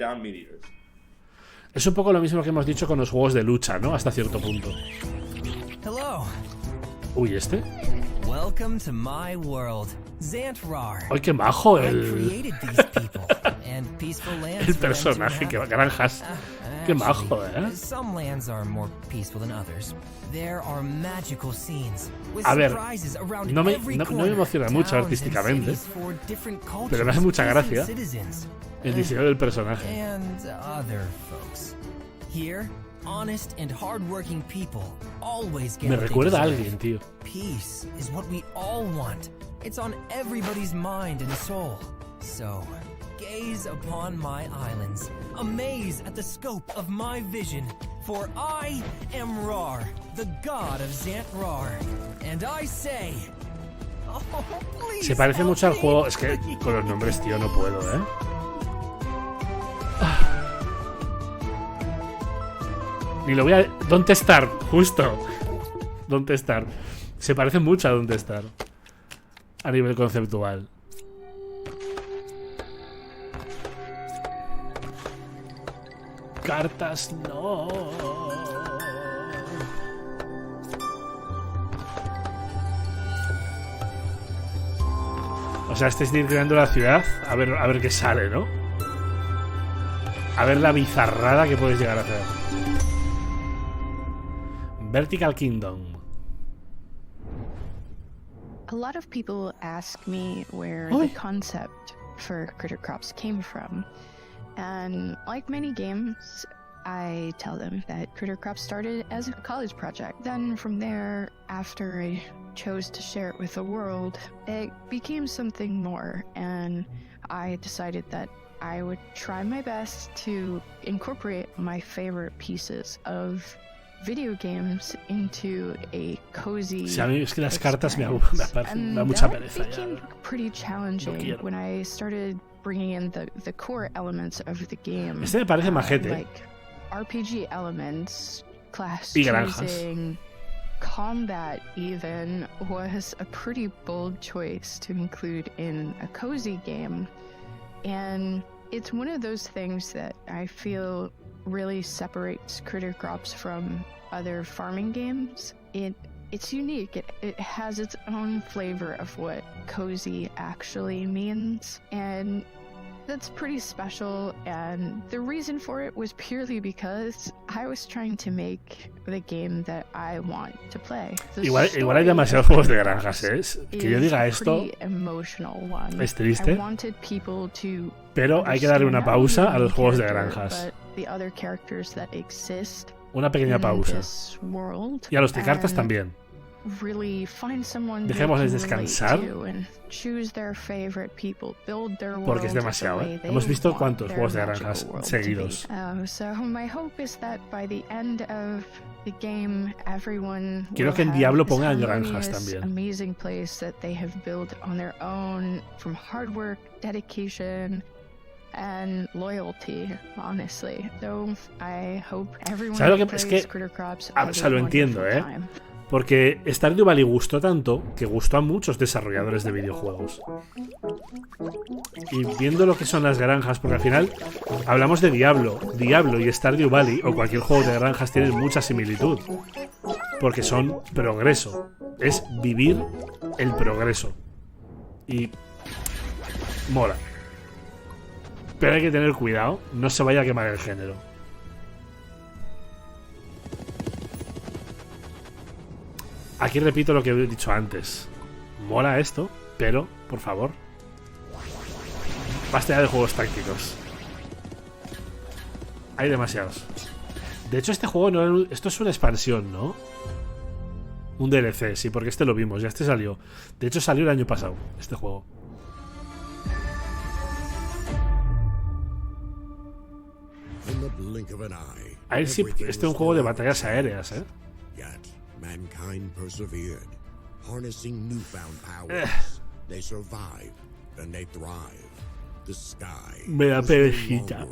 Es un poco lo mismo que hemos dicho con los juegos de lucha, ¿no? Hasta cierto punto. Uy, ¿este? Welcome to my world, Zantrar. ¡Ay, qué majo el personaje! ¡Qué granjas! ¡Qué majo, eh! A ver, no me emociona mucho artísticamente, pero me hace mucha gracia el diseño del personaje. Honest and hardworking people always get me recuerda a alguien, tío. Peace is what we all want. It's on everybody's mind and soul. So, gaze upon my islands, amaze at the scope of my vision. For I am Rar, the god of Zantrar, and I say, oh, please. Se parece mucho al juego, es que con los nombres, tío, no puedo, ¿eh? Ni lo voy a... Don't Start, justo. Don't Start. Se parece mucho a Don't Start a nivel conceptual. Cartas, no. O sea, estáis creando la ciudad a ver qué sale, ¿no? A ver la bizarrada que puedes llegar a hacer. Vertical Kingdom. A lot of people ask me where the concept for Critter Crops came from. And like many games, I tell them that Critter Crops started as a college project. Then from there, after I chose to share it with the world, it became something more. And I decided that I would try my best to incorporate my favorite pieces of video games into a cozy. Sí, a mí es que las cartas me da mucha pereza. Became pretty challenging when I started bringing in the core elements of the game. Este me parece majete. Like RPG elements, class y granjas. Choosing, combat even was a pretty bold choice to include in a cozy game. And it's one of those things that I feel really separates Critter Crops from other farming games. It's unique. It has its own flavor of what cozy actually means. And That's pretty special, and the reason for it was purely because I was trying to make the game that I want to play. Igual hay demasiados juegos de granjas, ¿eh? Que yo diga esto es triste, pero hay que darle una pausa a los juegos de granjas. Una pequeña pausa. Y a los de cartas también. Dejémosles descansar, porque es demasiado, ¿eh? Hemos visto cuántos juegos de granjas seguidos. Quiero que en Diablo pongan granjas también. And loyalty, honestly. So I hope everyone ¿Sabes lo que es que? O sea, lo entiendo, ¿eh? Porque Stardew Valley gustó tanto que gustó a muchos desarrolladores de videojuegos. Y viendo lo que son las granjas, porque al final hablamos de Diablo y Stardew Valley o cualquier juego de granjas tienen mucha similitud. Porque son progreso. Es vivir el progreso. Y mola. Pero hay que tener cuidado, no se vaya a quemar el género. Aquí repito lo que he dicho antes. Mola esto, pero, por favor, basta ya de juegos tácticos. Hay demasiados. De hecho, este juego no, esto es una expansión, ¿no? Un DLC, sí, porque este lo vimos, ya este salió. De hecho, salió el año pasado, este juego. A ver si este es un juego de batallas aéreas, ¿eh? Mankind persevered, harnessing newfound powers. They survived and they thrived. The sky me da perejita.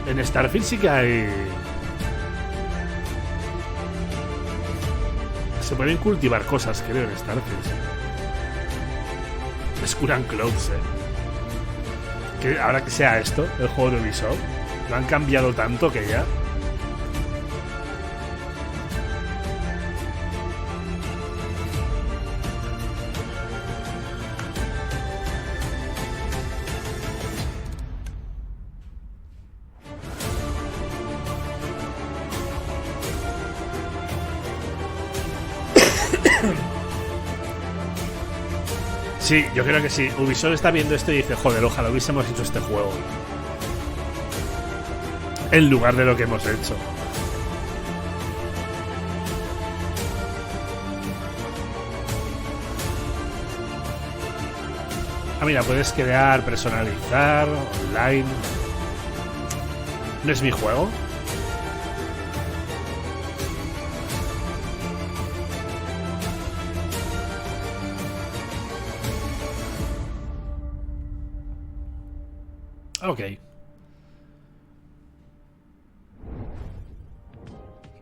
En Starfield sí que hay... Se pueden cultivar cosas, creo, en Starfield. Es curan clothes, que ahora que sea esto, el juego de Ubisoft, lo han cambiado tanto que ya... Sí, yo creo que sí. Ubisoft está viendo esto y dice, joder, ojalá hubiésemos hecho este juego en lugar de lo que hemos hecho. Ah, mira, puedes crear, personalizar, online. ¿No es mi juego? Okay.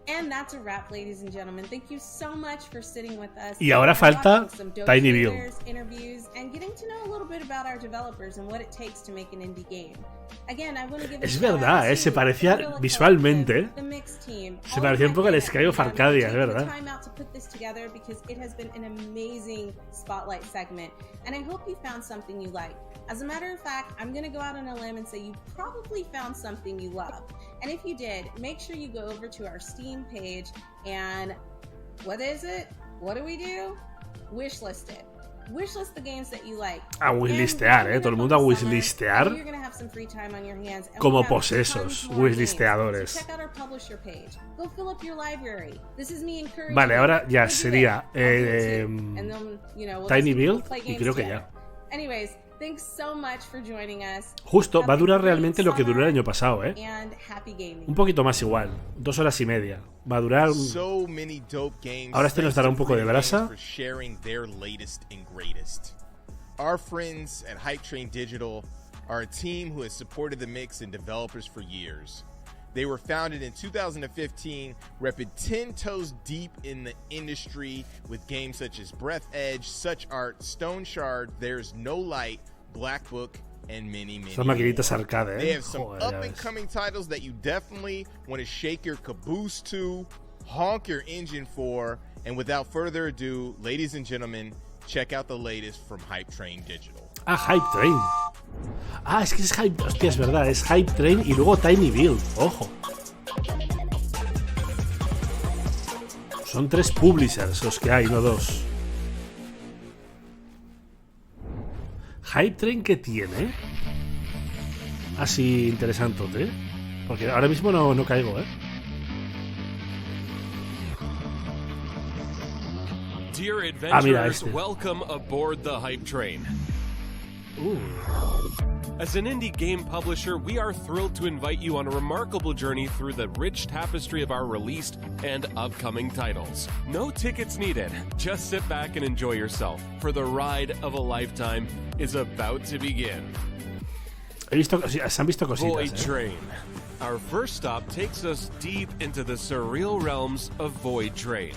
And that's a wrap, ladies and gentlemen. Thank you so much for sitting with us. Y ahora falta Tiny Build. Interviews and getting to know a little bit about our developers and what it takes to make an indie game. Again, I want to give es verdad, se parecía visualmente. Se parecía un poco al Sky of Arcadia, es verdad. It has been an amazing spotlight segment, and I hope you found something you like. As a matter of fact, I'm going to go out on a limb and say you probably found something you love. And if you did, make sure you go over to our Steam page and what is it? What do we do? Wishlist it. Wishlist the games that you like. A wishlistear, todo el mundo a wishlistear. Como posesos, wishlisteadores. Vale, ahora ya sería Tiny Build y creo que ya. Justo, va a durar realmente lo que duró el año pasado, ¿eh? Un poquito más igual, 2 horas y media. Va a durar... Ahora este nos dará un poco de brasa. Our friends at Hype Train Digital are a team who has supported the mix and developers for years. They were founded in 2015, repping 10 toes deep in the industry with games such as Breath Edge, Such Art, Stone Shard, There's No Light, Black Book, and many. Son maquinitas arcade, They have some up-and-coming titles that you definitely want to shake your caboose to. honk your engine for. And without further ado, ladies and gentlemen, check out the latest from Hype Train Digital. Ah, Hype Train. Ah, es que es Hype... Hostia, es verdad, es Hype Train y luego Tiny Build. Ojo. Son 3 publishers los que hay, no 2. Hype Train, ¿qué tiene? Así interesante, ¿eh? Porque ahora mismo no caigo, ¿eh? Dear adventurers, welcome aboard the Hype Train. As an indie game publisher, we are thrilled to invite you on a remarkable journey through the rich tapestry of our released and upcoming titles. No tickets needed. Just sit back and enjoy yourself, for the ride of a lifetime is about to begin. Se han visto cositas. Void Train. Our first stop takes us deep into the surreal realms of Void Train.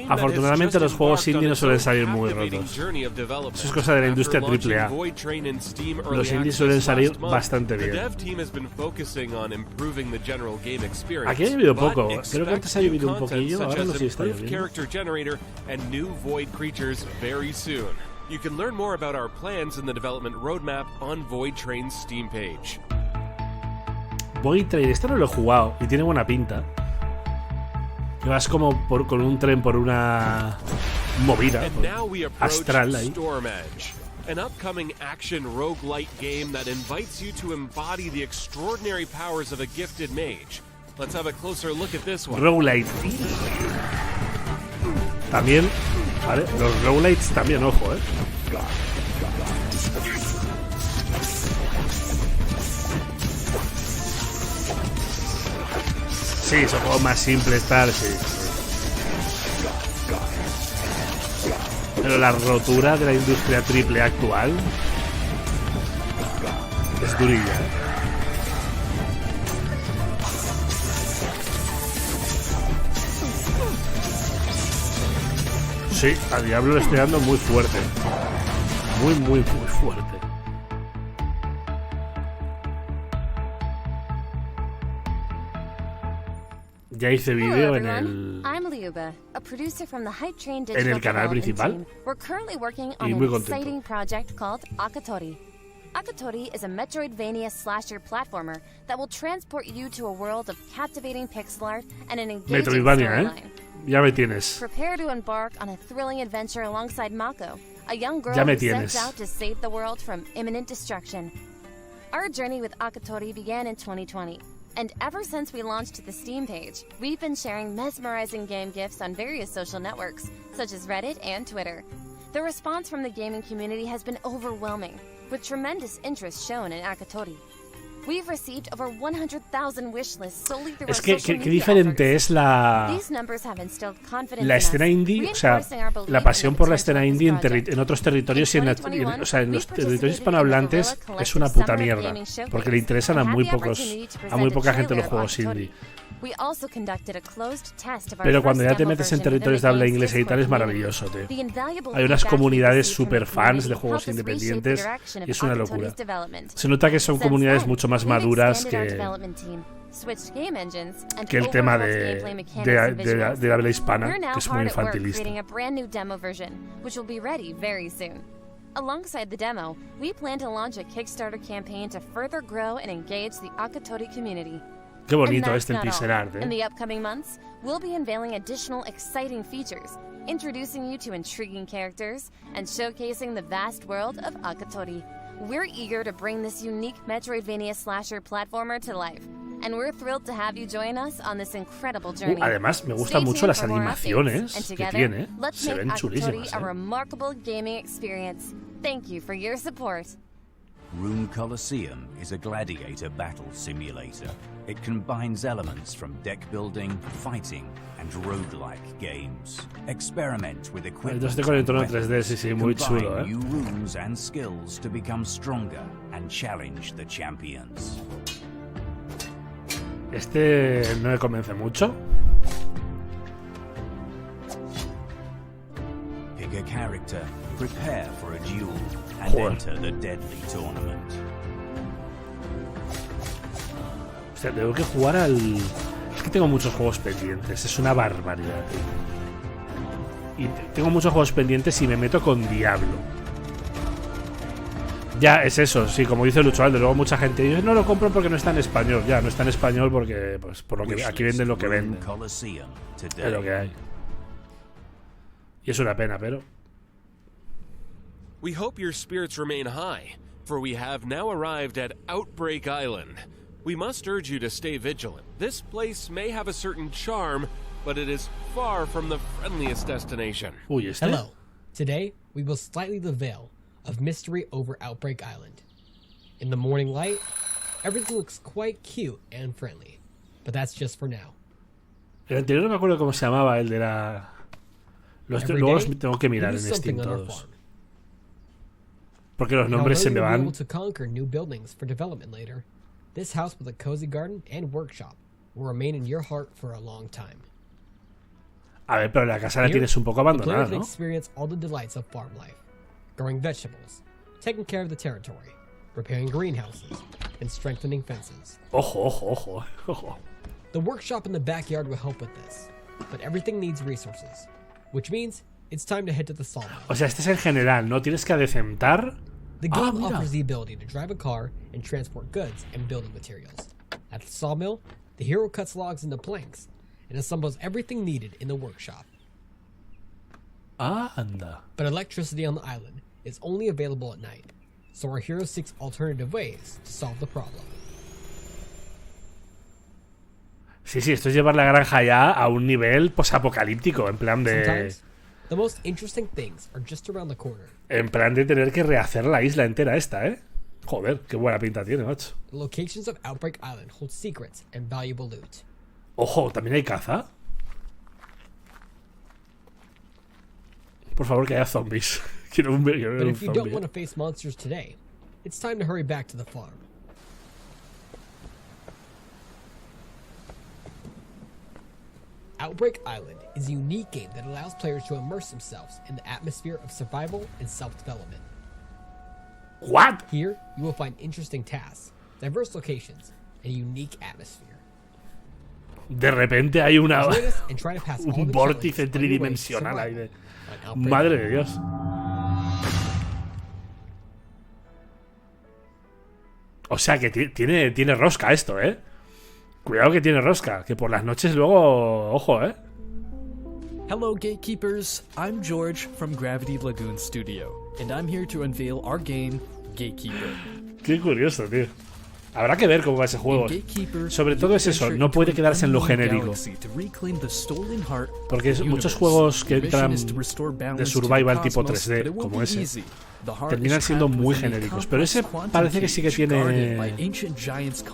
Afortunadamente los juegos indie no suelen salir muy rotos. Eso es cosa de la industria AAA. Los indies suelen salir bastante bien. Aquí ha llovido poco. Creo que antes ha llovido un poquillo. Ahora no sé si está lloviendo. You can learn more about our plans in the development roadmap on Void Train's Steam page. Void Train, este no lo he jugado y tiene buena pinta. Que vas como con un tren por una movida astral ahí. An upcoming action roguelite game that invites you to embody the extraordinary powers of a gifted mage. Let's have a closer look at this one. Roguelite. También, vale, los roguelites también, ojo, Sí, son juegos más simples, tal, sí. Pero la rotura de la industria triple actual es durilla, Sí, a Diablo le estoy dando muy fuerte. Muy fuerte. Ya hice vídeo en el canal principal y muy contento. Akatori is a Metroidvania slasher platformer that will transport you to a world of captivating pixel art and an engaging storyline. Ya me tienes. Prepare to embark on a thrilling adventure alongside Mako, a young girl who sets out to save the world from imminent destruction. Our journey with Akatori began in 2020, and ever since we launched the Steam page, we've been sharing mesmerizing game gifts on various social networks, such as Reddit and Twitter. The response from the gaming community has been overwhelming, with tremendous interest shown in Akatori. We've received over 100,000 wish lists solely through our social media qué diferente es la escena indie, o sea, la pasión por la escena indie en otros territorios y en los territorios hispanohablantes es una puta mierda, porque le interesan a muy poca gente los juegos indie. Pero cuando ya te metes en territorios de habla inglesa y tal es maravilloso, tío. Hay unas comunidades super fans de juegos independientes y es una locura. Se nota que son comunidades mucho más maduras que el tema de habla hispana, que es muy infantilista. Alongside the demo, we plan to launch a Kickstarter campaign to further grow and engage the Akatori community. Qué bonito el teaser art, In the upcoming months, we'll be unveiling additional exciting features, introducing you to intriguing characters, and showcasing the vast world of Akatori. We're eager to bring this unique Metroidvania slasher platformer to life, and we're thrilled to have you join us on this incredible journey. Además, me gustan mucho las animaciones que tiene. Se ven chulísimas. A remarkable gaming experience. Thank you for your support. Rune Colosseum is a gladiator battle simulator. It combines elements from deck building, fighting, and roguelike games. Experiment with equipment. Este con el tono 3D, sí, muy chulo, new runes and skills to become stronger and challenge the champions. Este no me convence mucho. Pick a character, prepare for a duel, and enter the deadly tournament. O sea, tengo que jugar al... Es que tengo muchos juegos pendientes. Es una barbaridad, tío. Y tengo muchos juegos pendientes y me meto con Diablo. Ya, es eso, sí, como dice Lucho Aldo. Luego mucha gente dice, no lo compro porque no está en español. Ya, no está en español porque, pues, por lo que aquí venden lo que venden. Es lo que hay. Y es una pena, pero... We hope your spirits remain high, for we have now arrived at Outbreak Island. We must urge you to stay vigilant. This place may have a certain charm, but it is far from the friendliest destination. Hello. Today, we will slightly the veil of mystery over Outbreak Island. In the morning light, everything looks quite cute and friendly, but that's just for now. El anterior no me acuerdo cómo se llamaba, el de la... Luego los tengo que mirar en Steam todos. Porque los nombres se me van. To conquer new buildings for development later, this house with a cozy garden and workshop will remain in your heart for a long time. A ver, pero la casa la tienes un poco abandonada, ¿no? Experience all the delights of farm life, growing vegetables, taking care of the territory, repairing greenhouses, and strengthening fences. Ojo, ojo, ojo, ojo. The workshop in the backyard will help with this, but everything needs resources, which means it's time to head to the sawmill. O sea, este es en general, ¿no? Tienes que adecentar. The game offers the ability to drive a car and transport goods and building materials. At the sawmill, the hero cuts logs into planks and assembles everything needed in the workshop. Anda. But electricity on the island is only available at night, so our hero seeks alternative ways to solve the problem. Sí, sí, esto es llevar la granja ya a un nivel posapocalíptico, en plan de... Sometimes, the most interesting things are just around the corner. En plan de tener que rehacer la isla entera esta, ¿eh? Joder, qué buena pinta tiene, macho. The locations of Outbreak Island hold secrets and valuable loot. Ojo, ¿también hay caza? Por favor, que haya zombies. Quiero un But if you zombie. don't want to face monsters today, it's time to hurry back to the farm. Outbreak Island is a unique game that allows players to immerse themselves in the atmosphere of survival and self-development. What? Here, you will find interesting tasks, diverse locations, and a unique atmosphere. De repente hay una... Join us and try to pass all un the vórtice challenges on your way to tridimensional ahí de... survival on Outbreak Madre de Island. Dios. O sea que tiene rosca esto, ¿eh? Cuidado que tiene rosca, que por las noches luego... Ojo, ¿eh? Hello, Gatekeepers. I'm George from Gravity Lagoon Studio, and I'm here to unveil our game, Gatekeeper. Qué curioso, tío. Habrá que ver cómo va ese juego. Sobre todo es eso, no puede quedarse en lo genérico. Porque muchos juegos que entran de survival tipo 3D, como ese, terminan siendo muy genéricos. Pero ese parece que sí que tiene...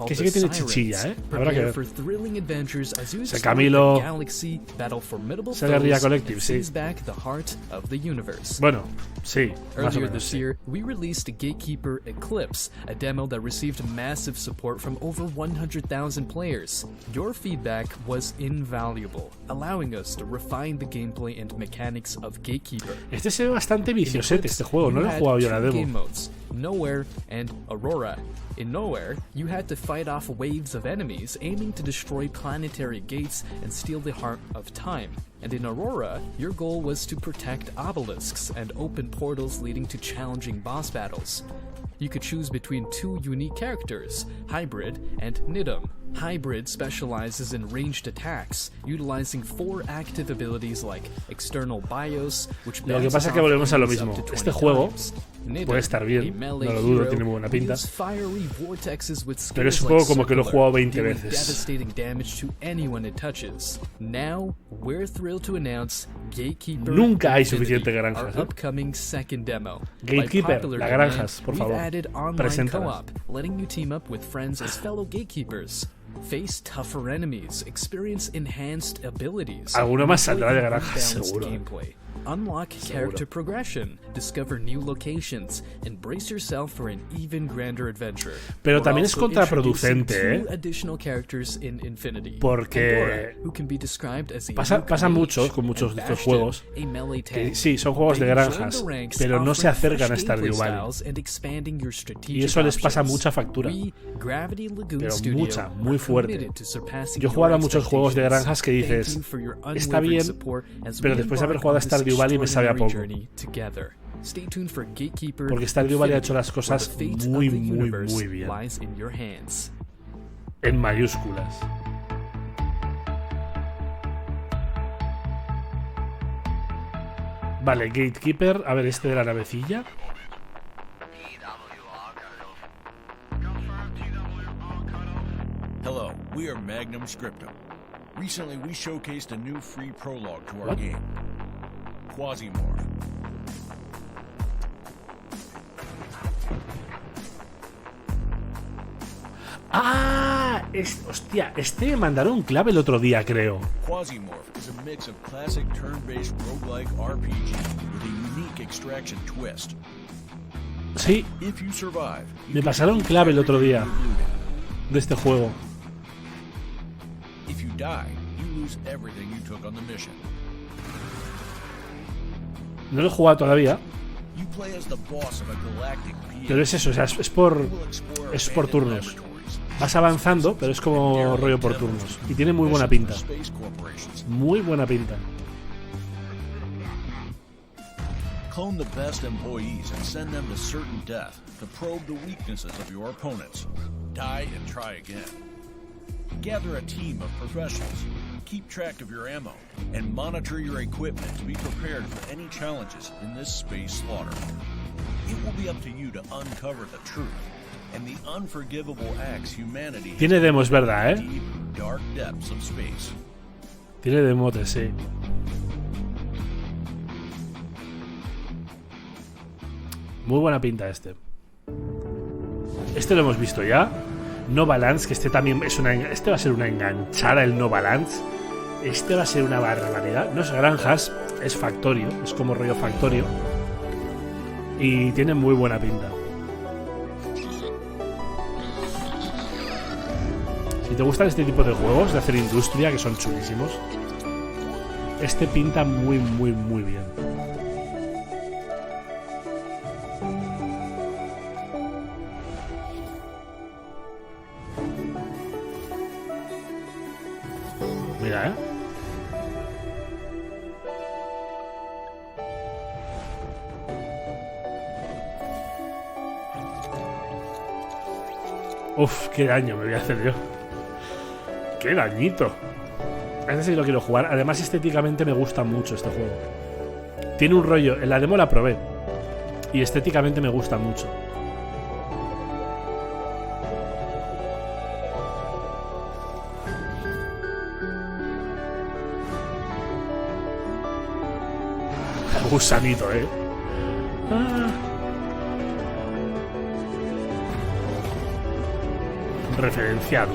Que sí que tiene chichilla, ¿eh? Habrá que ver. Ese Camilo... Ese Guerrilla Collective, sí. Bueno, sí, más o menos. This year, we released Gatekeeper Eclipse, a demo that received massive support from over 100,000 players. Your feedback was invaluable, allowing us to refine the gameplay and mechanics of Gatekeeper. Este se ve bastante viciosete, este juego. No lo he jugado yo la demo. Game modes, Nowhere and Aurora. In Nowhere, you had to fight off waves of enemies aiming to destroy planetary gates and steal the heart of time. And in Aurora, your goal was to protect obelisks and open portals leading to challenging boss battles. You could choose between two unique characters, Hybrid and Nidum. Hybrid specializes in ranged attacks, utilizing 4 active abilities like External Bios, which lo que pasa es que volvemos a lo mismo. Este juego puede estar bien, no lo dudo, tiene muy buena pinta. Pero es un juego como que lo he jugado 20 veces. Nunca hay suficientes granjas. Gatekeeper, las granjas, por favor. Preséntalas. Face tougher enemies, experience enhanced abilities. Alguno más saldrá de granjas, seguro. Unlock character progression, discover new locations, and brace yourself for an even grander adventure. Pero también es contraproducente, porque pasa mucho con muchos de estos juegos que sí, son juegos de granjas, pero no se acercan a Stardew Valley. Y eso les pasa mucha factura. Pero mucha, muy fuerte. Yo he jugado a muchos juegos de granjas que dices, está bien, pero después de haber jugado a Stardew Valley me sabe a poco. Porque Stardew Valley ha hecho las cosas muy, muy, muy bien. En mayúsculas. Vale, Gatekeeper. A ver, este de la navecilla. Hello, we are Magnum Scriptum. Recently, we showcased a new free prologue to our game, Quasimorph. Ah, hostia, este me mandaron clave el otro día, creo. Quasimorph is a mix of classic turn-based roguelike RPG with a unique extraction twist. Sí, me pasaron clave el otro día de este juego. If you die, you lose everything you took on the mission. No lo he jugado todavía. You play as the boss of a galactic being. Pero es eso, o sea, es por turnos. Vas avanzando, pero es como rollo por turnos. Y tiene muy buena pinta. Muy buena pinta. Clone the best employees and send them to certain death to probe the weaknesses of your opponents. Die and try again. Gather a team of professionals, keep track of your ammo, and monitor your equipment to be prepared for any challenges in this space slaughter. It will be up to you to uncover the truth and the unforgivable acts humanity has Tiene demos, ¿verdad, in the deep, dark depths of space. Tiene demotes, sí. Muy buena pinta este. Este lo hemos visto ya. No Balance, que este también es este va a ser una enganchada, el No Balance. Este va a ser una barbaridad. No es granjas, es Factorio. Es como rollo Factorio. Y tiene muy buena pinta. Si te gustan este tipo de juegos, de hacer industria, que son chulísimos, este pinta muy, muy, muy bien. Mira, Uf, qué daño me voy a hacer yo. Qué dañito. Este sí lo quiero jugar. Además, estéticamente me gusta mucho este juego. Tiene un rollo. En la demo la probé. Y estéticamente me gusta mucho. Gusanito, Referenciado,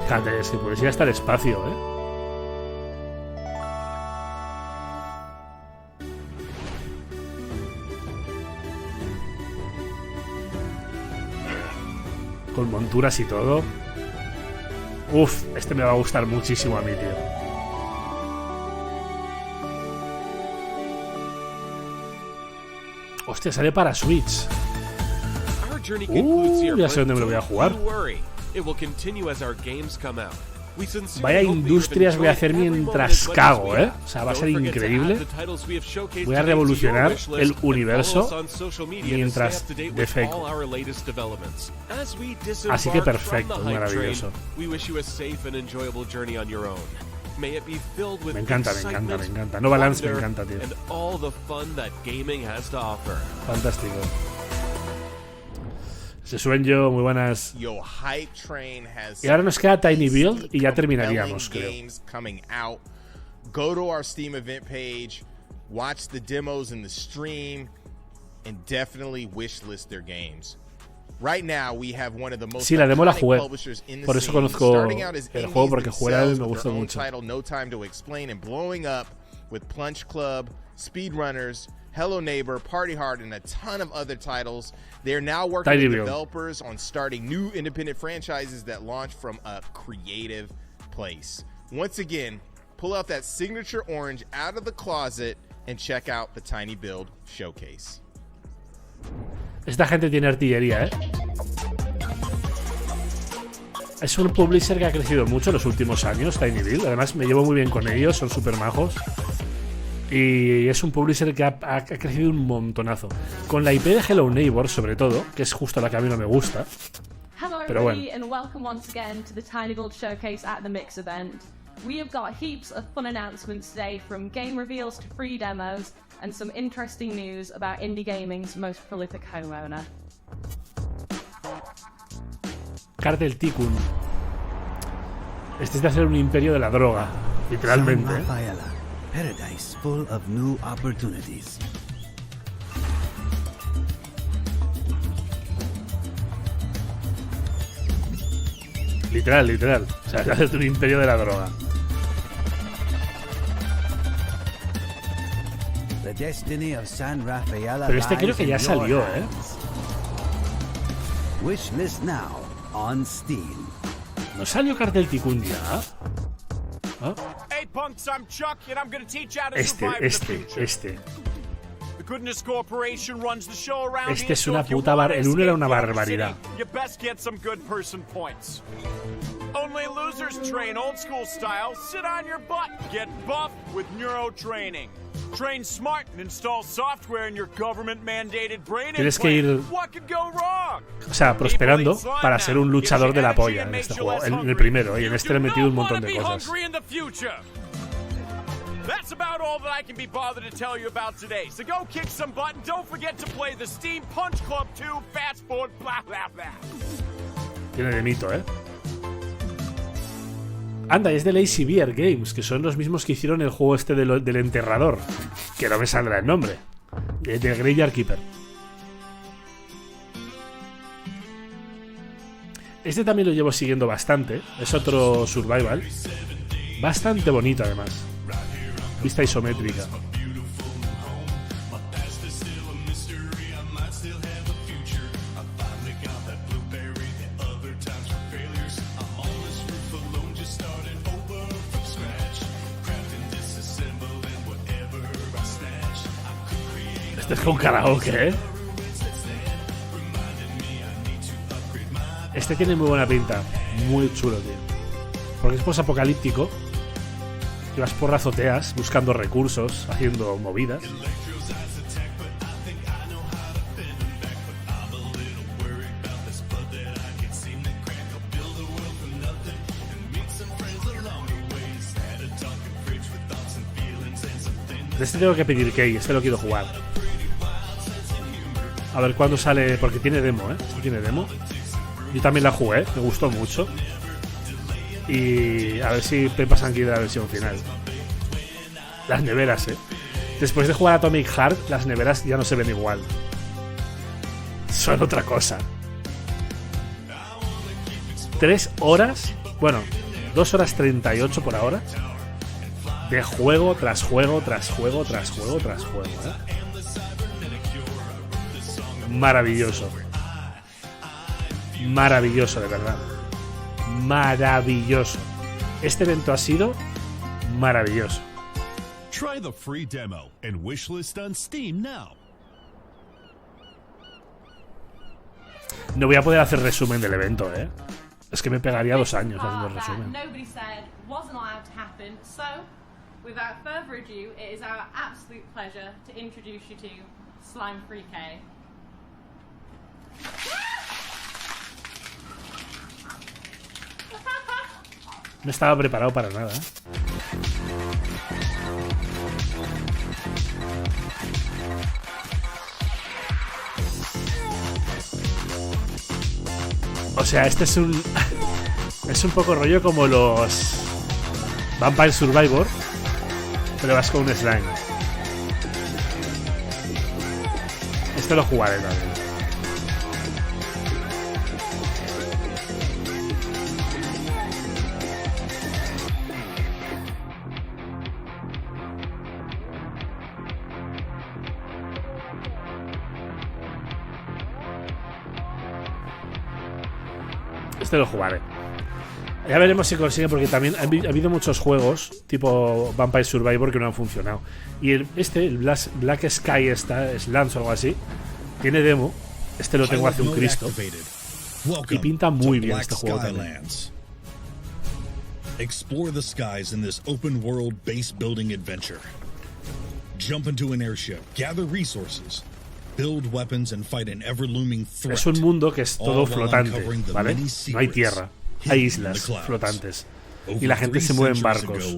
Fíjate, es que puedes ir hasta el espacio, Con monturas y todo. Uf, este me va a gustar muchísimo a mí, tío. Hostia, sale para Switch. Ya sé dónde me lo voy a jugar. Vaya industrias voy a hacer mientras cago, O sea, va a ser increíble. Voy a revolucionar el universo mientras defeco. Así que perfecto, maravilloso. Me encanta, me encanta, me encanta. No Balance me encanta, tío. Fantástico. Se sueño, muy buenas. Y ahora nos queda Tiny Build y ya terminaríamos, creo. Go to our Steam event page, watch the demos in the stream, and definitely wishlist their games. Sí, la demo la jugué. Por eso conozco el juego, porque jugar a él me gusta mucho. Hello Neighbor, Party Hard, and a ton of other titles. They're now working with developers on starting new independent franchises that launch from a creative place. Once again, pull out that signature orange out of the closet and check out the Tiny Build Showcase. Esta gente tiene artillería, ¿eh? Es un publisher que ha crecido mucho en los últimos años, Tiny Build. Además, me llevo muy bien con ellos, son súper majos. Y es un publisher que ha crecido un montonazo. Con la IP de Hello Neighbor, sobre todo, que es justo la que a mí no me gusta. Hello everybody, and welcome once again to the Tiny Build Showcase at the Mix event. We have got heaps of fun announcements today, from game reveals to free demos, and some interesting news about indie gaming's most prolific homeowner. Cartel Tycoon. Este es de hacer un imperio de la droga, literalmente. Paradise full of new opportunities. Literal. O sea, haces un imperio de la droga. The destiny of San Rafael. Pero este creo que ya salió, ¿eh? Wishlist now on Steam. ¿No salió Cartel Tycoon ya? ¿Ah? Este. Este es una puta el 1 era una barbaridad. Only losers train old school style. Sit on your butt. Get buff with neuro training. Train smart and install software in your government mandated brain Tienes que ir, What could go wrong? o sea, prosperando para ser un luchador de la polla en este juego, en el primero, y en este le he metido un montón de cosas. That's about all that I can be bothered to tell you about today. So go kick some butt and don't forget to play the Steam Punch Club 2 Fast Forward blah blah blah. Tiene de mito, ¿eh? Anda, es de Lazy Bear Games, que son los mismos que hicieron el juego este del enterrador, que no me saldrá el nombre, de Graveyard Keeper. Este también lo llevo siguiendo bastante, es otro survival, bastante bonito además, vista isométrica. Este es con karaoke, ¿eh? Este tiene muy buena pinta. Muy chulo, tío. Porque es posapocalíptico. Y vas por azoteas buscando recursos, haciendo movidas. De este tengo que pedir key, este lo quiero jugar. A ver cuándo sale, porque tiene demo, ¿eh? Este tiene demo. Yo también la jugué, me gustó mucho. Y a ver si me pasan aquí de la versión final. Las neveras, ¿eh? Después de jugar a Atomic Heart, las neveras ya no se ven igual. Son otra cosa. 3 horas, bueno, 2 horas 38 por ahora, de juego tras juego, tras juego, tras juego, tras juego, ¿eh? Maravilloso. Maravilloso, de verdad. Maravilloso. Este evento ha sido maravilloso. Try the free demo and wishlist on Steam now. No voy a poder hacer resumen del evento, ¿eh? Es que me pegaría 2 años haciendo el resumen. Without further ado, it is our absolute pleasure to introduce you to Slime 3K. No estaba preparado para nada, ¿eh? O sea, este es un... es un poco rollo como los Vampire Survivor, pero vas con un slime. Este lo jugaré también. Este lo jugaré. Ya veremos si consigue, porque también ha habido muchos juegos tipo Vampire Survivor que no han funcionado. Y el Black Sky Slants o algo así, tiene demo. Este lo tengo hace un Cristo. Y pinta muy bien este juego también. Explore the skies in this open world base building adventure. Jump into an airship, gather resources, build weapons and fight an ever looming threat. Es un mundo que es todo flotante, ¿vale? No hay tierra, hay islas flotantes. Y la gente se mueve en barcos.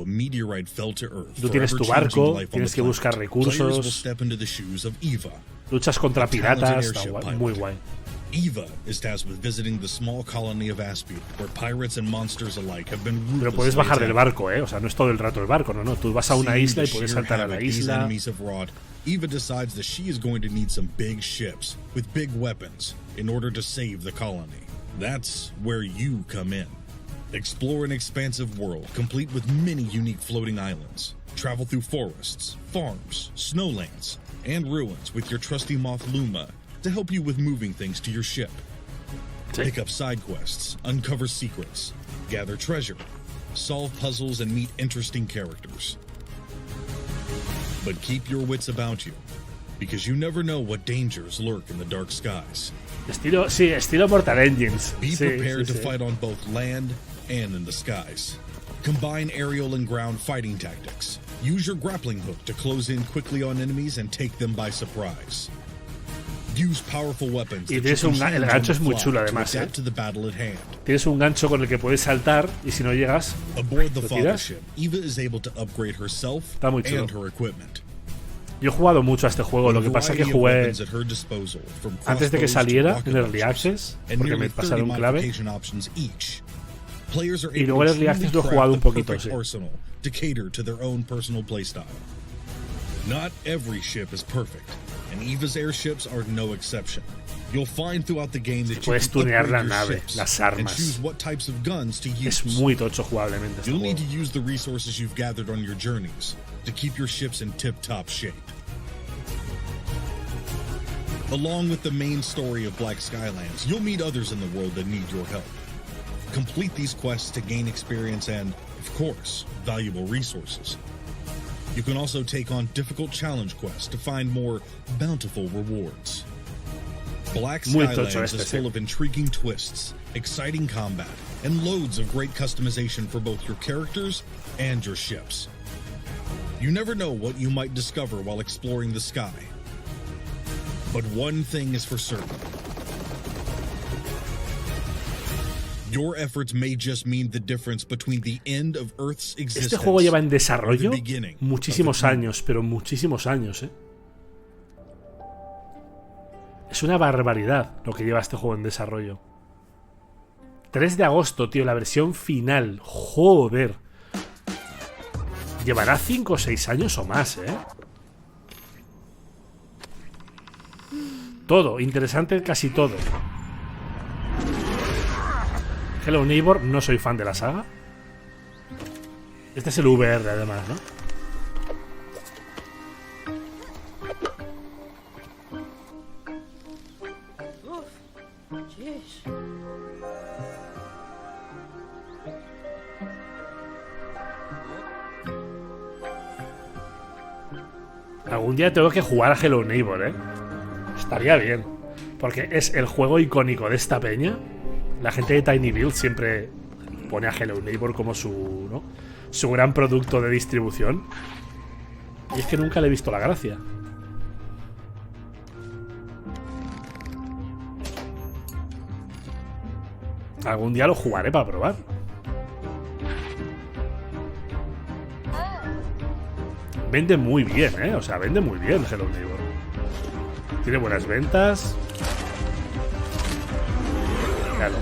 Tú tienes tu barco, tienes que buscar recursos, luchas contra piratas, está guay, muy guay. Eva is tasked with visiting the small colony of Aspie, where pirates and monsters alike have been ruthlessly Pero puedes bajar del barco, o sea, no es todo el rato el barco, no, tú vas a una isla y puedes saltar a la isla. Eva decides that she is going to need some big ships with big weapons in order to save the colony. That's where you come in. Explore an expansive world complete with many unique floating islands. Travel through forests, farms, snowlands, and ruins with your trusty moth Luma to help you with moving things to your ship. Pick up side quests, uncover secrets, gather treasure, solve puzzles, and meet interesting characters. But keep your wits about you, because you never know what dangers lurk in the dark skies. Estilo Mortal Engines. Be prepared to fight on both land and in the skies. Combine aerial and ground fighting tactics. Use your grappling hook to close in quickly on enemies and take them by surprise. Y tienes el gancho es muy chulo además, ¿eh? Tienes un gancho con el que puedes saltar y si no llegas, lo tiras. Está muy chulo. Yo he jugado mucho a este juego, lo que pasa es que jugué antes de que saliera en Early Access, porque me pasaron clave. Y luego en Early Access lo he jugado un poquito, sí. Not every ship is perfect, and Eva's airships are no exception. You'll find throughout the game that puedes tunear la nave, las armas. Es muy tocho jugablemente este juego. You'll need to use the resources you've gathered on your journeys to keep your ships in tip-top shape. Along with the main story of Black Skylands, you'll meet others in the world that need your help. Complete these quests to gain experience and, of course, valuable resources. You can also take on difficult challenge quests to find more bountiful rewards. Black Skylands is full of intriguing twists, exciting combat, and loads of great customization for both your characters and your ships. You never know what you might discover while exploring the sky. But one thing is for certain. Your efforts may just mean the difference between the end of Earth's existence. Este juego lleva en desarrollo muchísimos años, pero muchísimos años, ¿eh? Es una barbaridad lo que lleva este juego en desarrollo. 3 de agosto, tío, la versión final. Joder. Llevará 5 o 6 años o más, ¿eh? Todo, interesante casi todo. Hello Neighbor, no soy fan de la saga. Este es el VR además, ¿no? Algún día tengo que jugar a Hello Neighbor, ¿eh? Estaría bien. Porque es el juego icónico de esta peña. La gente de Tiny Build siempre pone a Hello Neighbor como su, ¿no?, su gran producto de distribución. Y es que nunca le he visto la gracia. Algún día lo jugaré para probar. Vende muy bien, ¿eh? O sea, vende muy bien Hello Neighbor. Tiene buenas ventas. Claro.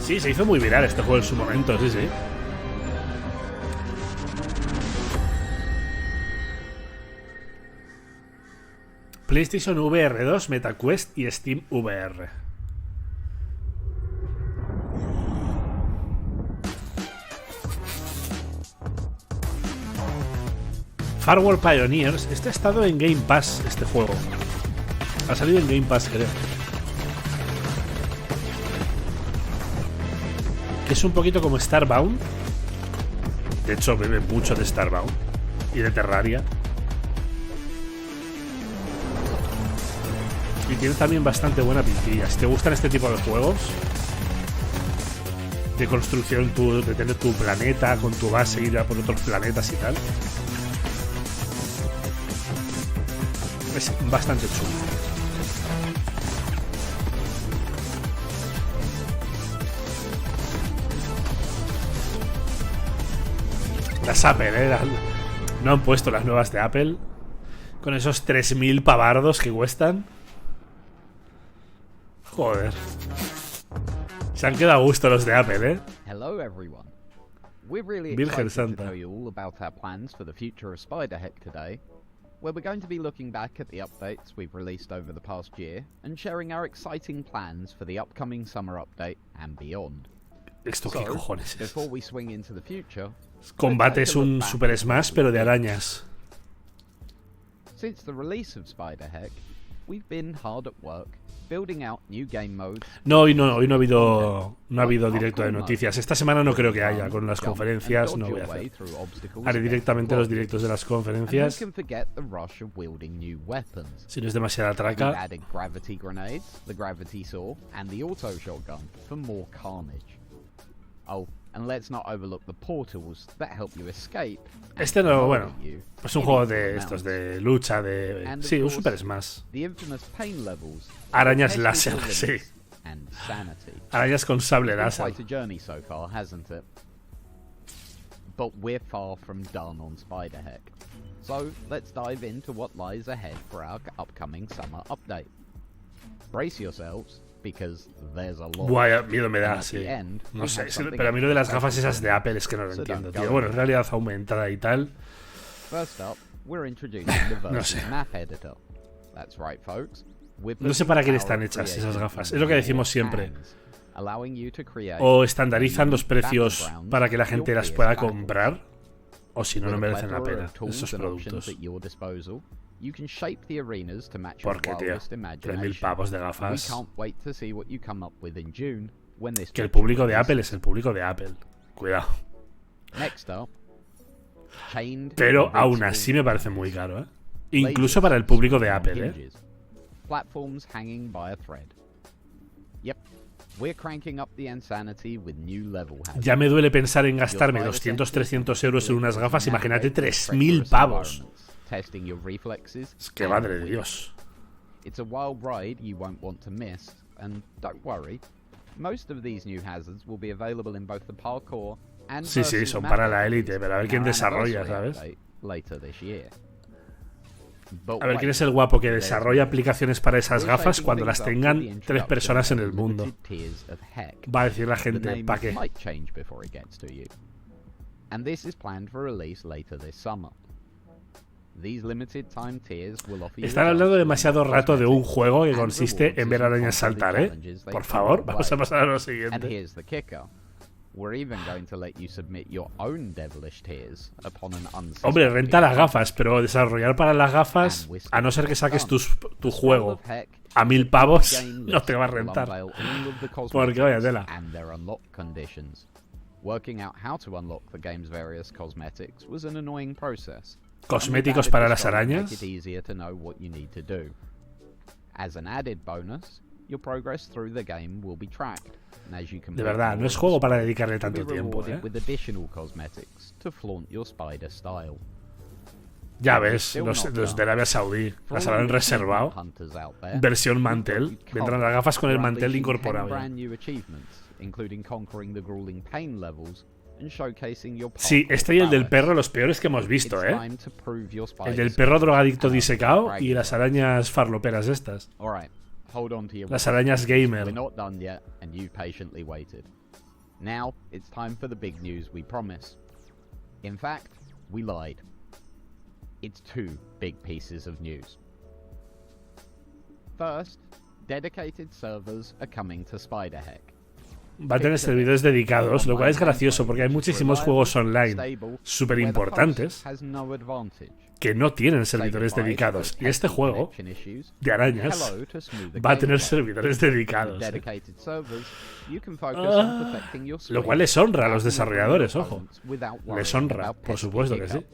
Sí, se hizo muy viral este juego en su momento, sí, sí. PlayStation VR 2, MetaQuest y Steam VR. Firewall Pioneers. Este ha estado en Game Pass, este juego. Ha salido en Game Pass, creo. Que es un poquito como Starbound. De hecho, bebe mucho de Starbound y de Terraria. Y tiene también bastante buena pintilla. Si te gustan este tipo de juegos de construcción, de tener tu planeta con tu base, ir a por otros planetas y tal, es bastante chulo. Las Apple, no han puesto las nuevas de Apple con esos 3.000 pavardos que cuestan. Joder. Se han quedado a gusto los de Apple, Hello everyone. We're really Virgen excited to Santa. tell you all about our plans for the future of Spiderheck today, where we're going to be looking back at the updates we've released over the past year and sharing our exciting plans for the upcoming summer update and beyond. ¿Esto qué cojones es? Before we swing into the future, Combate es un Super Smash, pero de arañas. since the release of Spiderheck, we've been hard at work building out new game modes. No, hoy no ha habido directo de noticias. Esta semana no creo que haya. Con las conferencias no voy a hacer. Haré directamente los directos de las conferencias. Si no es demasiada traca. Added gravity grenades, the gravity saw, and the auto shotgun for more carnage. Oh, and let's not overlook the portals that help you escape. Este no, bueno, es un juego de estos, de lucha, de... Sí, un Super Smash. Arañas láser, sí. Arañas con sable láser. Quite a journey so far, hasn't it? But we're far from done on Spiderheck. So, let's dive into what lies ahead for our upcoming summer update. Brace yourselves, because there's a lot. Buah, miedo me da, sí. No sé, pero a mí lo de las gafas esas de Apple es que no lo entiendo, tío. Bueno, en realidad aumentada y tal. First up, we're introducing the version map editor. That's right, folks. No sé para qué están hechas esas gafas. Es lo que decimos siempre. O estandarizan los precios para que la gente las pueda comprar, o si no, no merecen la pena esos productos. Porque, tío, 3.000 pavos de gafas. Que el público de Apple es el público de Apple. Cuidado. Pero aún así me parece muy caro, ¿eh? Incluso para el público de Apple, ¿eh? Platforms hanging by a thread. Yep, we're cranking up the insanity with new level hazards. Ya me duele pensar en gastarme 200-300 euros en unas gafas, imagínate 3.000 pavos. Es que madre de Dios. It's a wild ride you won't want to miss, and don't worry, most of these new hazards will be available in both the parkour and sí, son para la élite, pero a ver quién desarrolla, ¿sabes? Later this year. A ver quién es el guapo que desarrolla aplicaciones para esas gafas cuando las tengan 3 personas en el mundo. Va a decir la gente, ¿para qué? Están hablando demasiado rato de un juego que consiste en ver arañas saltar, ¿eh? Por favor, vamos a pasar a lo siguiente. Hombre, renta las gafas, pero desarrollar para las gafas, a no ser que saques tu juego a 1.000 pavos, no te va a rentar. Porque vaya tela. ¿Cosméticos para las arañas? De verdad, no es juego para dedicarle tanto tiempo, ¿eh? Ya ves, los de Arabia Saudí las habrán reservado. Versión mantel. Vendrán las gafas con el mantel incorporado. Sí, este y el del perro, los peores que hemos visto, ¿eh? El del perro drogadicto disecado y las arañas farloperas estas. Las arañas gamer. We're not done yet, and you patiently waited. Now it's time for the big news we promised. In fact, we lied. It's 2 big pieces of news. First, dedicated servers are coming to Spiderheck. Va a tener servidores dedicados, lo cual es gracioso porque hay muchísimos juegos online súper importantes que no tienen servidores dedicados. Y este juego de arañas va a tener servidores dedicados. Lo cual les honra a los desarrolladores, ojo. Les honra, por supuesto que sí.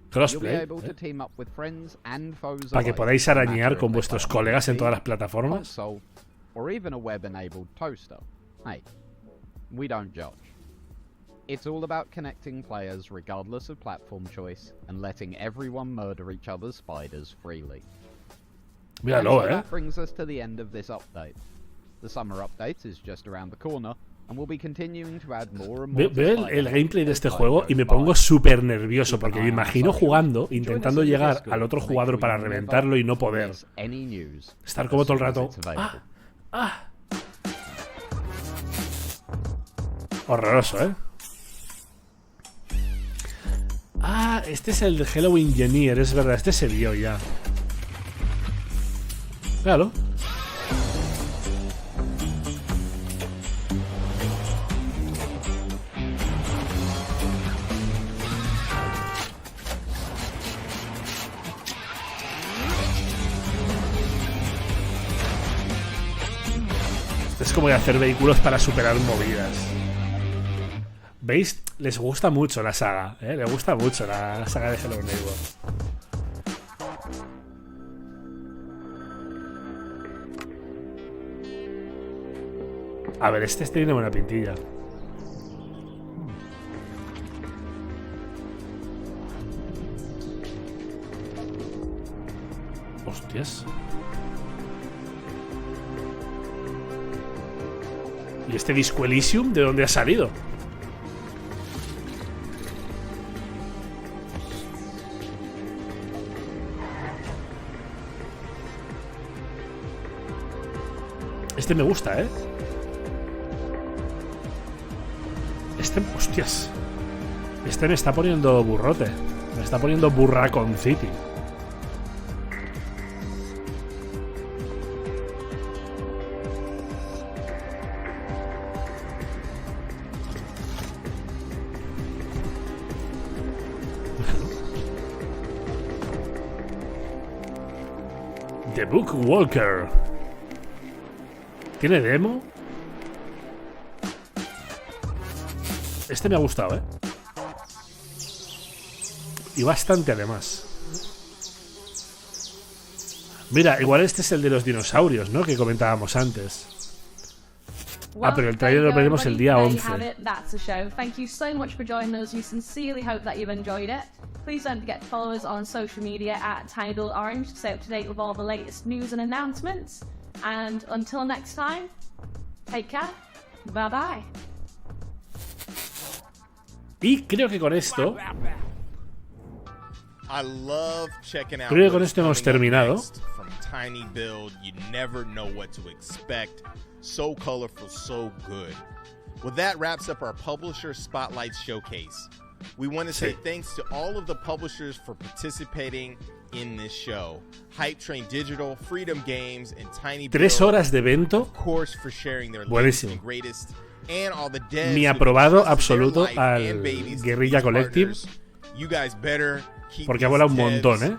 Crossplay, para que podáis arañar con vuestros colegas en todas las plataformas. We don't judge. It's all about connecting players regardless of platform choice and letting everyone murder each other's spiders freely. Míralo, so that brings us to the end of this update. The summer update is just around the corner and we'll be continuing to add more and more. Veo el gameplay de este juego y me pongo súper nervioso porque me imagino jugando, intentando llegar al otro jugador para reventarlo y no poder. Estar como todo el rato. Horroroso, ¿eh? Ah, este es el de Hello Engineer, es verdad, este se vio ya. Claro. Este es como de hacer vehículos para superar movidas. ¿Veis? Les gusta mucho la saga, ¿eh? Les gusta mucho la saga de Hello Neighbor. A ver, este tiene buena pintilla. Hostias. ¿Y este Disco Elysium de dónde ha salido? Este me gusta, ¿eh? Este, hostias. Este me está poniendo burrote. Me está poniendo Burracon City. The Book Walker. ¿Tiene demo? Este me ha gustado, ¿eh? Y bastante, además. Mira, igual este es el de los dinosaurios, ¿no? Que comentábamos antes. Ah, pero el trailer lo veremos el día 11. That's the show. Thank you so much for joining us. We sincerely hope that you've enjoyed it. Please don't forget to follow us on social media at TinyBuildOrange to stay up to date with all the latest news and announcements. And until next time, take care. Bye bye. Y creo que con esto. Creo que con esto hemos terminado. Tiny build, you never know what to expect. So colorful, so good. Well, that wraps up our Publisher Spotlight Showcase. We want to say thanks to all of the publishers for participating in this show. Hype Train Digital, Freedom Games, and Tiny Build. 3 horas de evento. Of course, for sharing their buenísimo. and greatest, and all the devs Mi aprobado absoluto al Guerrilla Collective. You guys better porque ha volado un montón, ¿eh?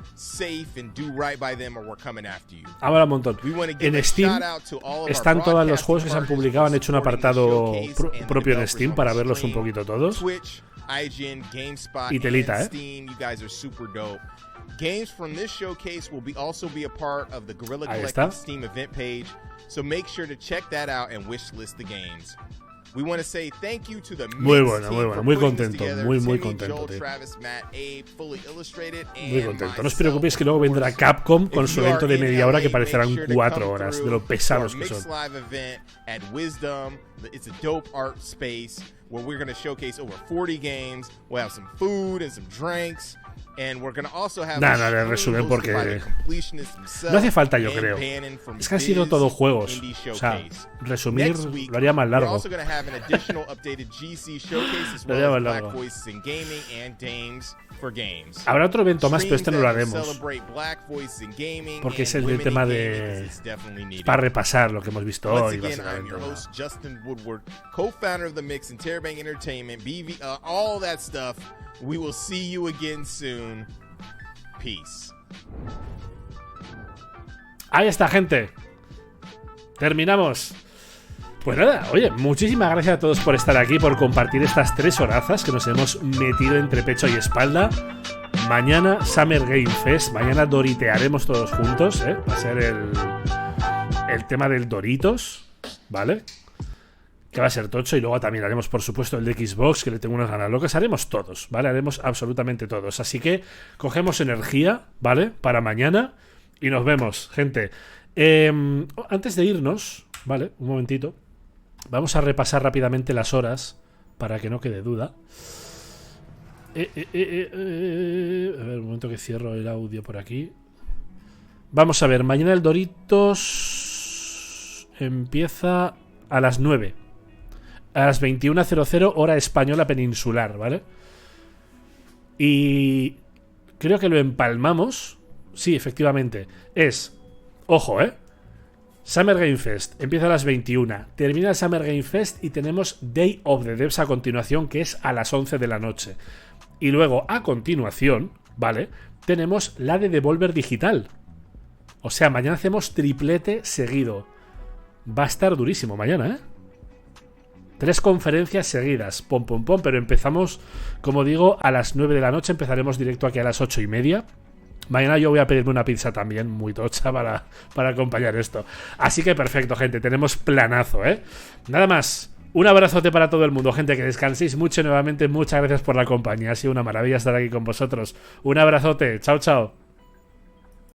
Ha volado un montón. En Steam están todos los juegos que se han publicado. Han hecho un apartado propio en Steam para verlos un poquito todos. Y telita, ¿eh? Games from this showcase will also be a part of the Guerrilla Ahí Collective está. Steam event page, so make sure to check that out and wishlist the games. We want to say thank you to the muy bueno, muy contento, muy Timmy, contento, Joel, tío. Travis, Matt, Abe, fully illustrated, Muy contento. No os preocupéis que luego vendrá Capcom con su evento de media hora que parecerán 4 horas de lo pesados que son. Live event at Wisdom. It's a dope art space where we're going to showcase over 40 games. We'll have some food and some drinks. Nada, le resumen porque no hace falta, yo creo. Es que han sido todos juegos. O sea, resumir lo haría más largo. Lo haría más largo. Habrá otro evento más, pero este no lo haremos. Porque es el del tema de... para repasar lo que hemos visto hoy, básicamente. We will see you again soon. Peace. Ahí está, gente. Terminamos. Pues nada, oye, muchísimas gracias a todos por estar aquí, por compartir estas 3 horazas que nos hemos metido entre pecho y espalda. Mañana Summer Game Fest. Mañana doritearemos todos juntos, ¿eh? Va a ser el tema del Doritos, ¿vale? Que va a ser tocho. Y luego también haremos, por supuesto, el de Xbox, que le tengo unas ganas locas. Haremos todos, ¿vale? Haremos absolutamente todos. Así que cogemos energía, ¿vale? Para mañana. Y nos vemos, gente. Antes de irnos, ¿vale? Un momentito. Vamos a repasar rápidamente las horas, para que no quede duda. A ver, un momento que cierro el audio por aquí. Vamos a ver, mañana el Doritos empieza a las 9. A las 21:00 hora española peninsular, ¿vale? Y creo que lo empalmamos. Sí, efectivamente. Es, ojo, Summer Game Fest empieza a las 21. Termina el Summer Game Fest y tenemos Day of the Devs a continuación, que es a las 11 de la noche. Y luego, a continuación, ¿vale? Tenemos la de Devolver Digital. O sea, mañana hacemos triplete seguido. Va a estar durísimo mañana, ¿eh? 3 conferencias seguidas, pero empezamos, como digo, a las 9 de la noche. Empezaremos directo aquí a las 8:30. Mañana yo voy a pedirme una pizza también, muy tocha, para acompañar esto. Así que perfecto, gente, tenemos planazo, ¿eh? Nada más, un abrazote para todo el mundo, gente, que descanséis mucho. Nuevamente, muchas gracias por la compañía. Ha sido una maravilla estar aquí con vosotros. Un abrazote, chao, chao.